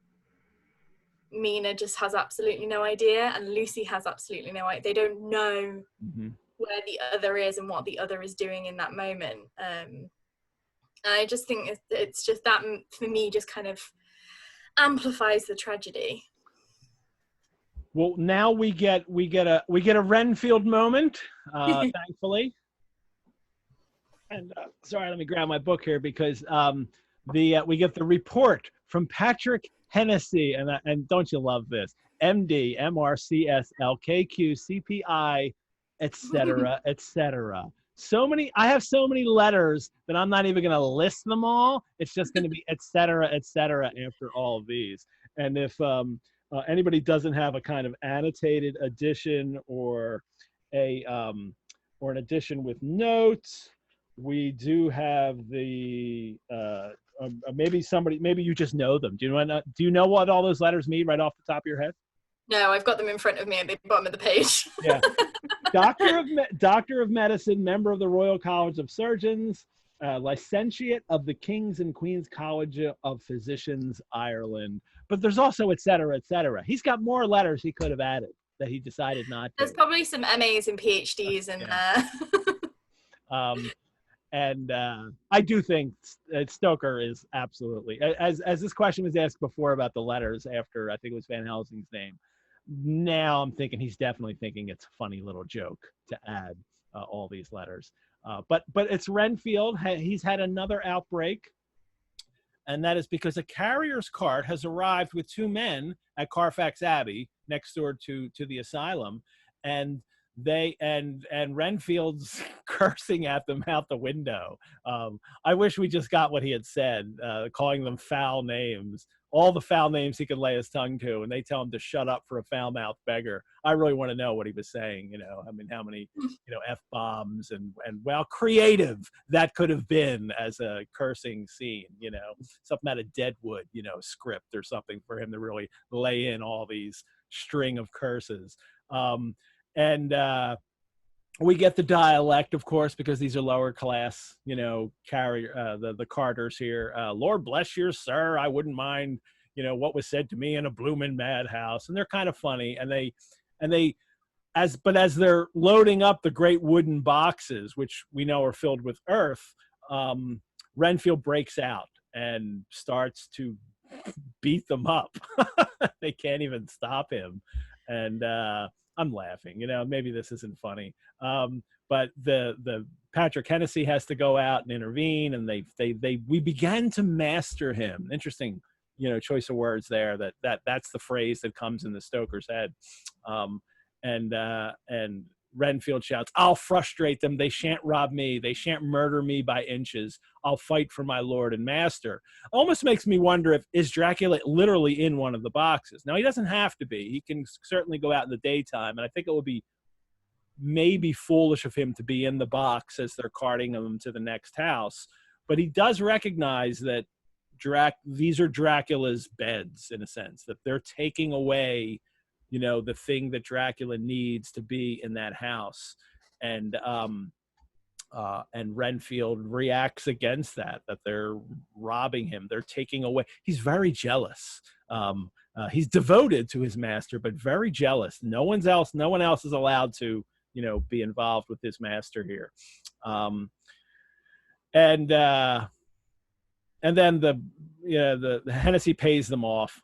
Mina just has absolutely no idea and Lucy has absolutely no idea. They don't know where the other is and what the other is doing in that moment. And I just think it's just that, for me, just kind of amplifies the tragedy. Well, now we get a Renfield moment, thankfully. And sorry, let me grab my book here, because we get the report from Patrick Hennessy, and don't you love this? MD, MRCS, LKQ, CPI, etc., etc. I have so many letters that I'm not even going to list them all. It's just going to be etc., etc. after all of these. And if anybody doesn't have a kind of annotated edition or an edition with notes, we do have the maybe you just know them. Do you know what all those letters mean right off the top of your head? No, I've got them in front of me at the bottom of the page. Yeah. Doctor of Medicine, member of the Royal College of Surgeons, licentiate of the King's and Queen's College of Physicians, Ireland. But there's also et cetera, et cetera. He's got more letters he could have added that he decided not to. There's probably some MAs and PhDs in there. And I do think Stoker is absolutely, as this question was asked before about the letters after, I think it was Van Helsing's name. Now I'm thinking he's definitely thinking it's a funny little joke to add all these letters. But it's Renfield. He's had another outbreak. And that is because a carrier's cart has arrived with two men at Carfax Abbey, next door to the asylum. And Renfield's cursing at them out the window. I wish we just got what he had said, calling them foul names, all the foul names he could lay his tongue to, and they tell him to shut up for a foul-mouthed beggar. I really want to know what he was saying, you know. I mean, how many, F-bombs and well, creative that could have been as a cursing scene, you know, something out of Deadwood, script or something for him to really lay in all these string of curses. We get the dialect, of course, because these are lower class, carrier, the Carters here. Lord bless you, sir. I wouldn't mind, what was said to me in a bloomin' madhouse. And they're kind of funny. But as they're loading up the great wooden boxes, which we know are filled with earth, Renfield breaks out and starts to beat them up. They can't even stop him. And, I'm laughing, maybe this isn't funny. But the Patrick Hennessy has to go out and intervene, and we began to master him. Interesting, choice of words there. That's the phrase that comes in the Stoker's head. And Renfield shouts, "I'll frustrate them. They shan't rob me. They shan't murder me by inches. I'll fight for my lord and master." Almost makes me wonder is Dracula literally in one of the boxes. Now, he doesn't have to be. He can certainly go out in the daytime, and I think it would be maybe foolish of him to be in the box as they're carting him to the next house. But he does recognize that these are Dracula's beds, in a sense, that they're taking away the thing that Dracula needs to be in that house. And Renfield reacts against that they're robbing him. They're taking away. He's very jealous. He's devoted to his master, but very jealous. No one else is allowed to, be involved with his master here. And then the Hennessy pays them off.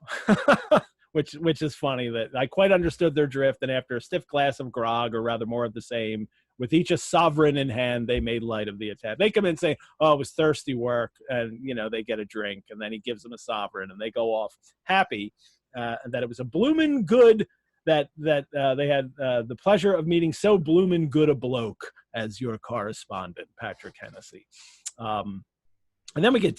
Which is funny. That I quite understood their drift, and after a stiff glass of grog, or rather more of the same, with each a sovereign in hand, they made light of the attack. They come in saying, "Oh, it was thirsty work," and they get a drink, and then he gives them a sovereign, and they go off happy, and that it was a bloomin' good that they had the pleasure of meeting so bloomin' good a bloke as your correspondent, Patrick Hennessy. And then we get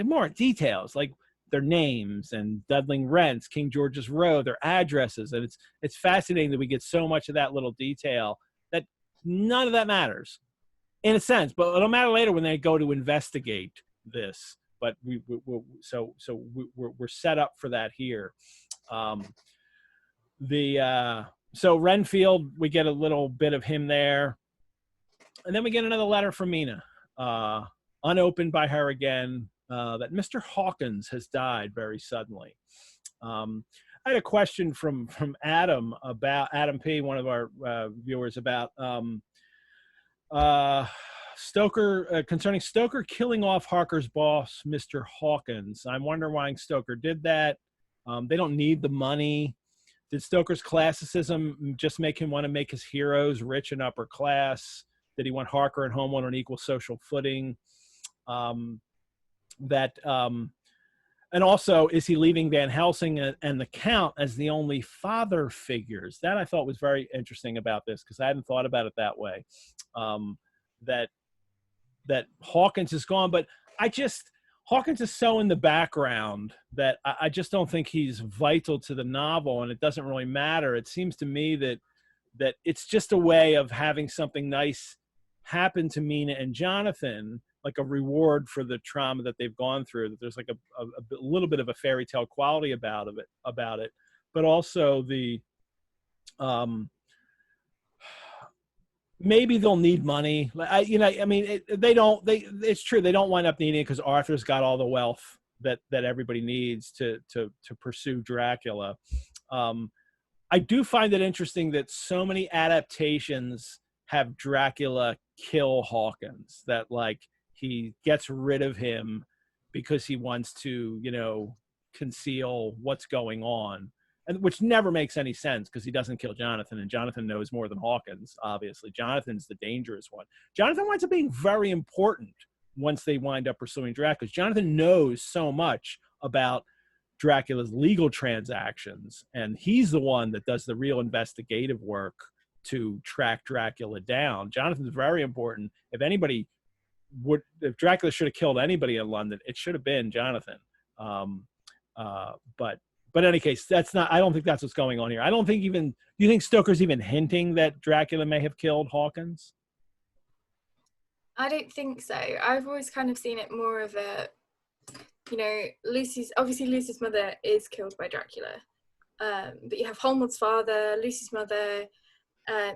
more details, like their names and Dudling Rents, King George's Road, their addresses. And it's fascinating that we get so much of that little detail that none of that matters in a sense, but it'll matter later when they go to investigate this. But we're set up for that here. So Renfield, we get a little bit of him there. And then we get another letter from Mina, unopened by her again, that Mr. Hawkins has died very suddenly. I had a question from Adam P., one of our viewers, about Stoker, concerning Stoker killing off Harker's boss, Mr. Hawkins. I'm wondering why Stoker did that. They don't need the money. Did Stoker's classicism just make him want to make his heroes rich and upper class? Did he want Harker and Home on an equal social footing? And also, is he leaving Van Helsing and the Count as the only father figures? That I thought was very interesting about this, because I hadn't thought about it that way. That Hawkins is gone, but Hawkins is so in the background that I just don't think he's vital to the novel, and it doesn't really matter. It seems to me that it's just a way of having something nice happen to Mina and Jonathan, like a reward for the trauma that they've gone through, that there's like a little bit of a fairy tale quality about it, but also maybe they'll need money. It's true. They don't wind up needing it because Arthur's got all the wealth that everybody needs to pursue Dracula. I do find it interesting that so many adaptations have Dracula kill Hawkins, that like he gets rid of him because he wants to, conceal what's going on, and which never makes any sense because he doesn't kill Jonathan, and Jonathan knows more than Hawkins. Obviously, Jonathan's the dangerous one. Jonathan winds up being very important once they wind up pursuing Dracula. Jonathan knows so much about Dracula's legal transactions, and he's the one that does the real investigative work to track Dracula down. Jonathan's very important. If Dracula should have killed anybody in London, it should have been Jonathan. But in any case, I don't think that's what's going on here. I don't think do you think Stoker's even hinting that Dracula may have killed Hawkins? I don't think so. I've always kind of seen it more of a, Lucy's mother is killed by Dracula. But you have Holmwood's father, Lucy's mother,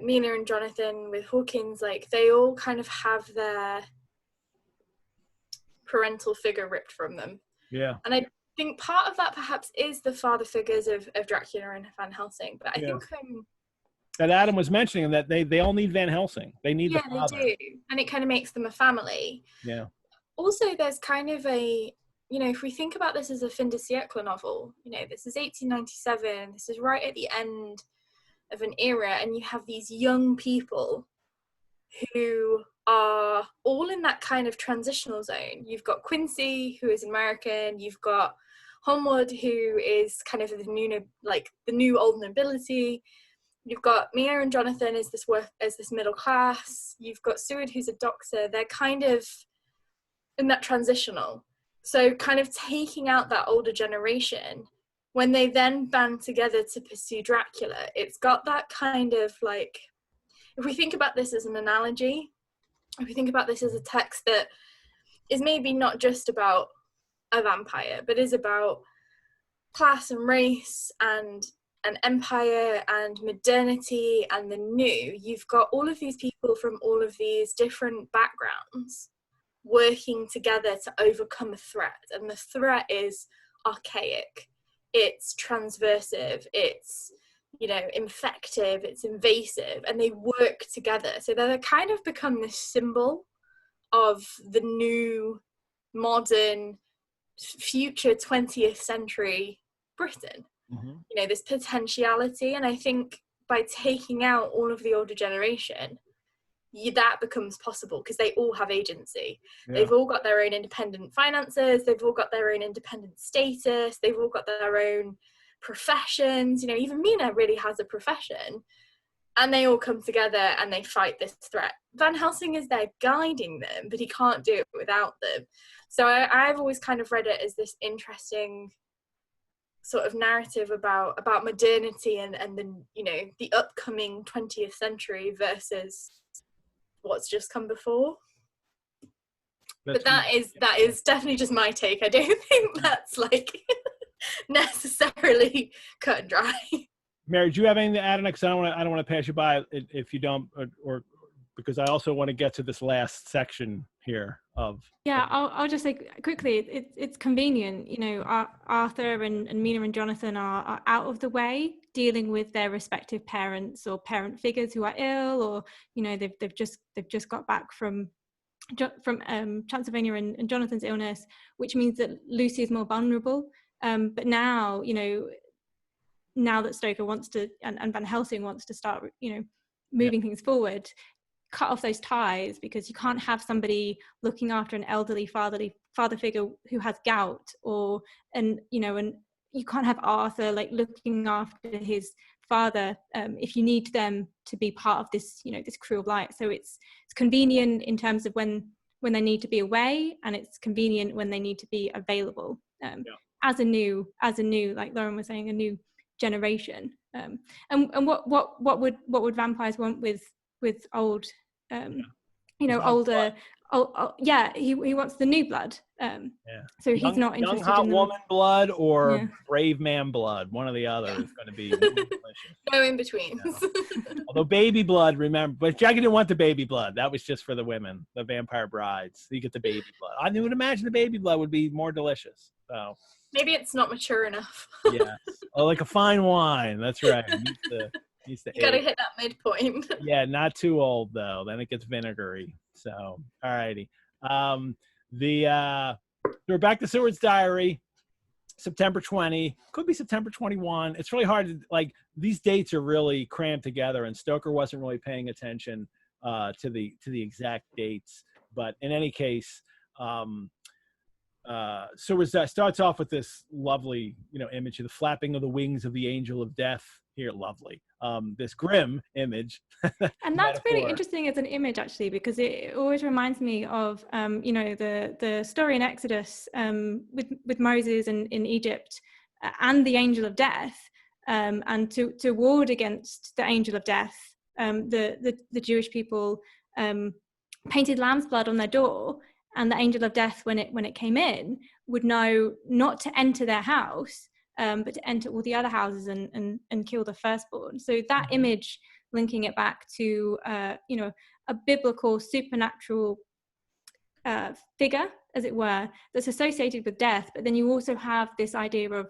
Mina and Jonathan with Hawkins, like they all kind of have their parental figure ripped from them. Yeah. And I think part of that perhaps is the father figures of Dracula and Van Helsing. But I think that Adam was mentioning that they all need Van Helsing. They need the father. They do. And it kind of makes them a family. Yeah. Also, there's kind of a, if we think about this as a fin de siècle novel, this is 1897. This is right at the end of an era, and you have these young people who are all in that kind of transitional zone. You've got Quincy, who is American. You've got Homewood, who is kind of the new old nobility. You've got Mia and Jonathan as this middle class. You've got Seward, who's a doctor. They're kind of in that transitional. So kind of taking out that older generation, when they then band together to pursue Dracula, it's got that kind of like, if we think about this as an analogy, if we think about this as a text that is maybe not just about a vampire, but is about class and race and an empire and modernity and the new, you've got all of these people from all of these different backgrounds working together to overcome a threat. And the threat is archaic, it's transversive, it's, you know, infective, it's invasive, and they work together. So they're kind of become this symbol of the new, modern, future 20th century Britain. You know, this potentiality. And I think by taking out all of the older generation, that becomes possible because they all have agency. They've all got their own independent finances, they've all got their own independent status, they've all got their own professions. You know, even Mina really has a profession, and they all come together and they fight this threat. Van Helsing is there guiding them, but he can't do it without them. So I've always kind of read it as this interesting sort of narrative about modernity and the, you know, the upcoming 20th century versus what's just come before. But that is definitely just my take. I don't think that's like necessarily cut and dry. Mary, do you have anything to add on it? Because I don't want to pass you by if you don't, or because I also want to get to this last section here of. Yeah, I'll just say quickly, it's convenient. You know, Arthur and Mina and Jonathan are out of the way, dealing with their respective parents or parent figures who are ill, or, you know, they've just got back from Transylvania and Jonathan's illness, which means that Lucy is more vulnerable. But now, you know, now that Stoker wants to, and Van Helsing wants to start, you know, moving things forward, cut off those ties, because you can't have somebody looking after an elderly father figure who has gout, and you can't have Arthur like looking after his father if you need them to be part of this, you know, this crew of light. So it's convenient in terms of when they need to be away, and it's convenient when they need to be available as a new, like Lauren was saying, a new generation. And what would vampires want with old you know, older he wants the new blood. So he's not interested young hot in woman blood or brave man blood. One or the other is going to be delicious. No in between. Although baby blood, remember, but Jackie didn't want the baby blood. That was just for the women, the vampire brides. You get the baby blood. I would imagine the baby blood would be more delicious. So maybe it's not mature enough. Yes. Oh, like a fine wine. That's right. You gotta hit that midpoint. Yeah, not too old though. Then it gets vinegary. So, all righty. We're back to Seward's diary. September 20, could be September 21. It's really hard to, like, these dates are really crammed together, and Stoker wasn't really paying attention to the exact dates. But in any case, Seward starts off with this lovely, you know, image of the flapping of the wings of the angel of death. Here, lovely. This grim image. And that's really interesting as an image, actually, because it always reminds me of, you know, the story in Exodus with Moses in Egypt and the angel of death, and to ward against the angel of death, the Jewish people painted lamb's blood on their door, and the angel of death, when it came in, would know not to enter their house, but to enter all the other houses and kill the firstborn. So that image, linking it back to you know, a biblical supernatural figure, as it were, that's associated with death, but then you also have this idea of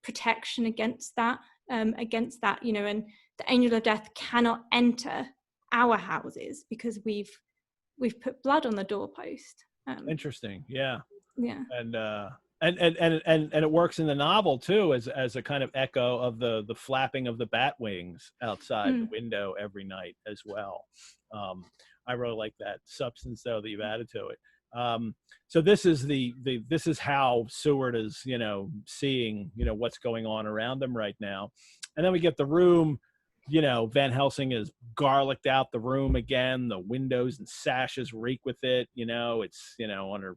protection against that, you know, and the angel of death cannot enter our houses because we've put blood on the doorpost. Interesting. Yeah. Yeah. And And it works in the novel too as a kind of echo of the flapping of the bat wings outside the window every night as well. I really like that substance though that you've added to it. So this is this is how Seward is, you know, seeing, you know, what's going on around them right now. And then we get the room, you know, Van Helsing is garlicked out the room again. The windows and sashes reek with it. You know, it's, you know, on her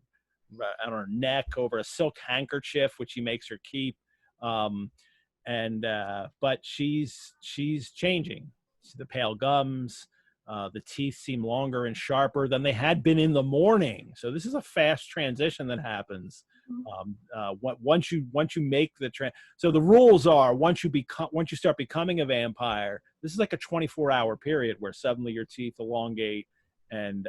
neck over a silk handkerchief, which he makes her keep. But she's changing. The pale gums, the teeth seem longer and sharper than they had been in the morning. So this is a fast transition that happens. Once you make the so the rules are once you start becoming a vampire, this is like a 24-hour period where suddenly your teeth elongate and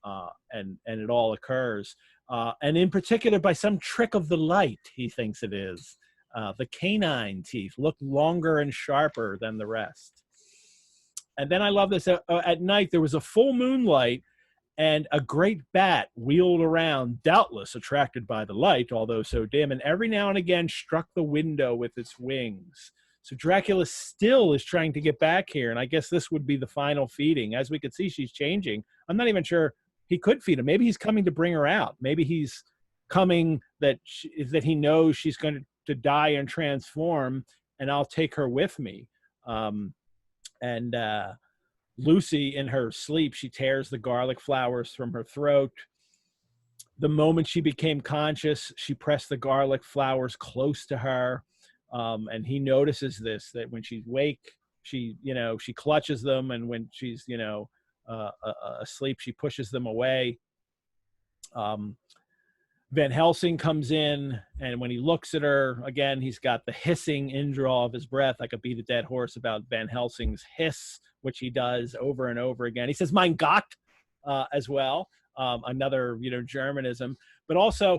it all occurs, and in particular by some trick of the light, he thinks it is. The canine teeth look longer and sharper than the rest. And then I love this. At night, there was a full moonlight, and a great bat wheeled around, doubtless attracted by the light, although so dim, and every now and again struck the window with its wings. So Dracula still is trying to get back here, and I guess this would be the final feeding. As we could see, she's changing. I'm not even sure he could feed her. Maybe he's coming to bring her out. Maybe he's coming that he knows she's going to die and transform, and I'll take her with me. Lucy, in her sleep, she tears the garlic flowers from her throat. The moment she became conscious, she pressed the garlic flowers close to her. And he notices this, that when she's awake, she clutches them. And when she's, asleep, she pushes them away. Van Helsing comes in, and when he looks at her, again, he's got the hissing indraw of his breath. I could beat a dead horse about Van Helsing's hiss, which he does over and over again. He says, "Mein Gott," as well, another, Germanism. But also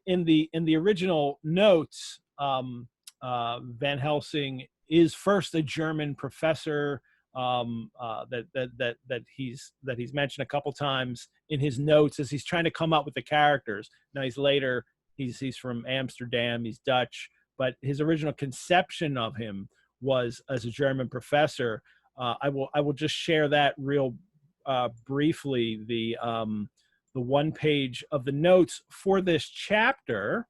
in the original notes, Van Helsing is first a German professor that he's mentioned a couple times in his notes as he's trying to come up with the characters. Now he's from Amsterdam, he's Dutch, but his original conception of him was as a German professor. I will just share that real briefly. The one page of the notes for this chapter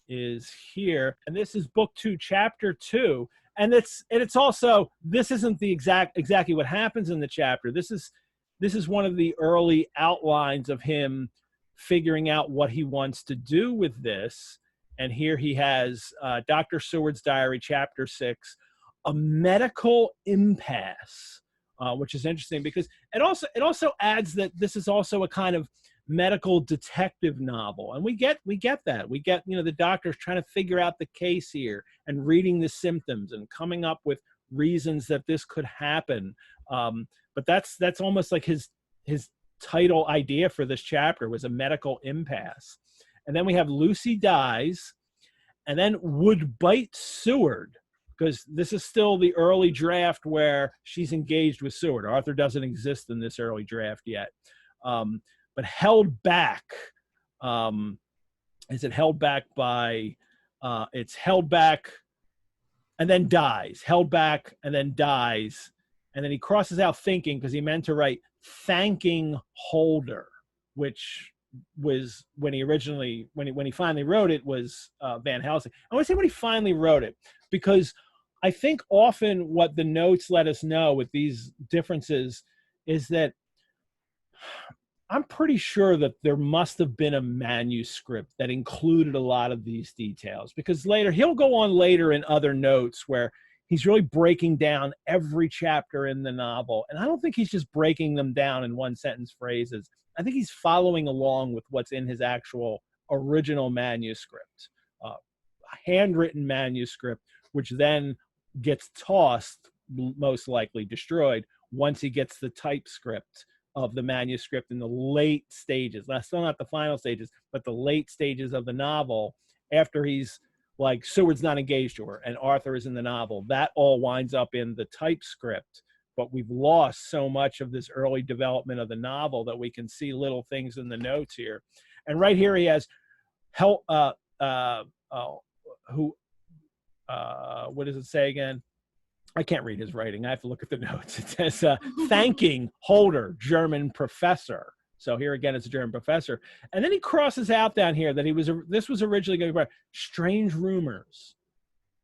is here, and this is book 2, chapter 2. And it's also, this isn't exactly what happens in the chapter. This is one of the early outlines of him figuring out what he wants to do with this. And here he has Dr. Seward's Diary, chapter 6, a medical impasse, which is interesting because it also adds that this is also a kind of medical detective novel, and we get that the doctor's trying to figure out the case here and reading the symptoms and coming up with reasons that this could happen, but that's almost like his title idea for this chapter was a medical impasse. And then we have Lucy dies, and then would bite Seward, because this is still the early draft where she's engaged with Seward. Arthur doesn't exist in this early draft yet. But held back, is it held back by, it's held back and then dies, held back and then dies. And then he crosses out thinking because he meant to write thanking holder, which was when he finally wrote it was Van Helsing. I want to say when he finally wrote it, because I think often what the notes let us know with these differences is that I'm pretty sure that there must have been a manuscript that included a lot of these details, because he'll go on later in other notes where he's really breaking down every chapter in the novel. And I don't think he's just breaking them down in one sentence phrases. I think he's following along with what's in his actual original manuscript, a handwritten manuscript, which then gets tossed, most likely destroyed, once he gets the typescript of the manuscript in the late stages. Now, still not the final stages, but the late stages of the novel, after he's like, Seward's not engaged to her and Arthur is in the novel. That all winds up in the typescript, but we've lost so much of this early development of the novel that we can see little things in the notes here. And right here he has what does it say again? I can't read his writing. I have to look at the notes. It says, thanking Holder, German professor. So here again, it's a German professor. And then he crosses out down here that this was originally going to be strange rumors.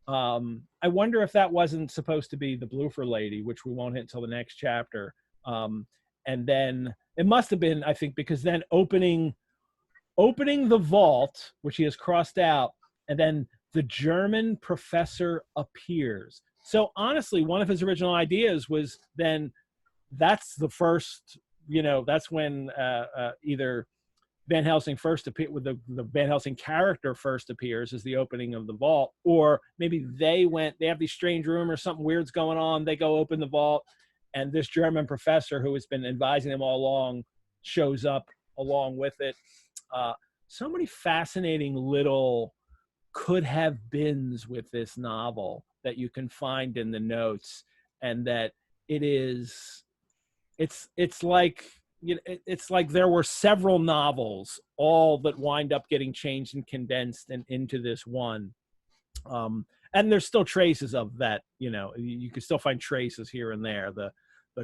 I wonder if that wasn't supposed to be the Bloofer lady, which we won't hit until the next chapter. And then it must have been, I think, because then opening the vault, which he has crossed out, and then the German professor appears. So honestly, one of his original ideas was then that's the first, that's when either Van Helsing first appeared, with the Van Helsing character first appears as the opening of the vault, or maybe they have these strange rumors, something weird's going on, they go open the vault, and this German professor who has been advising them all along shows up along with it. So many fascinating little could have beens with this novel that you can find in the notes, and that it's like, it's like there were several novels, all that wind up getting changed and condensed and into this one. And there's still traces of that, you can still find traces here and there. The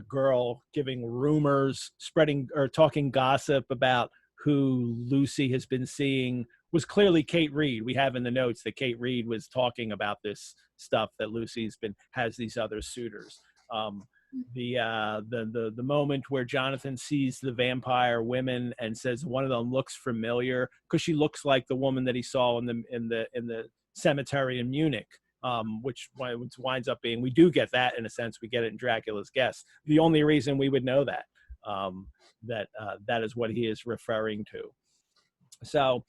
girl giving rumors, spreading or talking gossip about who Lucy has been seeing was clearly Kate Reed. We have in the notes that Kate Reed was talking about this stuff, that Lucy's has these other suitors. The moment where Jonathan sees the vampire women and says one of them looks familiar because she looks like the woman that he saw in the cemetery in Munich, which winds up being, we do get that in a sense, we get it in Dracula's Guest. The only reason we would know that that is what he is referring to. So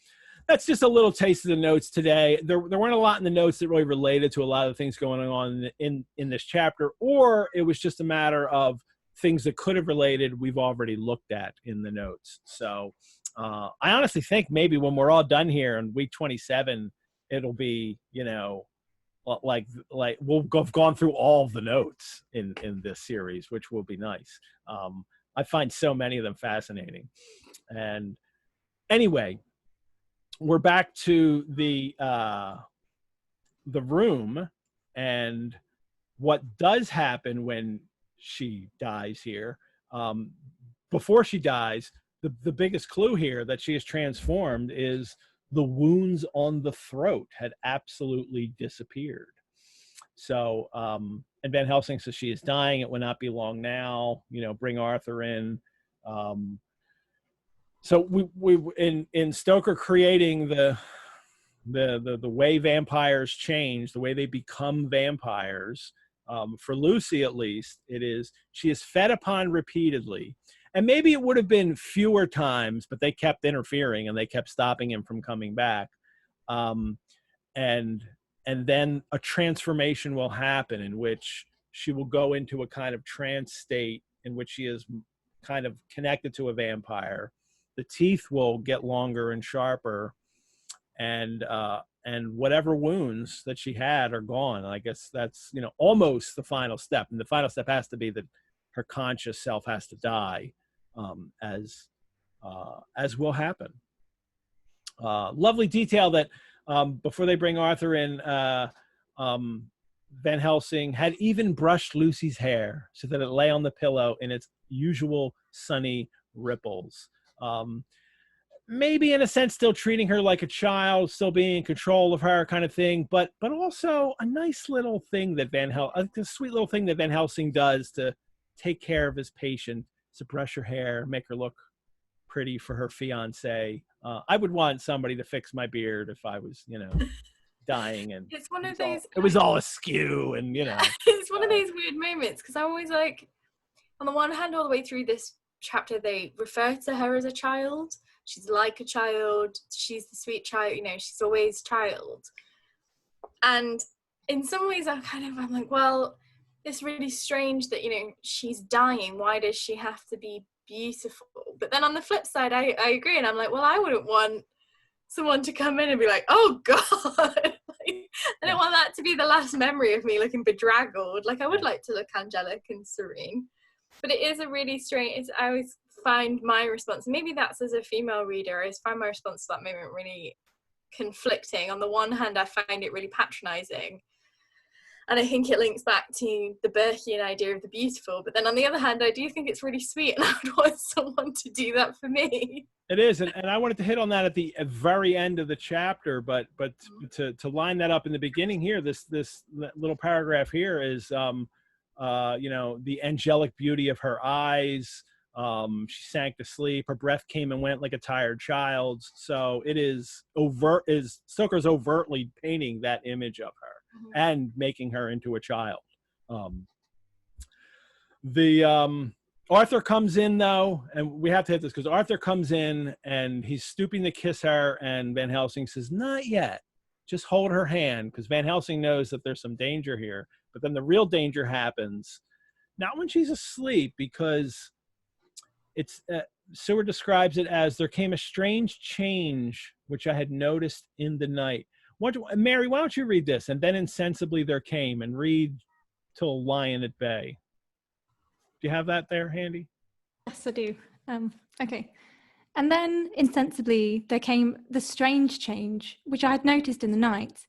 that's just a little taste of the notes today. There weren't a lot in the notes that really related to a lot of the things going on in this chapter, or it was just a matter of things that could have related we've already looked at in the notes. So I honestly think maybe when we're all done here in week 27, it'll be, like we'll have gone through all of the notes in this series, which will be nice. I find so many of them fascinating. And anyway, we're back to the room, and what does happen when she dies here. Before she dies, the biggest clue here that she is transformed is the wounds on the throat had absolutely disappeared. So, and Van Helsing says she is dying. It will not be long now. Bring Arthur in. So we in Stoker creating the way vampires change, the way they become vampires. For Lucy, at least, she is fed upon repeatedly. And maybe it would have been fewer times, but they kept interfering and they kept stopping him from coming back. And then a transformation will happen in which she will go into a kind of trance state in which she is kind of connected to a vampire. The teeth will get longer and sharper, and whatever wounds that she had are gone. I guess that's, almost the final step. And the final step has to be that her conscious self has to die, as will happen. Lovely detail that before they bring Arthur in, Van Helsing had even brushed Lucy's hair so that it lay on the pillow in its usual sunny ripples. Maybe in a sense still treating her like a child, still being in control of her kind of thing, but also a nice little thing that a sweet little thing that Van Helsing does to take care of his patient, to brush her hair, make her look pretty for her fiance. I would want somebody to fix my beard if I was, dying, and it's one of those. It was all askew, and it's one of those weird moments because I'm always like, on the one hand, all the way through this chapter, they refer to her as a child. She's like a child. She's the sweet child. She's always child. And in some ways, I'm like, well, it's really strange that she's dying. Why does she have to be beautiful? But then on the flip side, I agree, and I'm like, well, I wouldn't want someone to come in and be like, oh god, I don't want that to be the last memory of me looking bedraggled. Like, I would like to look angelic and serene. But it is a really strange, I always find my response, maybe that's as a female reader, I find my response to that moment really conflicting. On the one hand, I find it really patronizing, and I think it links back to the Burkean idea of the beautiful, but then on the other hand, I do think it's really sweet, and I would want someone to do that for me. It is, and I wanted to hit on that at the very end of the chapter, but to line that up in the beginning here, this little paragraph here is, the angelic beauty of her eyes. She sank to sleep. Her breath came and went like a tired child's. So it is Stoker's overtly painting that image of her and making her into a child. Arthur comes in though, and we have to hit this because Arthur comes in and he's stooping to kiss her, and Van Helsing says, "Not yet. Just hold her hand," because Van Helsing knows that there's some danger here. But then the real danger happens, not when she's asleep, because it's Seward describes it as, "There came a strange change which I had noticed in the night." Mary, why don't you read this? "And then insensibly there came," and read till "lion at bay." Do you have that there handy? Yes, I do. Okay. "And then insensibly there came the strange change which I had noticed in the night.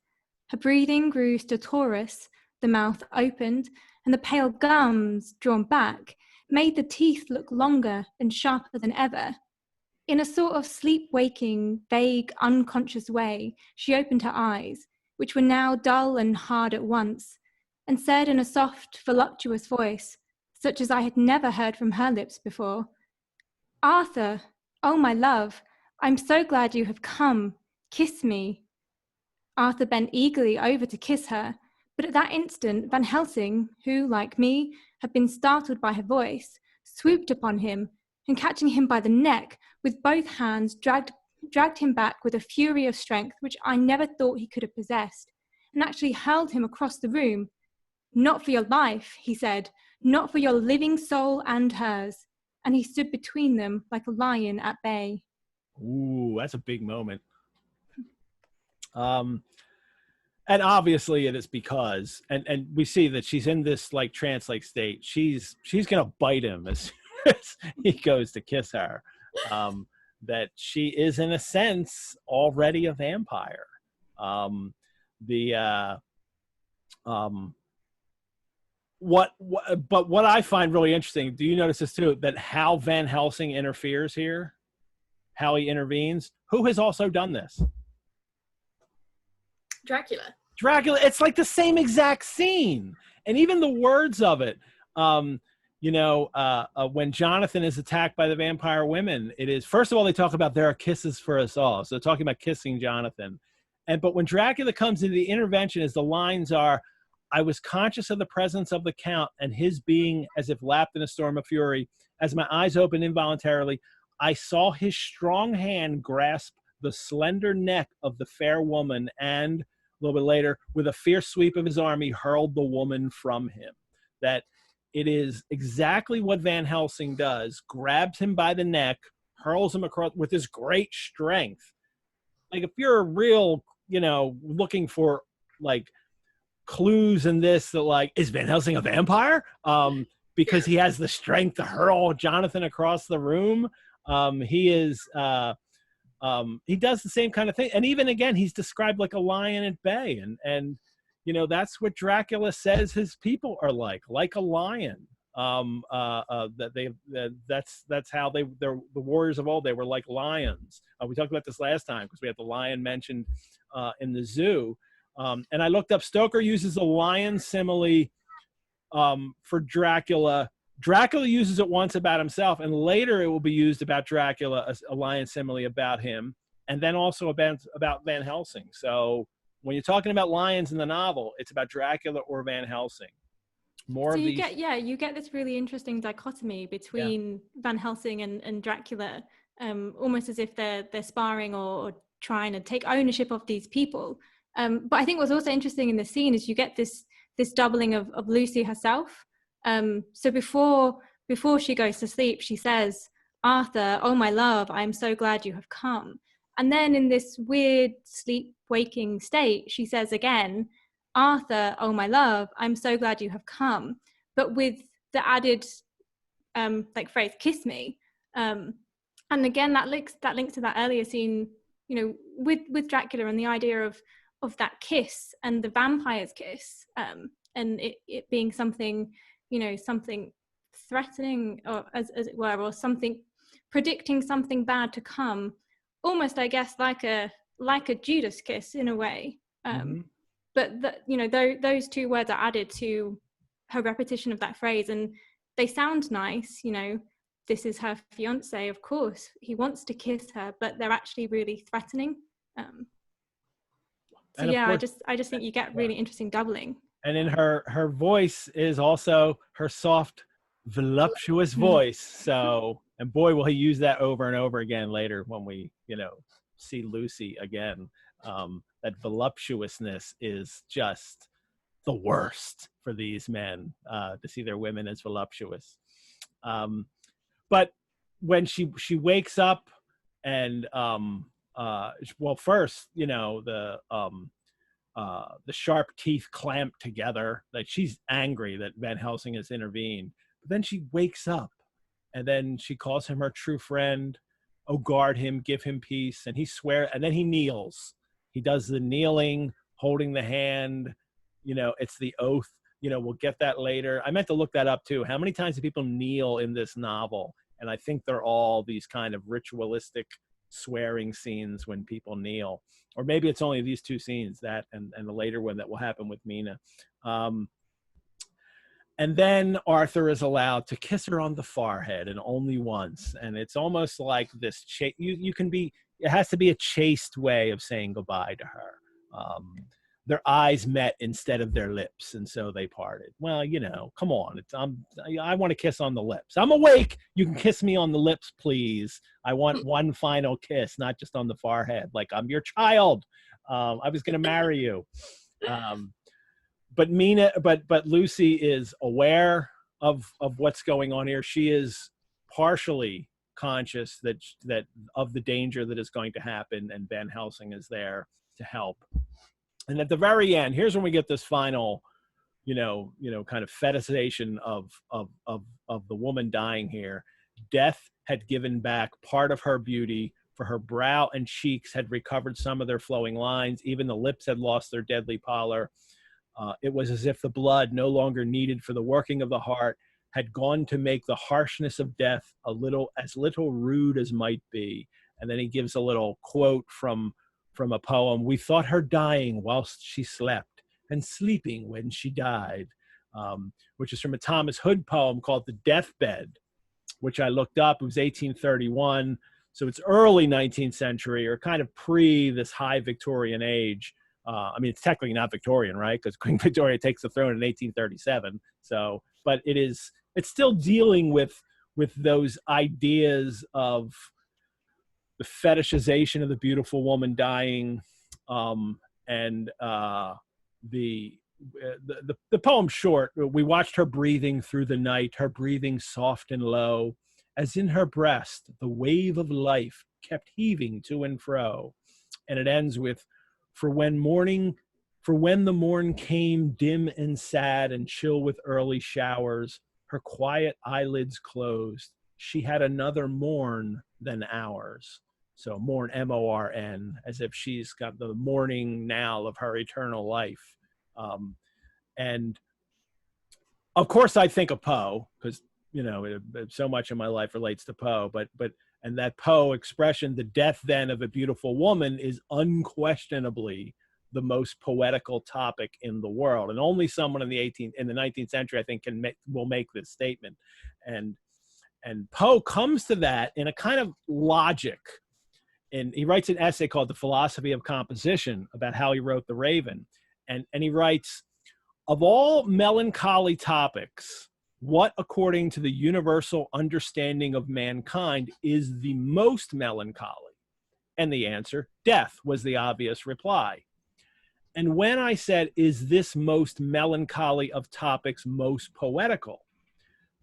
Her breathing grew stertorous, the mouth opened, and the pale gums, drawn back, made the teeth look longer and sharper than ever. In a sort of sleep-waking, vague, unconscious way, she opened her eyes, which were now dull and hard at once, and said in a soft, voluptuous voice, such as I had never heard from her lips before, 'Arthur, oh my love, I'm so glad you have come. Kiss me.' Arthur bent eagerly over to kiss her, but at that instant Van Helsing, who, like me, had been startled by her voice, swooped upon him, and catching him by the neck, with both hands dragged him back with a fury of strength which I never thought he could have possessed, and actually hurled him across the room. 'Not for your life,' he said, 'not for your living soul and hers,' and he stood between them like a lion at bay." Ooh, that's a big moment. And obviously it is because, and we see that she's in this like trance-like state. She's gonna bite him as soon as he goes to kiss her. That she is in a sense already a vampire. What I find really interesting, do you notice this too, that how Van Helsing interferes here, how he intervenes? Who has also done this? Dracula. It's like the same exact scene, and even the words of it. When Jonathan is attacked by the vampire women, it is, first of all, they talk about there are kisses for us all. So talking about kissing Jonathan. But when Dracula comes into the intervention, as the lines are, "I was conscious of the presence of the Count and his being as if lapped in a storm of fury. As my eyes opened involuntarily, I saw his strong hand grasp the slender neck of the fair woman and, a little bit later, with a fierce sweep of his arm, he hurled the woman from him." That it is exactly what Van Helsing does, grabs him by the neck, hurls him across with his great strength. Like, if you're real, looking for like clues in this, that like, is Van Helsing a vampire? Because he has the strength to hurl Jonathan across the room. He is he does the same kind of thing, and even again he's described like a lion at bay, and that's what Dracula says his people are like a lion. That's how they're the warriors of old. They were like lions. We talked about this last time because we had the lion mentioned in the zoo, and I looked up. Stoker uses a lion simile for Dracula. Dracula uses it once about himself, and later it will be used about Dracula, a lion simile about him, and then also about Van Helsing. So when you're talking about lions in the novel, it's about Dracula or Van Helsing. You get this really interesting dichotomy between Van Helsing and Dracula, almost as if they're sparring or trying to take ownership of these people. But I think what's also interesting in the scene is you get this doubling of Lucy herself. So before she goes to sleep, she says, "Arthur, oh my love, I am so glad you have come." And then in this weird sleep-waking state, she says again, "Arthur, oh my love, I'm so glad you have come," but with the added phrase, "kiss me." And again, that links to that earlier scene, you know, with Dracula and the idea of that kiss and the vampire's kiss, and it being something, you know, something threatening, or as it were, or something predicting something bad to come, almost, I guess, like a Judas kiss in a way. But you know, those two words are added to her repetition of that phrase, and they sound nice, you know. This is her fiance, of course. He wants to kiss her, but they're actually really threatening. So yeah, course, I just think you get really interesting doubling. And in her voice is also her soft, voluptuous voice. So, and boy, will he use that over and over again later when we, you know, see Lucy again. That voluptuousness is just the worst for these men, to see their women as voluptuous. But when she wakes up and well, first, you know, the sharp teeth clamp together, like she's angry that Van Helsing has intervened. But then she wakes up, and then she calls him her true friend. Oh, guard him, give him peace, and he swears, and then he kneels. He does the kneeling, holding the hand. You know, it's the oath. You know, we'll get that later. I meant to look that up too. How many times do people kneel in this novel? And I think they're all these kind of ritualistic swearing scenes when people kneel. Or maybe it's only these two scenes, that and the later one that will happen with Mina. And then Arthur is allowed to kiss her on the forehead, and only once. And it's almost like this, it has to be a chaste way of saying goodbye to her. Their eyes met instead of their lips, and so they parted. Well, you know, come on. I want to kiss on the lips. I'm awake. You can kiss me on the lips, please. I want one final kiss, not just on the forehead. Like, I'm your child. I was going to marry you. But Lucy is aware of what's going on here. She is partially conscious that of the danger that is going to happen, and Van Helsing is there to help. And at the very end, here's when we get this final, you know, kind of fetishization of the woman dying here. Death had given back part of her beauty, for her brow and cheeks had recovered some of their flowing lines. Even the lips had lost their deadly pallor. It was as if the blood, no longer needed for the working of the heart, had gone to make the harshness of death as little rude as might be. And then he gives a little quote from a poem. We thought her dying whilst she slept, and sleeping when she died, which is from a Thomas Hood poem called The Deathbed, which I looked up. It was 1831. So it's early 19th century, or kind of pre this high Victorian age. I mean, it's technically not Victorian, right? Because Queen Victoria takes the throne in 1837. So, but it's still dealing with those ideas of the fetishization of the beautiful woman dying, and the poem's short. We watched her breathing through the night, her breathing soft and low, as in her breast the wave of life kept heaving to and fro. And it ends with, for when the morn came dim and sad and chill with early showers, her quiet eyelids closed. She had another morn than ours. So morn, M-O-R-N, as if she's got the morning now of her eternal life. And of course I think of Poe, because, you know, so much of my life relates to Poe, and that Poe expression, the death then of a beautiful woman, is unquestionably the most poetical topic in the world. And only someone in the 19th century, I think, will make this statement. And Poe comes to that in a kind of logic. And he writes an essay called The Philosophy of Composition about how he wrote The Raven. And he writes, of all melancholy topics, what, according to the universal understanding of mankind, is the most melancholy? And the answer, death, was the obvious reply. And when I said, is this most melancholy of topics most poetical?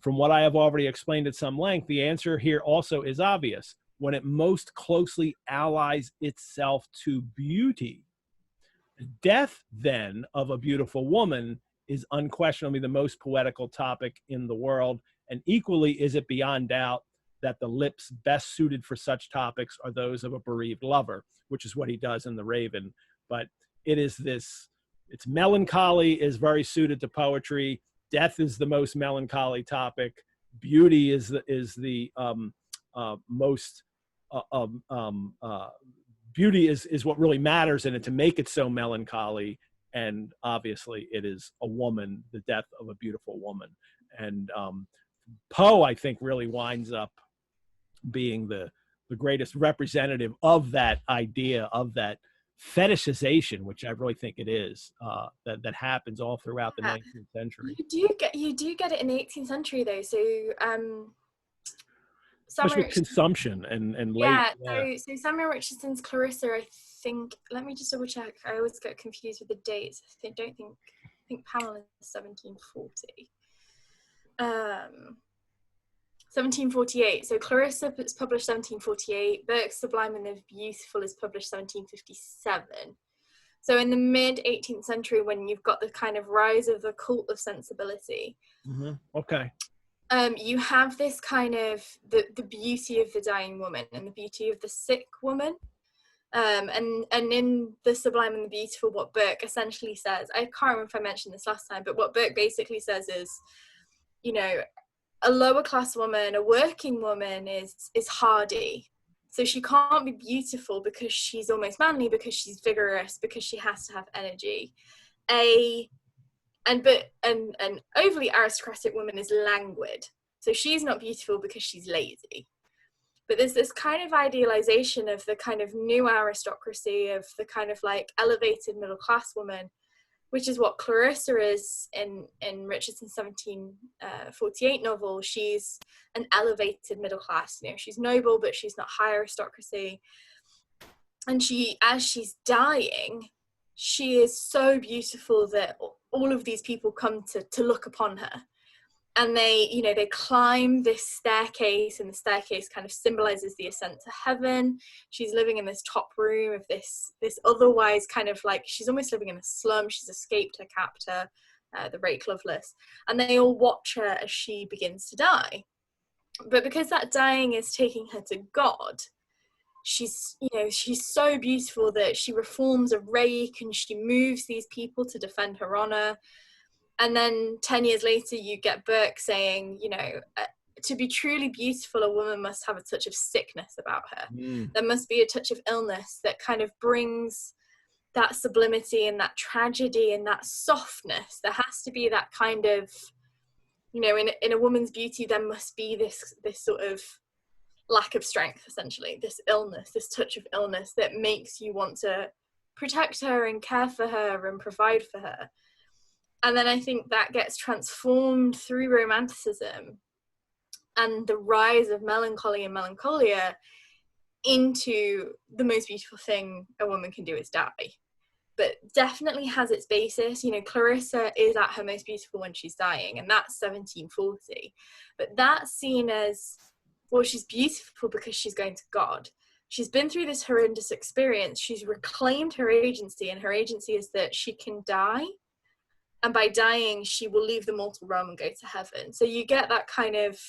From what I have already explained at some length, the answer here also is obvious. When it most closely allies itself to beauty. Death, then, of a beautiful woman is unquestionably the most poetical topic in the world, and equally is it beyond doubt that the lips best suited for such topics are those of a bereaved lover, which is what he does in The Raven. But it is this, it's melancholy is very suited to poetry. Death is the most melancholy topic. Beauty is the most beauty is what really matters in it to make it so melancholy. And obviously it is a woman, the death of a beautiful woman. And Poe, I think, really winds up being the greatest representative of that idea, of that fetishization, which I really think it is, that happens all throughout the 19th century. You do get it in the 18th century though. So especially consumption and yeah. So Samuel Richardson's Clarissa, I think. Let me just double check. I always get confused with the dates. I think Pamela is 1740. 1748. So Clarissa is published 1748. Burke's Sublime and the Beautiful is published 1757. So in the mid 18th century, when you've got the kind of rise of the cult of sensibility, okay, you have this kind of the beauty of the dying woman and the beauty of the sick woman. And in the Sublime and the Beautiful, what Burke essentially says, I can't remember if I mentioned this last time, but what Burke basically says is, you know, a lower class woman, a working woman is hardy. So she can't be beautiful because she's almost manly, because she's vigorous, because she has to have energy. An overly aristocratic woman is languid. So she's not beautiful because she's lazy. But there's this kind of idealization of the kind of new aristocracy, of the kind of like elevated middle class woman, which is what Clarissa is in Richardson's 1748 novel. She's an elevated middle class. You know, she's noble, but she's not high aristocracy. And she, as she's dying, she is so beautiful that all of these people come to look upon her. And they, you know, they climb this staircase, and the staircase kind of symbolizes the ascent to heaven. She's living in this top room of this otherwise kind of like, she's almost living in a slum. She's escaped her captor, the Rake Lovelace, and they all watch her as she begins to die. But because that dying is taking her to God, she's so beautiful that she reforms a rake and she moves these people to defend her honor. And then 10 years later, you get Burke saying, you know, to be truly beautiful, a woman must have a touch of sickness about her. There must be a touch of illness that kind of brings that sublimity and that tragedy and that softness. There has to be that kind of, you know, in a woman's beauty, there must be this sort of lack of strength, essentially, this illness, this touch of illness that makes you want to protect her and care for her and provide for her. And then I think that gets transformed through Romanticism and the rise of melancholy and melancholia into the most beautiful thing a woman can do is die. But definitely has its basis. You know, Clarissa is at her most beautiful when she's dying, and that's 1740. But that's seen as, well, she's beautiful because she's going to God. She's been through this horrendous experience. She's reclaimed her agency, and her agency is that she can die. And by dying, she will leave the mortal realm and go to heaven. So you get that kind of,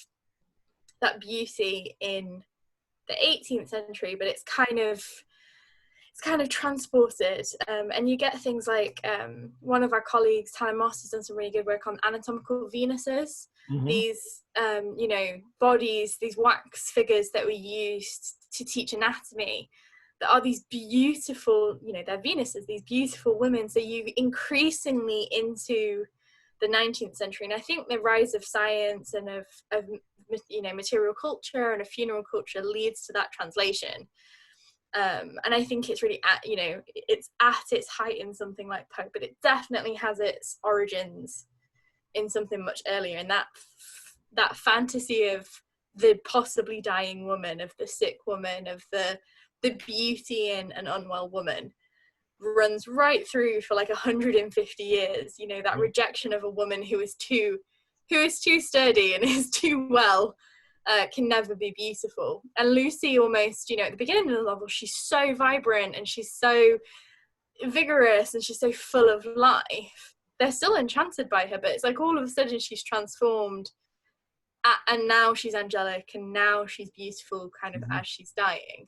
that beauty in the 18th century, but it's kind of transported. And you get things like, one of our colleagues, Tana Moss, has done some really good work on anatomical Venuses. These, you know, bodies, these wax figures that were used to teach anatomy, that are these beautiful, you know, they're Venuses, these beautiful women. So you increasingly into the 19th century, and I think the rise of science and of you know, material culture and a funeral culture leads to that translation. And I think it's really you know, it's at its height in something like Poe, but it definitely has its origins in something much earlier, and that fantasy of the possibly dying woman, of the sick woman, of the beauty in an unwell woman runs right through for like 150 years. You know, that rejection of a woman who is too sturdy and is too well can never be beautiful. And Lucy, almost, you know, at the beginning of the novel, she's so vibrant and she's so vigorous and she's so full of life. They're still enchanted by her, but it's like all of a sudden she's transformed and now she's angelic, and now she's beautiful, kind of as she's dying.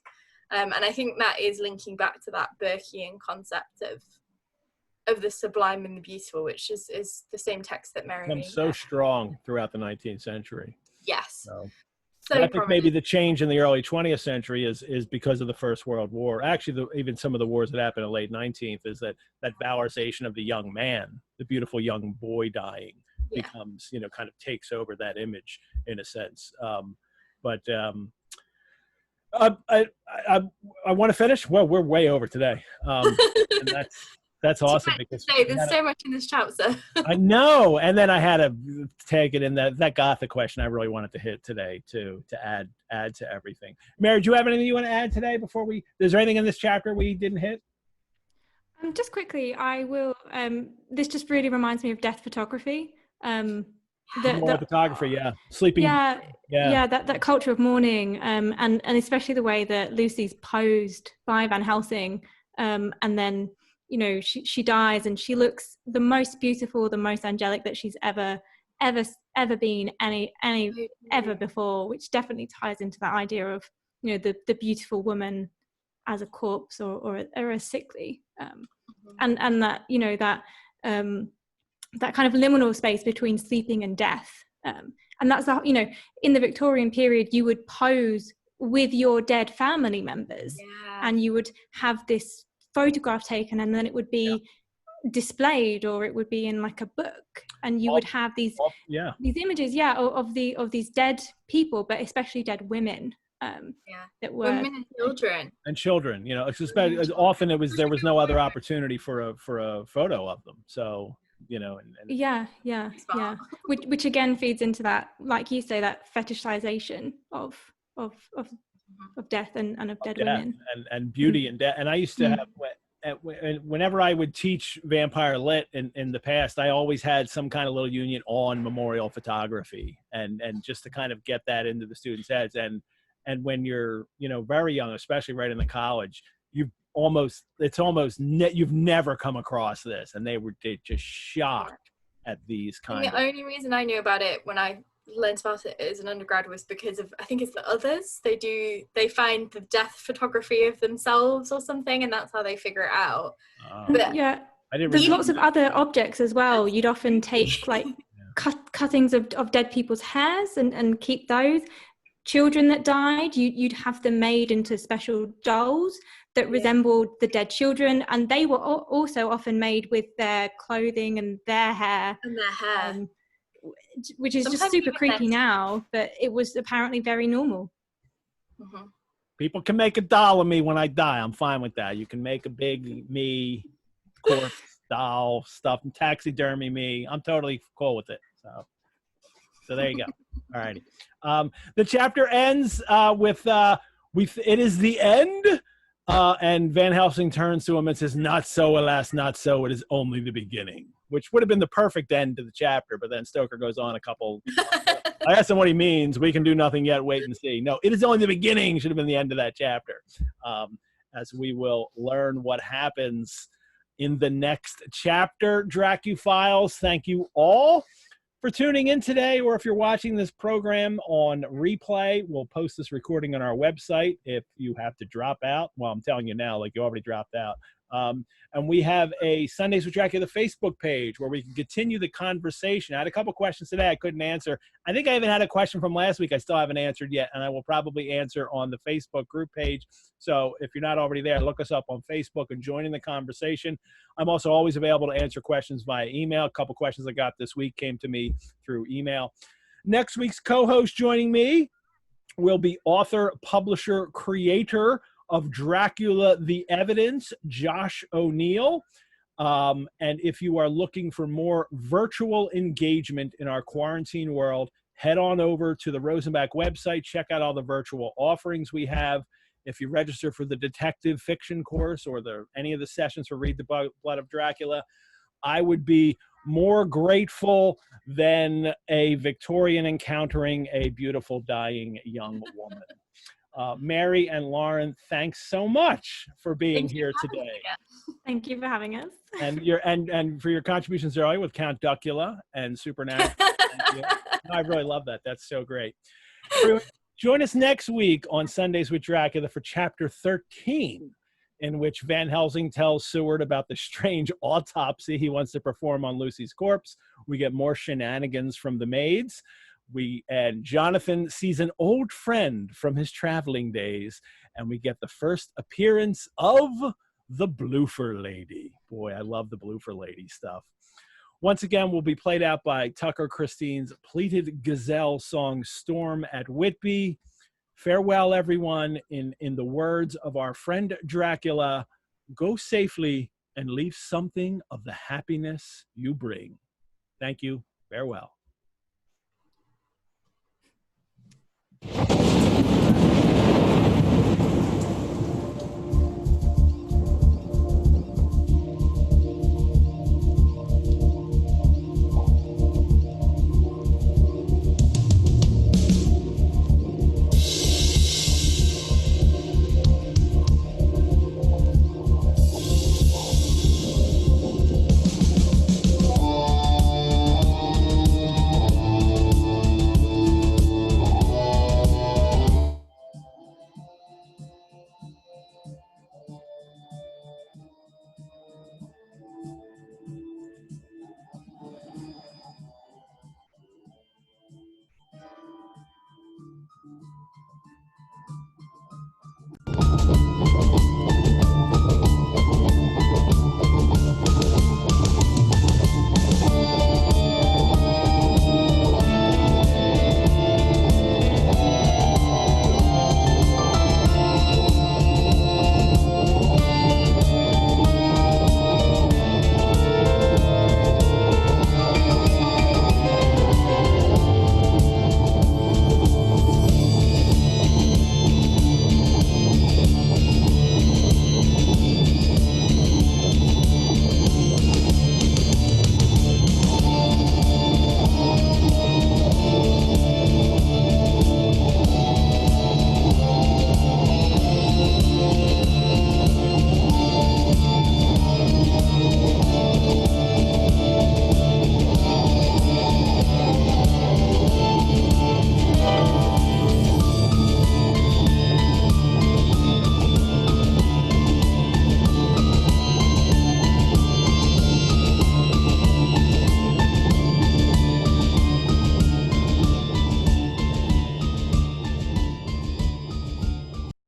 And I think that is linking back to that Burkean concept of the sublime and the beautiful, which is the same text that Mary Becomes so strong throughout the 19th century. Yes. So I think maybe the change in the early 20th century is because of the First World War. Actually, even some of the wars that happened in the late 19th is that valorization of the young man, the beautiful young boy dying, becomes, kind of takes over that image in a sense. I want to finish. Well, we're way over today, and that's awesome because there's so much in this chapter. I know, and then I had to take it in that Gothic question I really wanted to hit today to add to everything. Mary, do you have anything you want to add today before is there anything in this chapter we didn't hit? Just quickly, I will. This just really reminds me of death photography. The photography, sleeping. That culture of mourning, and especially the way that Lucy's posed by Van Helsing, and then she dies and she looks the most beautiful, the most angelic that she's ever been ever before, which definitely ties into that idea of the beautiful woman as a corpse or a sickly, and that that kind of liminal space between sleeping and death, and that's in the Victorian period you would pose with your dead family members, and you would have this photograph taken, and then it would be displayed, or it would be in like a book, and you would have these images of these dead people, but especially dead women, that were women and children, often there was no other opportunity for a photo of them, so which again feeds into that, like you say, that fetishization of death and of dead women and beauty and death. And I used to have, whenever I would teach vampire lit in the past, I always had some kind of little unit on memorial photography, and just to kind of get that into the students' heads. And when you're very young, especially right in the college, you've never come across this, and they just shocked at these kind. The only reason I knew about it when I learned about it as an undergrad was because of, I think it's the Others. They find the death photography of themselves or something, and that's how they figure it out. But there's lots of other objects as well. You'd often take like cuttings of dead people's hairs and keep those. Children that died, you'd have them made into special dolls that resembled the dead children, and they were also often made with their clothing and their hair. Which is sometimes just super creepy now, but it was apparently very normal. People can make a doll of me when I die. I'm fine with that. You can make a big me corpse doll stuff and taxidermy me. I'm totally cool with it. So there you go. All righty. The chapter ends with it is the end. And Van Helsing turns to him and says, "Not so, alas, not so. It is only the beginning," which would have been the perfect end to the chapter. But then Stoker goes on a couple. I asked him what he means. "We can do nothing yet. Wait and see." No, it is only the beginning should have been the end of that chapter. As we will learn what happens in the next chapter. Dracu-Files, thank you all for tuning in today, or if you're watching this program on replay, we'll post this recording on our website. If you have to drop out, well, I'm telling you now, like you already dropped out. And we have a Sundays with Dracula Facebook page where we can continue the conversation. I had a couple questions today I couldn't answer. I think I even had a question from last week I still haven't answered yet, and I will probably answer on the Facebook group page. So if you're not already there, look us up on Facebook and join in the conversation. I'm also always available to answer questions via email. A couple questions I got this week came to me through email. Next week's co-host joining me will be author, publisher, creator of Dracula, The Evidence, Josh O'Neill. And if you are looking for more virtual engagement in our quarantine world, head on over to the Rosenbach website. Check out all the virtual offerings we have. If you register for the detective fiction course or any of the sessions for Read the Blood of Dracula, I would be more grateful than a Victorian encountering a beautiful dying young woman. Mary and Lauren, thanks so much for being here today. Thank you for having us. And for your contributions earlier with Count Duckula and Supernatural. Thank you. I really love that. That's so great. Everyone, join us next week on Sundays with Dracula for chapter 13, in which Van Helsing tells Seward about the strange autopsy he wants to perform on Lucy's corpse. We get more shenanigans from the maids. And Jonathan sees an old friend from his traveling days, and we get the first appearance of the Bloofer Lady. Boy, I love the Bloofer Lady stuff. Once again, will be played out by Tucker Christine's Pleated Gazelle song Storm at Whitby. Farewell, everyone. In the words of our friend Dracula, go safely and leave something of the happiness you bring. Thank you. Farewell.